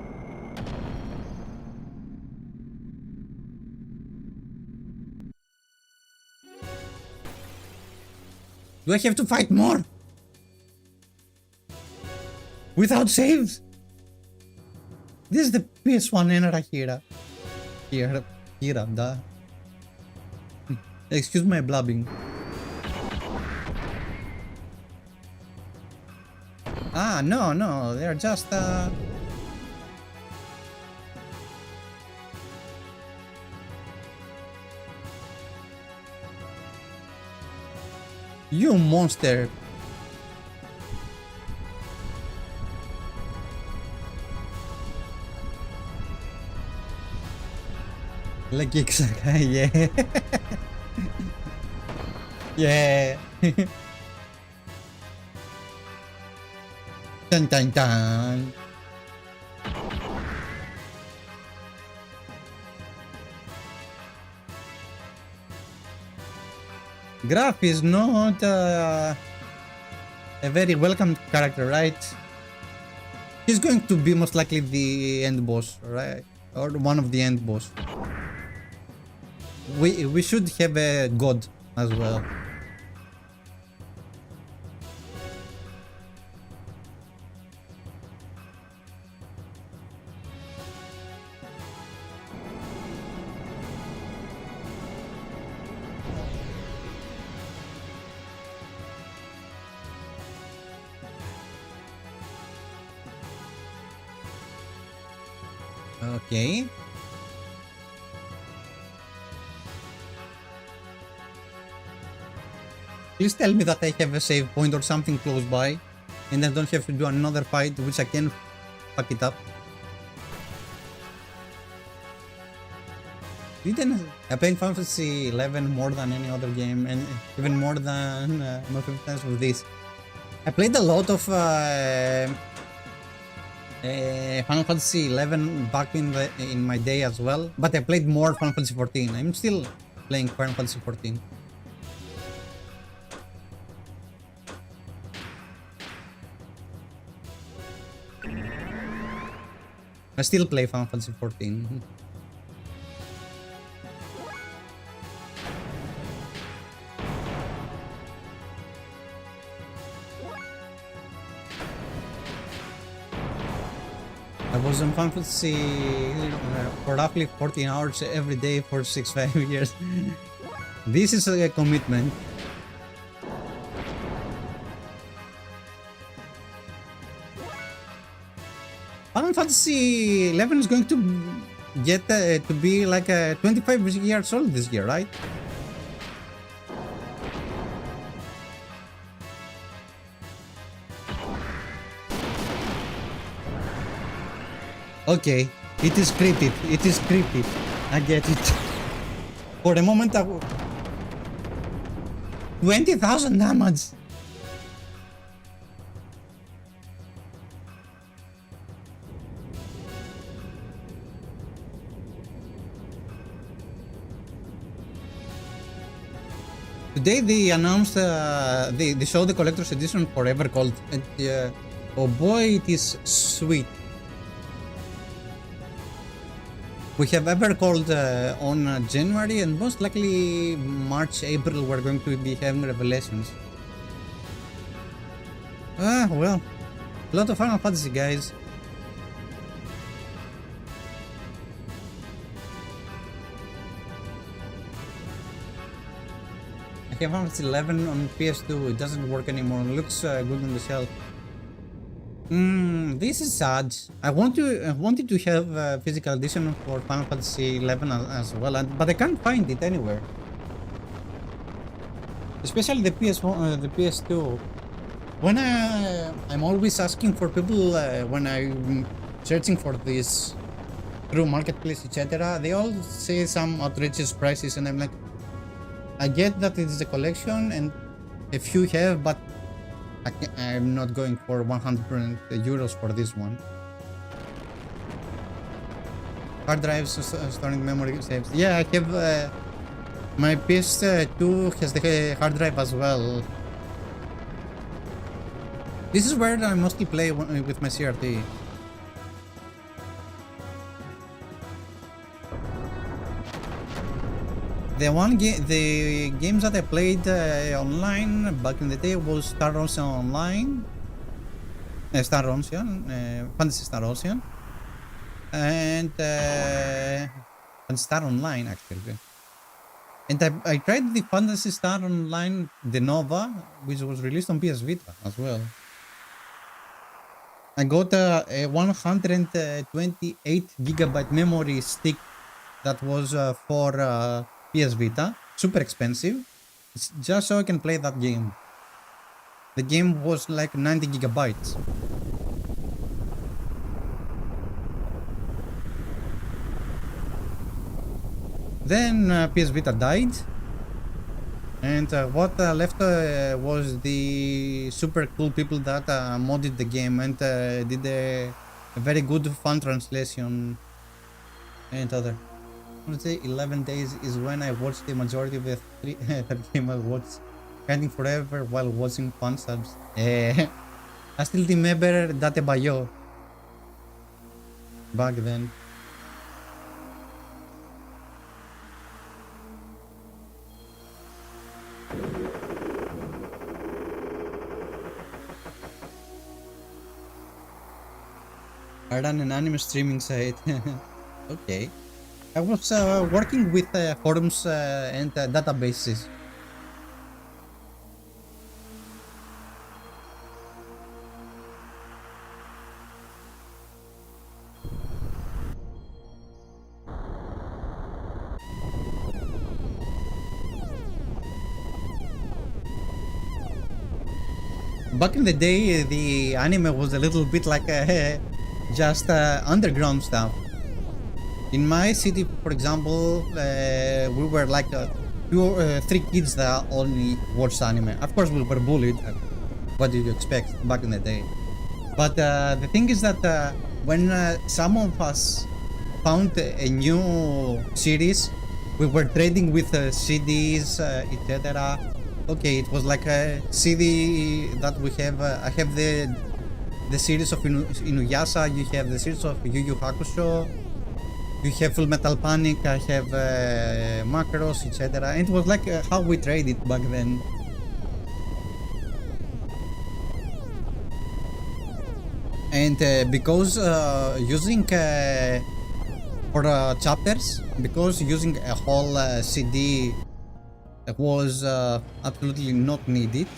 Do I have to fight more? Without saves? This is the PS1 Enrahira. Hira, duh. Excuse my blabbing. Ah, no, they're just You monster. Like exactly, yeah. Yeah. Dun dun dun. Graf is not a very welcome character, right? He's going to be most likely the end boss, right? Or one of the end boss. We should have a god as well. Okay. Please tell me that I have a save point or something close by and I don't have to do another fight which I can fuck it up. didn't. I played Final Fantasy 11 more than any other game, and even more than my friends with this. I played a lot of Final Fantasy 11 back in my day as well, but I played more Final Fantasy 14. I'm still playing Final Fantasy 14. I still play Final Fantasy 14. I was in Final Fantasy for roughly 14 hours every day for 5 years. This is a commitment. Final Fantasy 11 is going to get to be like 25 years old this year, right? Okay, it is creepy. It is creepy. I get it. For the moment, 20,000 damage. Today they announced, they showed the collector's edition for Evercold. And, oh boy, it is sweet. We have Evercold on January, and most likely March, April we're going to be having revelations. Ah, well, a lot of Final Fantasy, guys. I have Final Fantasy 11 on PS2. It doesn't work anymore. It looks good on the shelf. This is sad. I wanted to have a physical edition for Final Fantasy 11 as well, but I can't find it anywhere. Especially the PS1, the PS2. When I'm always asking for people when I'm searching for this through marketplace, etc. They all say some outrageous prices, and I'm like, I get that it is a collection, and a few have, but I'm not going for 100 euros for this one. Hard drives storing memory saves. Yeah, I have my PS2 has the hard drive as well. This is where I mostly play with my CRT. The games that I played online back in the day was Star Ocean Online, Star Ocean, Fantasy Star Ocean, and Star Online actually. And I tried the Fantasy Star Online, the Nova, which was released on PS Vita as well. I got a 128 gigabyte memory stick that was for PS Vita, super expensive. It's just so I can play that game. The game was like 90 gigabytes. Then PS Vita died, and what left was the super cool people that modded the game and did a very good fun translation and other. I would say 11 days is when I watched the majority of the that game I watched, Grinding Forever while watching fun subs. I still remember Date Bayo back then. I ran an anime streaming site. Okay. I was working with forums and databases. Back in the day, the anime was a little bit like just underground stuff. In my city, for example, we were like three kids that only watched anime. Of course, we were bullied. What did you expect back in the day? But the thing is that when some of us found a new series, we were trading with CDs, etc. Okay, it was like a CD that we have. I have the series of Inuyasha. You have the series of Yu Yu Hakusho. You have Full Metal Panic. I have Macross, etc. And it was like how we traded back then. And because using for chapters, because using a whole CD was absolutely not needed,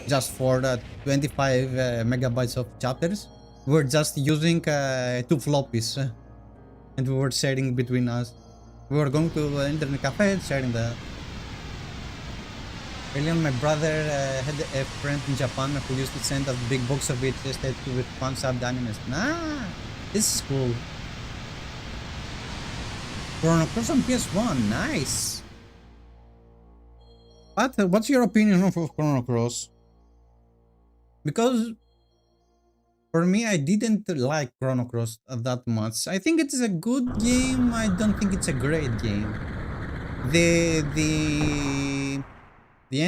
just for 25 megabytes of chapters, we were just using 2 floppies, and we were sharing between us. We were going to the internet cafe and sharing the. Earlier, my brother had a friend in Japan who used to send us big box of it just with fan-subbed animes. Nah, this is cool. Chrono Cross on PS1, nice. But what's your opinion of Chrono Cross? Because for me, I didn't like Chrono Cross that much. I think it is a good game. I don't think it's a great game. The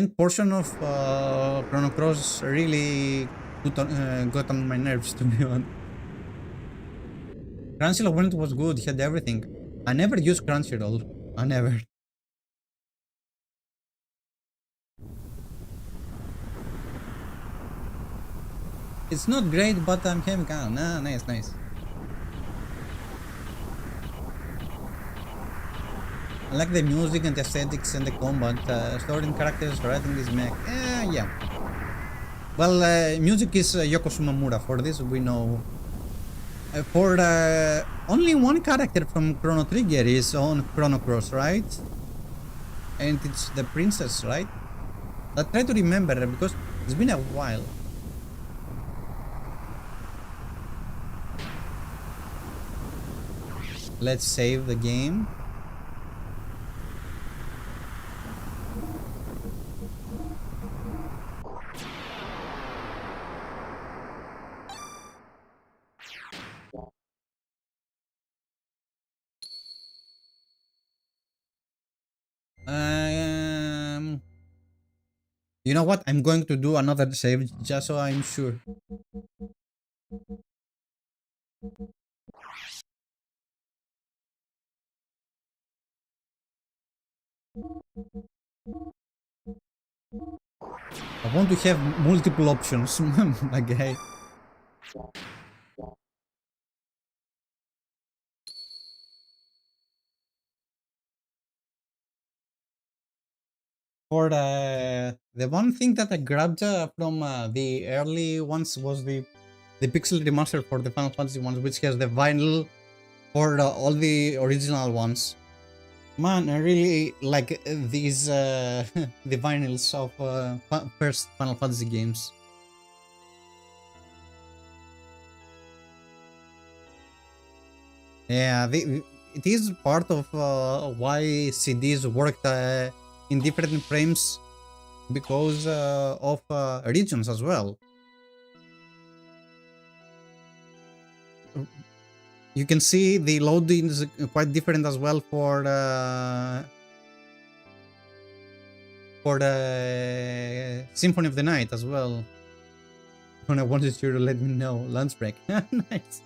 end portion of Chrono Cross really got on my nerves, to be honest. Crunchyroll when it was good, had everything. I never used Crunchyroll. I never. It's not great, but I'm having fun. Nah, nice, nice. I like the music and the aesthetics and the combat. Story and characters, writing is mech. Yeah. Well, music is Yoko Shimomura. For this, we know. For only one character from Chrono Trigger is on Chrono Cross, right? And it's the princess, right? I try to remember because it's been a while. Let's save the game. You know what? I'm going to do another save just so I'm sure. I want to have multiple options, my guy. For the one thing that I grabbed from the early ones was the pixel remaster for the Final Fantasy ones, which has the vinyl for all the original ones. Man, I really like these the vinyls of first Final Fantasy games. Yeah, it is part of why CDs worked in different frames because of regions as well. You can see the loading is quite different as well for the Symphony of the Night as well. When I wanted you to let me know, lunch break. Nice,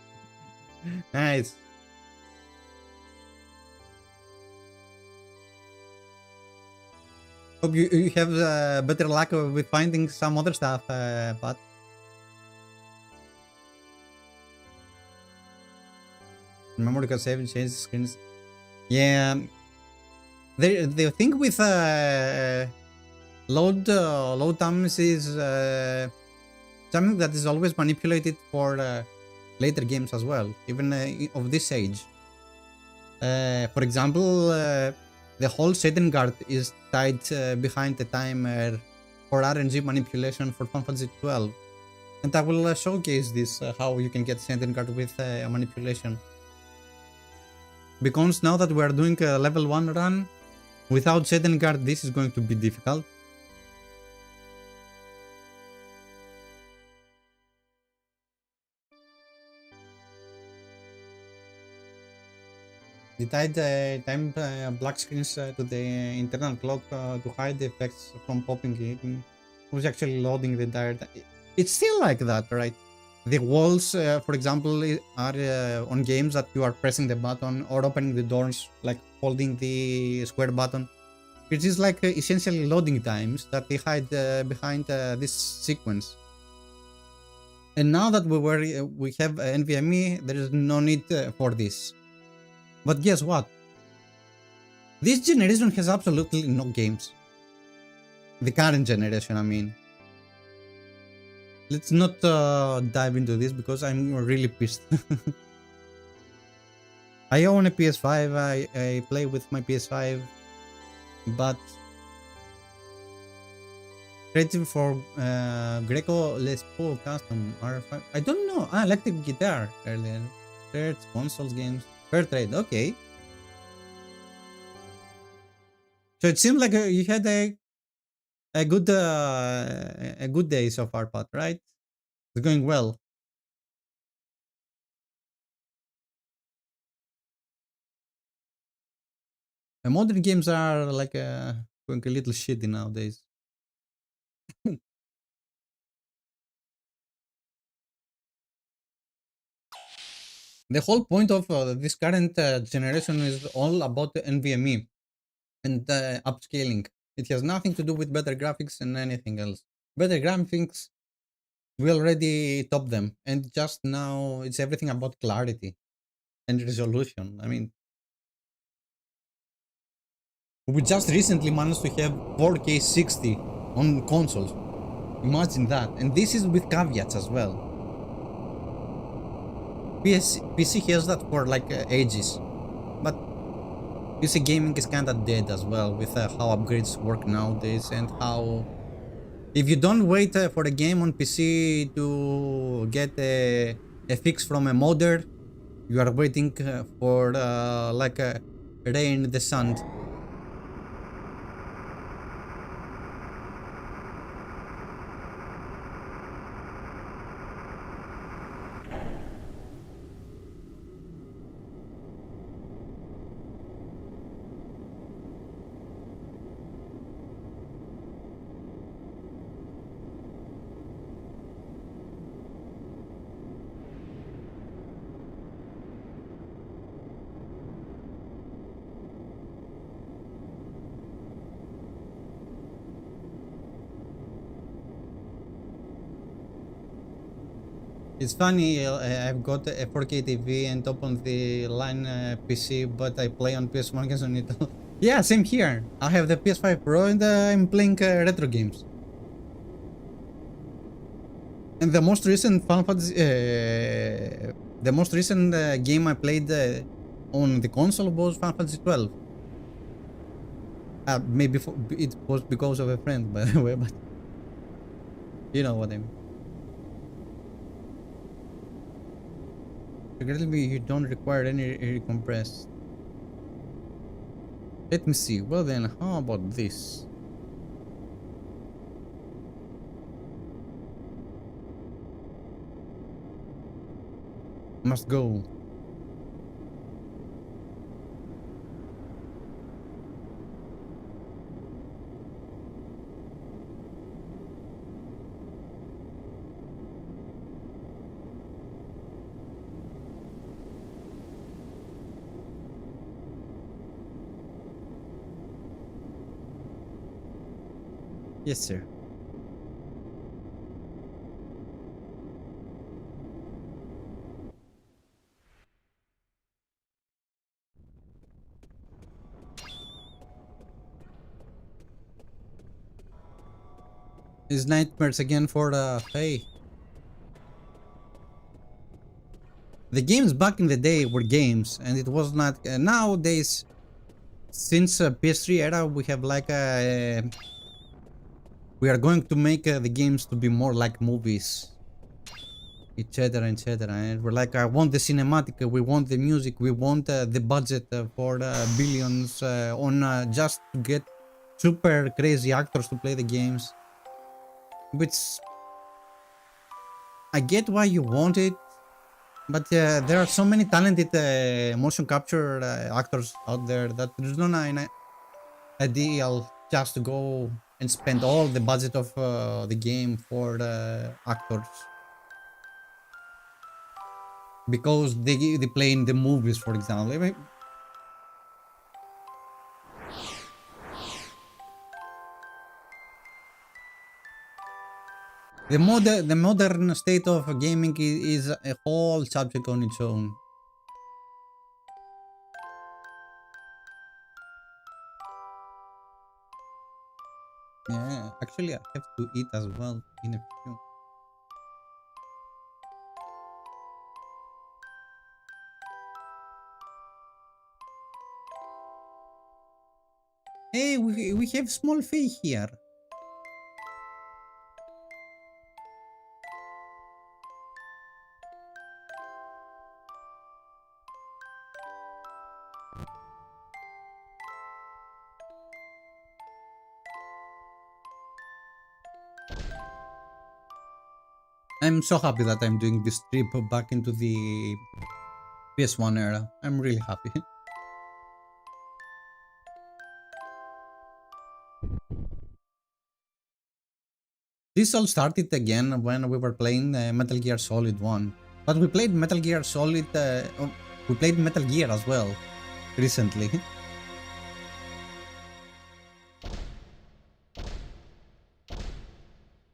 nice. Hope you have better luck with finding some other stuff, but memory card save and change screens. Yeah, the thing with load times is something that is always manipulated for later games as well, even of this age. For example, the whole Satan Guard is tied behind the timer for RNG manipulation for Final Fantasy 12. And I will showcase this how you can get sentient guard with manipulation. Because now that we are doing a level 1 run, without sentient guard this is going to be difficult. Did I time black screens to the internal clock to hide the effects from popping in? Who's actually loading the entire time? It's still like that, right? The walls, for example, are on games that you are pressing the button or opening the doors, like holding the square button. It is like essentially loading times that they hide behind this sequence. And now that we have NVMe, there is no need for this. But guess what? This generation has absolutely no games. The current generation, I mean. Let's not dive into this because I'm really pissed. I own a PS5, I play with my PS5, but rating for Greco Les Paul Custom R5. I don't know. I like the guitar earlier. Third consoles games. Fair trade, okay. So it seems like you had a good day so far, Pat, right? It's going well. Modern games are like going a little shitty nowadays. The whole point of this current generation is all about the NVMe and upscaling. It has nothing to do with better graphics and anything else. Better graphics, we already top them, and just now it's everything about clarity and resolution. I mean, we just recently managed to have 4K 60 on consoles. Imagine that, and this is with caveats as well. PC has that for like ages, but PC gaming is kinda dead as well with how upgrades work nowadays and how if you don't wait for a game on PC to get a fix from a modder, you are waiting for like a rain in the sun. It's funny, I've got a 4K TV and top on the line PC, but I play on PS1 games on it. Yeah, same here. I have the PS5 Pro and I'm playing retro games. And the most recent Final Fantasy, the most recent game I played on the console was Final Fantasy 12. Maybe it was because of a friend, by the way, but you know what I mean. Regrettably, you don't require any recompress. Let me see. Well then, how about this? Must go. Yes, sir. These nightmares again for the hey. The games back in the day were games, and it was not. Nowadays, since PS3 era, we have like a. We are going to make the games to be more like movies. etc., etc. And we're like, I want the cinematic, we want the music, we want the budget for billions on just to get super crazy actors to play the games. Which I get why you want it, but there are so many talented motion capture actors out there that there's no ideal just to go and spend all the budget of the game for the actors because they play in the movies, for example. I mean, the modern state of gaming is a whole subject on its own. Yeah, actually, I have to eat as well in a few. Hey, we have small fish here. I'm so happy that I'm doing this trip back into the PS1 era. I'm really happy. This all started again when we were playing Metal Gear Solid 1. But we played Metal Gear Solid... we played Metal Gear as well recently.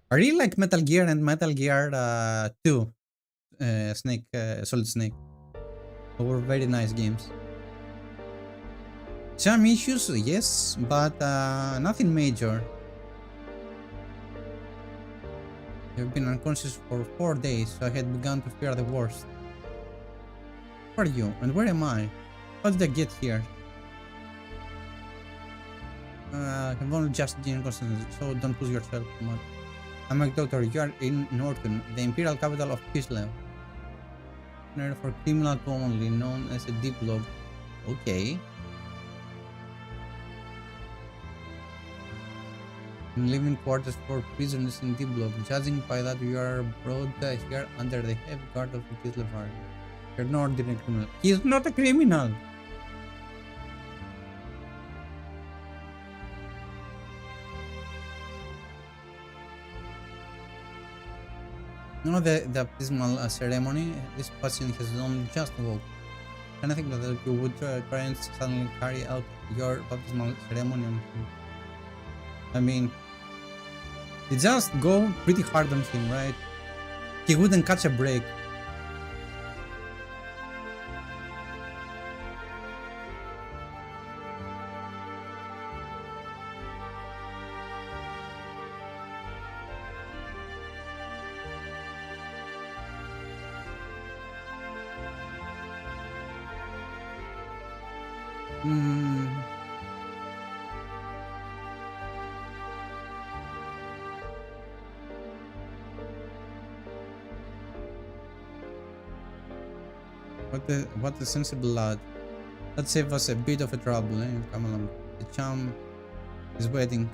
I really like Metal Gear and Metal Gear 2. Solid Snake. They were very nice games. Some issues, yes, but nothing major. I've been unconscious for 4 days, so I had begun to fear the worst. Who are you, and where am I? How did I get here? I've only just gained consciousness, so don't push yourself too much. I'm a doctor, you are in Norton, the imperial capital of Kislev. For criminal commonly known as a deep log. Okay. Living quarters for prisoners in deep log. Judging by that, you are brought here under the heavy guard of the Kislev army. You're no ordinary criminal. He's not a criminal! No, the baptismal ceremony, this patient has only just woke. And I think that you would try and suddenly carry out your baptismal ceremony on him. I mean, you just go pretty hard on him, right? He wouldn't catch a break. Hmm. What a sensible lad. That saved us a bit of a trouble, eh? Come along. The chum is waiting.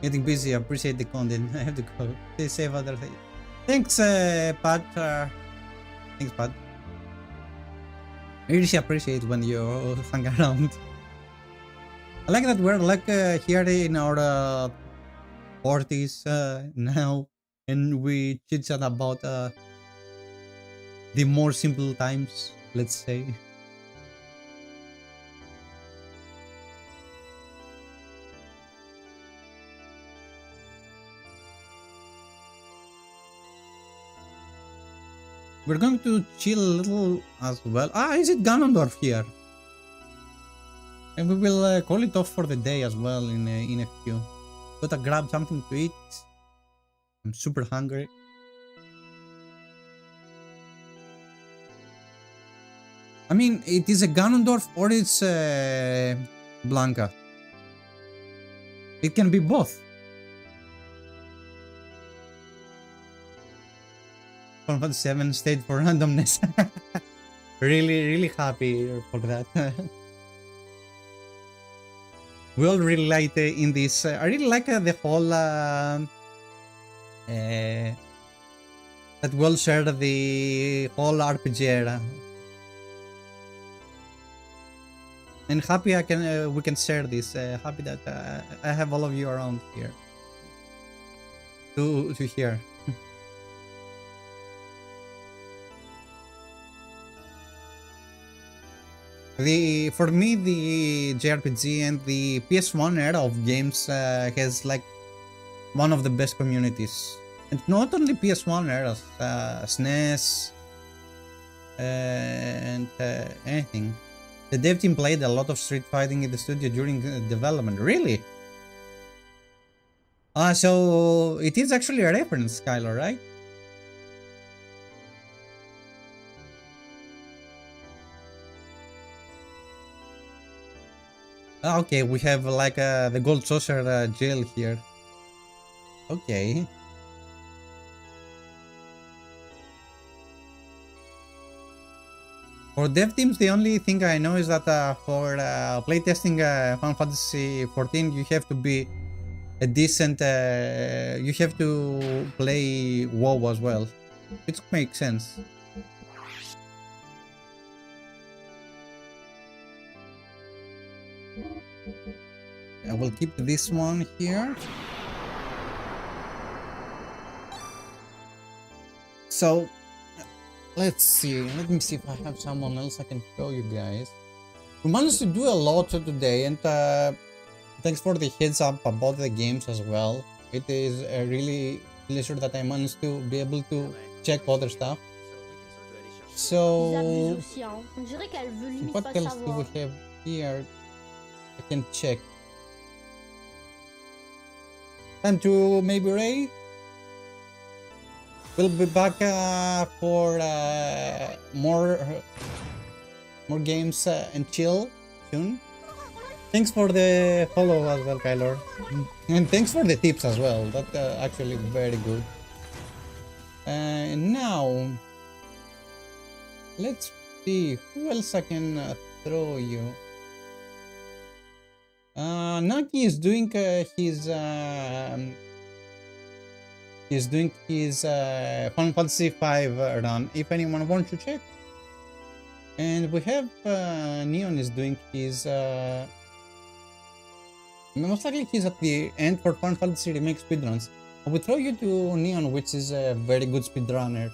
Getting busy, appreciate the content. I have to go. Stay safe other things. Thanks, Pat. Thanks, Pat. I really appreciate when you hang around. I like that we're like here in our 40s now, and we chit chat about the more simple times, let's say. We're going to chill a little as well. Ah, is it Ganondorf here? And we will call it off for the day as well in a few. Gotta grab something to eat. I'm super hungry. I mean, it is a Ganondorf or it's Blanca. It can be both. Final Fantasy 7 stayed for randomness. Really happy for that. We all really like in this. I really like the whole that we all share the whole RPG era. And happy I can we can share this. Happy that I have all of you around here to hear. For me the JRPG and the PS1 era of games has like one of the best communities, and not only PS1 eras, SNES and anything. The dev team played a lot of Street Fighting in the studio during development. Really? So it is actually a reference, Kylo, right? Okay, we have like the Gold Saucer jail here. Okay. For dev teams, the only thing I know is that for playtesting Final Fantasy 14, you have to be a decent. You have to play WoW as well, which makes sense. I will keep this one here. So let's see. Let me see if I have someone else I can show you guys. We managed to do a lot today, and thanks for the heads up about the games as well. It is a really pleasure that I managed to be able to check other stuff. Ils abusent So aussi, hein. On dirait qu'elle veut limite what pas else do we savoir. have here? I can check. Time to maybe raid. We'll be back for more games and chill soon. Thanks for the follow as well, Kyler, and thanks for the tips as well. That actually very good. Now let's see who else I can throw you. Naki is doing his Final Fantasy 5 run. If anyone wants to check, and we have Neon is doing his. Most likely he's at the end for Final Fantasy Remake speedruns. I will throw you to Neon, which is a very good speedrunner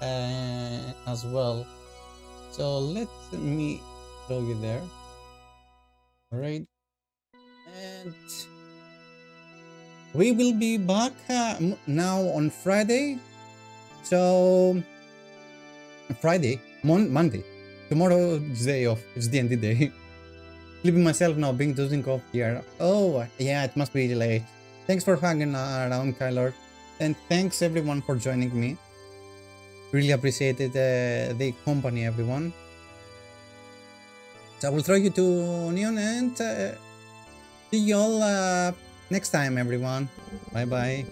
as well. So let me throw you there. Alright. And we will be back now on Friday. So Friday, Monday. Tomorrow is day off. It's D&D day. Sleeping myself now, being dozing off here. Oh, yeah, it must be late. Thanks for hanging around, Kyler. And thanks everyone for joining me. Really appreciated the company, everyone. So I will throw you to Neon and see you all next time, everyone. Bye-bye.